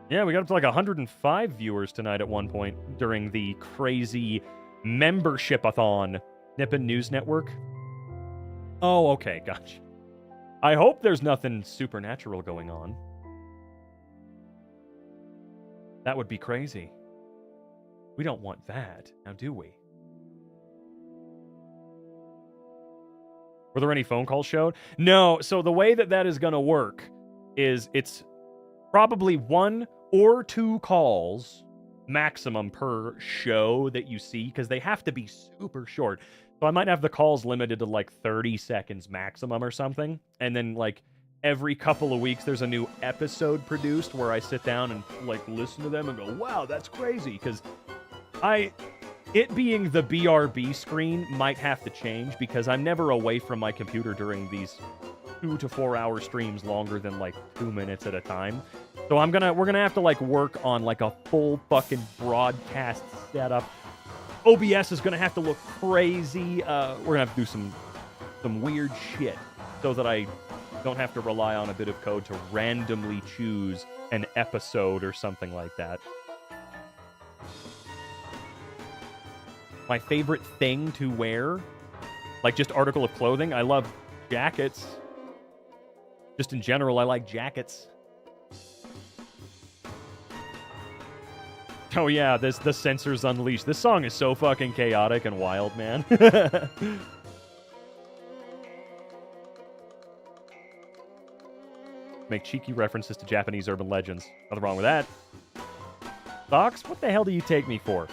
Yeah, we got up to like 105 viewers tonight at one point during the crazy membership-a-thon. Nippon News Network. Oh, okay, gotcha. I hope there's nothing supernatural going on. That would be crazy. We don't want that, now do we? Were there any phone calls showed? No, so the way that is going to work is it's probably 1 or 2 calls maximum per show that you see, because they have to be super short. So I might have the calls limited to like 30 seconds maximum or something, and then like every couple of weeks there's a new episode produced where I sit down and like listen to them and go, wow, that's crazy, because it being the BRB screen might have to change because I'm never away from my computer during these 2 to 4 hour streams longer than like 2 minutes at a time. So we're gonna have to like work on like a full fucking broadcast setup. OBS is gonna have to look crazy. We're gonna have to do some weird shit so that I don't have to rely on a bit of code to randomly choose an episode or something like that. My favorite thing to wear, like just article of clothing, I love jackets. Just in general, I like jackets. Oh yeah, the Censors Unleashed. This song is so fucking chaotic and wild, man. Make cheeky references to Japanese urban legends. Nothing wrong with that. Fox, what the hell do you take me for?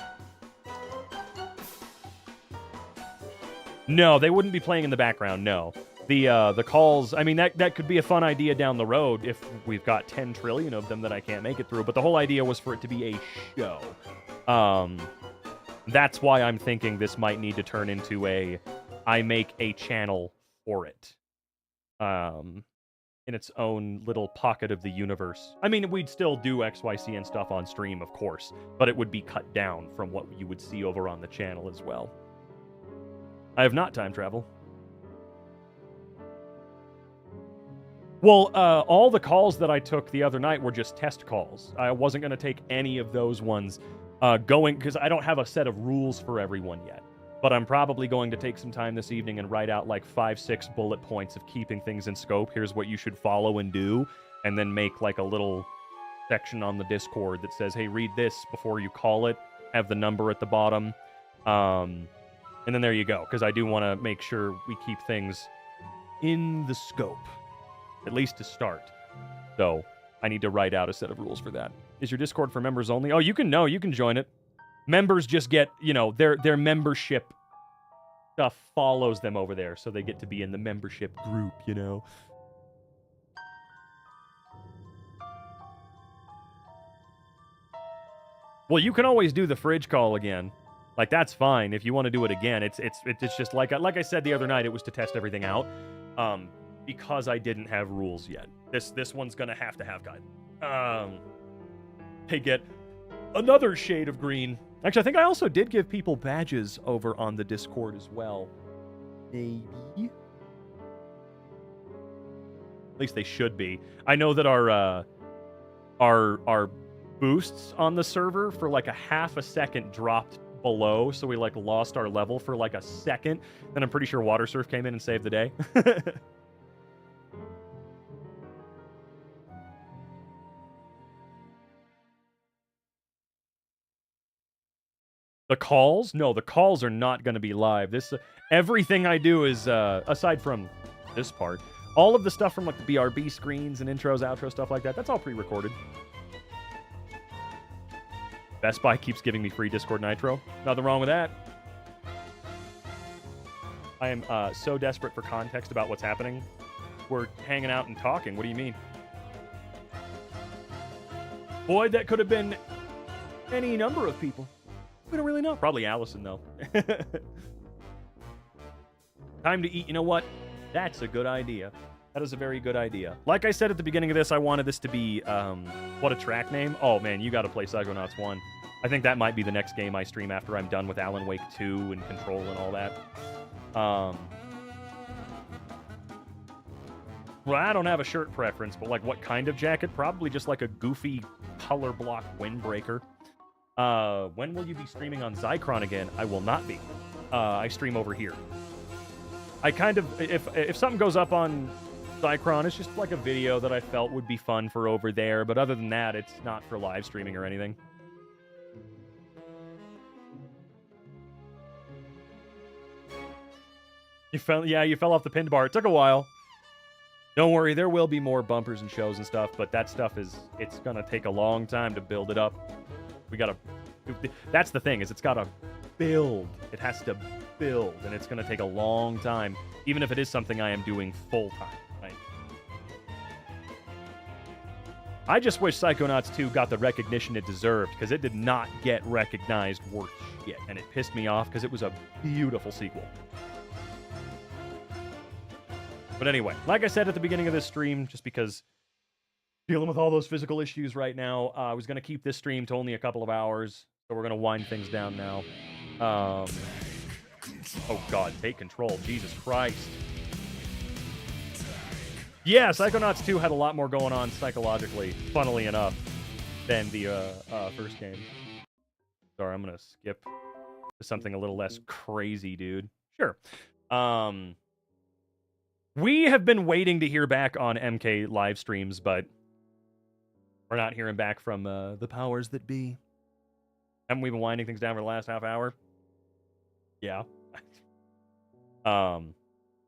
No, they wouldn't be playing in the background, no. The calls, I mean, that could be a fun idea down the road if we've got 10 trillion of them that I can't make it through, but the whole idea was for it to be a show. That's why I'm thinking this might need to turn into I make a channel for it. In its own little pocket of the universe. I mean, we'd still do XYCN stuff on stream, of course, but it would be cut down from what you would see over on the channel as well. I have not time travel. Well, all the calls that I took the other night were just test calls. I wasn't going to take any of those ones going, because I don't have a set of rules for everyone yet. But I'm probably going to take some time this evening and write out like 5-6 bullet points of keeping things in scope. Here's what you should follow and do. And then make like a little section on the Discord that says, hey, read this before you call it. Have the number at the bottom. And then there you go. Because I do want to make sure we keep things in the scope. At least to start. So I need to write out a set of rules for that. Is your Discord for members only? Oh, you can join it. Members just get, their membership stuff follows them over there, so they get to be in the membership group, Well, you can always do the fridge call again. Like, that's fine if you want to do it again. It's just like I said the other night, it was to test everything out. Because I didn't have rules yet. This one's gonna have to have guide. They get another shade of green. Actually, I think I also did give people badges over on the Discord as well. Maybe. At least they should be. I know that our boosts on the server for like a half a second dropped below, so we like lost our level for like a second. Then I'm pretty sure Water Surf came in and saved the day. The calls? No, the calls are not going to be live. Everything I do is, aside from this part, all of the stuff from like the BRB screens and intros, outro, stuff like that, that's all pre-recorded. Best Buy keeps giving me free Discord Nitro. Nothing wrong with that. I am so desperate for context about what's happening. We're hanging out and talking. What do you mean? Boy, that could have been any number of people. We don't really know. Probably Allison, though. Time to eat. You know what? That's a good idea. That is a very good idea. Like I said at the beginning of this, I wanted this to be, what a track name. Oh, man, you got to play Psychonauts 1. I think that might be the next game I stream after I'm done with Alan Wake 2 and Control and all that. Well, I don't have a shirt preference, but like what kind of jacket? Probably just like a goofy color block windbreaker. When will you be streaming on Zycron again? I will not be. I stream over here. I kind of, if something goes up on Zycron, it's just like a video that I felt would be fun for over there. But other than that, it's not for live streaming or anything. You fell off the pinned bar. It took a while. Don't worry, there will be more bumpers and shows and stuff, but that stuff it's gonna take a long time to build it up. That's the thing, is it's gotta build. It has to build, and it's gonna take a long time, even if it is something I am doing full time, right? I just wish Psychonauts 2 got the recognition it deserved, because it did not get recognized worth shit, and it pissed me off, because it was a beautiful sequel. But anyway, like I said at the beginning of this stream, just because dealing with all those physical issues right now, I was going to keep this stream to only a couple of hours, so we're going to wind things down now. Oh god, take control. Jesus Christ. Yeah, Psychonauts 2 had a lot more going on psychologically, funnily enough, than the first game. Sorry, I'm going to skip to something a little less crazy, dude. Sure. We have been waiting to hear back on MK live streams, but we're not hearing back from the powers that be. Haven't we been winding things down for the last half hour? Yeah. I'm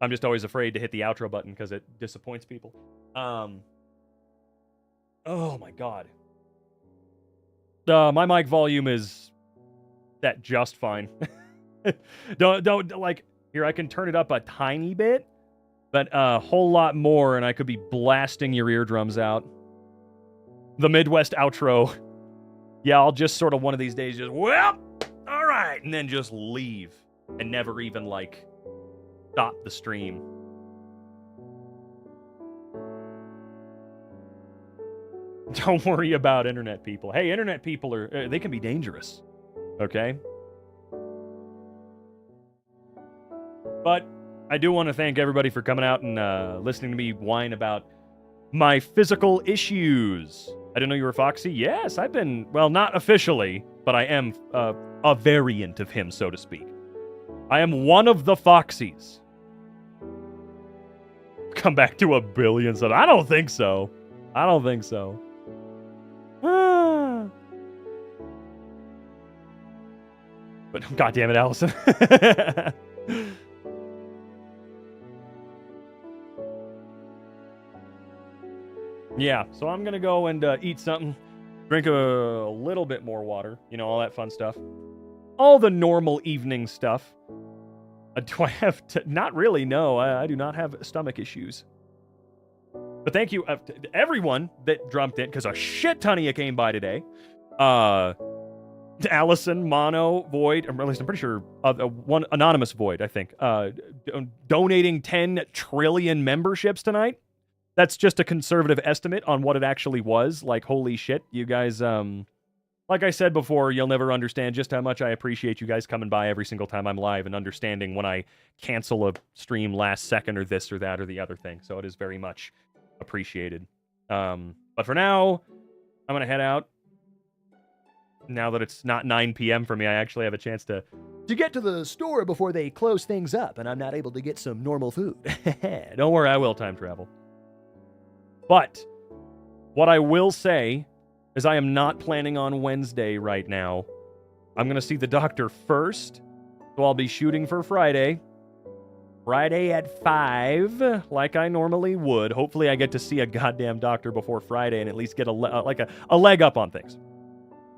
just always afraid to hit the outro button because it disappoints people. Oh my god. My mic volume is set just fine. Don't like, here, I can turn it up a tiny bit. But a whole lot more, and I could be blasting your eardrums out. The Midwest outro. Yeah, I'll just sort of one of these days just, well, all right, and then just leave. And never even, like, stop the stream. Don't worry about internet people. Hey, internet people they can be dangerous. Okay? But I do want to thank everybody for coming out and listening to me whine about my physical issues. I didn't know you were Foxy. Yes, I've been, well, not officially, but I am a variant of him, so to speak. I am one of the Foxies. Come back to 1 billion subs. I don't think so. I don't think so. Ah. But God damn it, Allison. Yeah, so I'm gonna go and eat something, drink a little bit more water, you know, all that fun stuff. All the normal evening stuff. Do I have to? Not really, no. I do not have stomach issues. But thank you to everyone that jumped in, because a shit ton of you came by today. Allison, Mono, Void, or at least I'm pretty sure one anonymous Void, I think, donating 10 trillion memberships tonight. That's just a conservative estimate on what it actually was. Like, holy shit, you guys, like I said before, you'll never understand just how much I appreciate you guys coming by every single time I'm live and understanding when I cancel a stream last second or this or that or the other thing. So it is very much appreciated. But for now, I'm going to head out. Now that it's not 9 p.m. for me, I actually have a chance to get to the store before they close things up and I'm not able to get some normal food. Don't worry, I will time travel. But what I will say is I am not planning on Wednesday right now. I'm going to see the doctor first, so I'll be shooting for Friday. Friday at 5, like I normally would. Hopefully I get to see a goddamn doctor before Friday and at least get a leg up on things.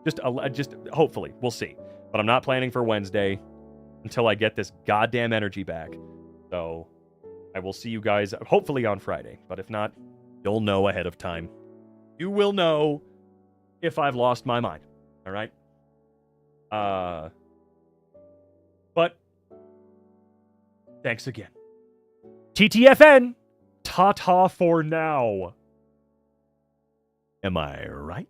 Just hopefully. We'll see. But I'm not planning for Wednesday until I get this goddamn energy back. So I will see you guys hopefully on Friday. But if not, you'll know ahead of time. You will know if I've lost my mind. All right? But thanks again. TTFN. Ta-ta for now. Am I right?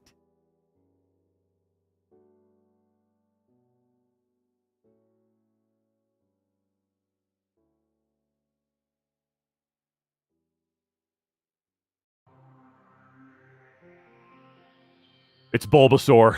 It's Bulbasaur.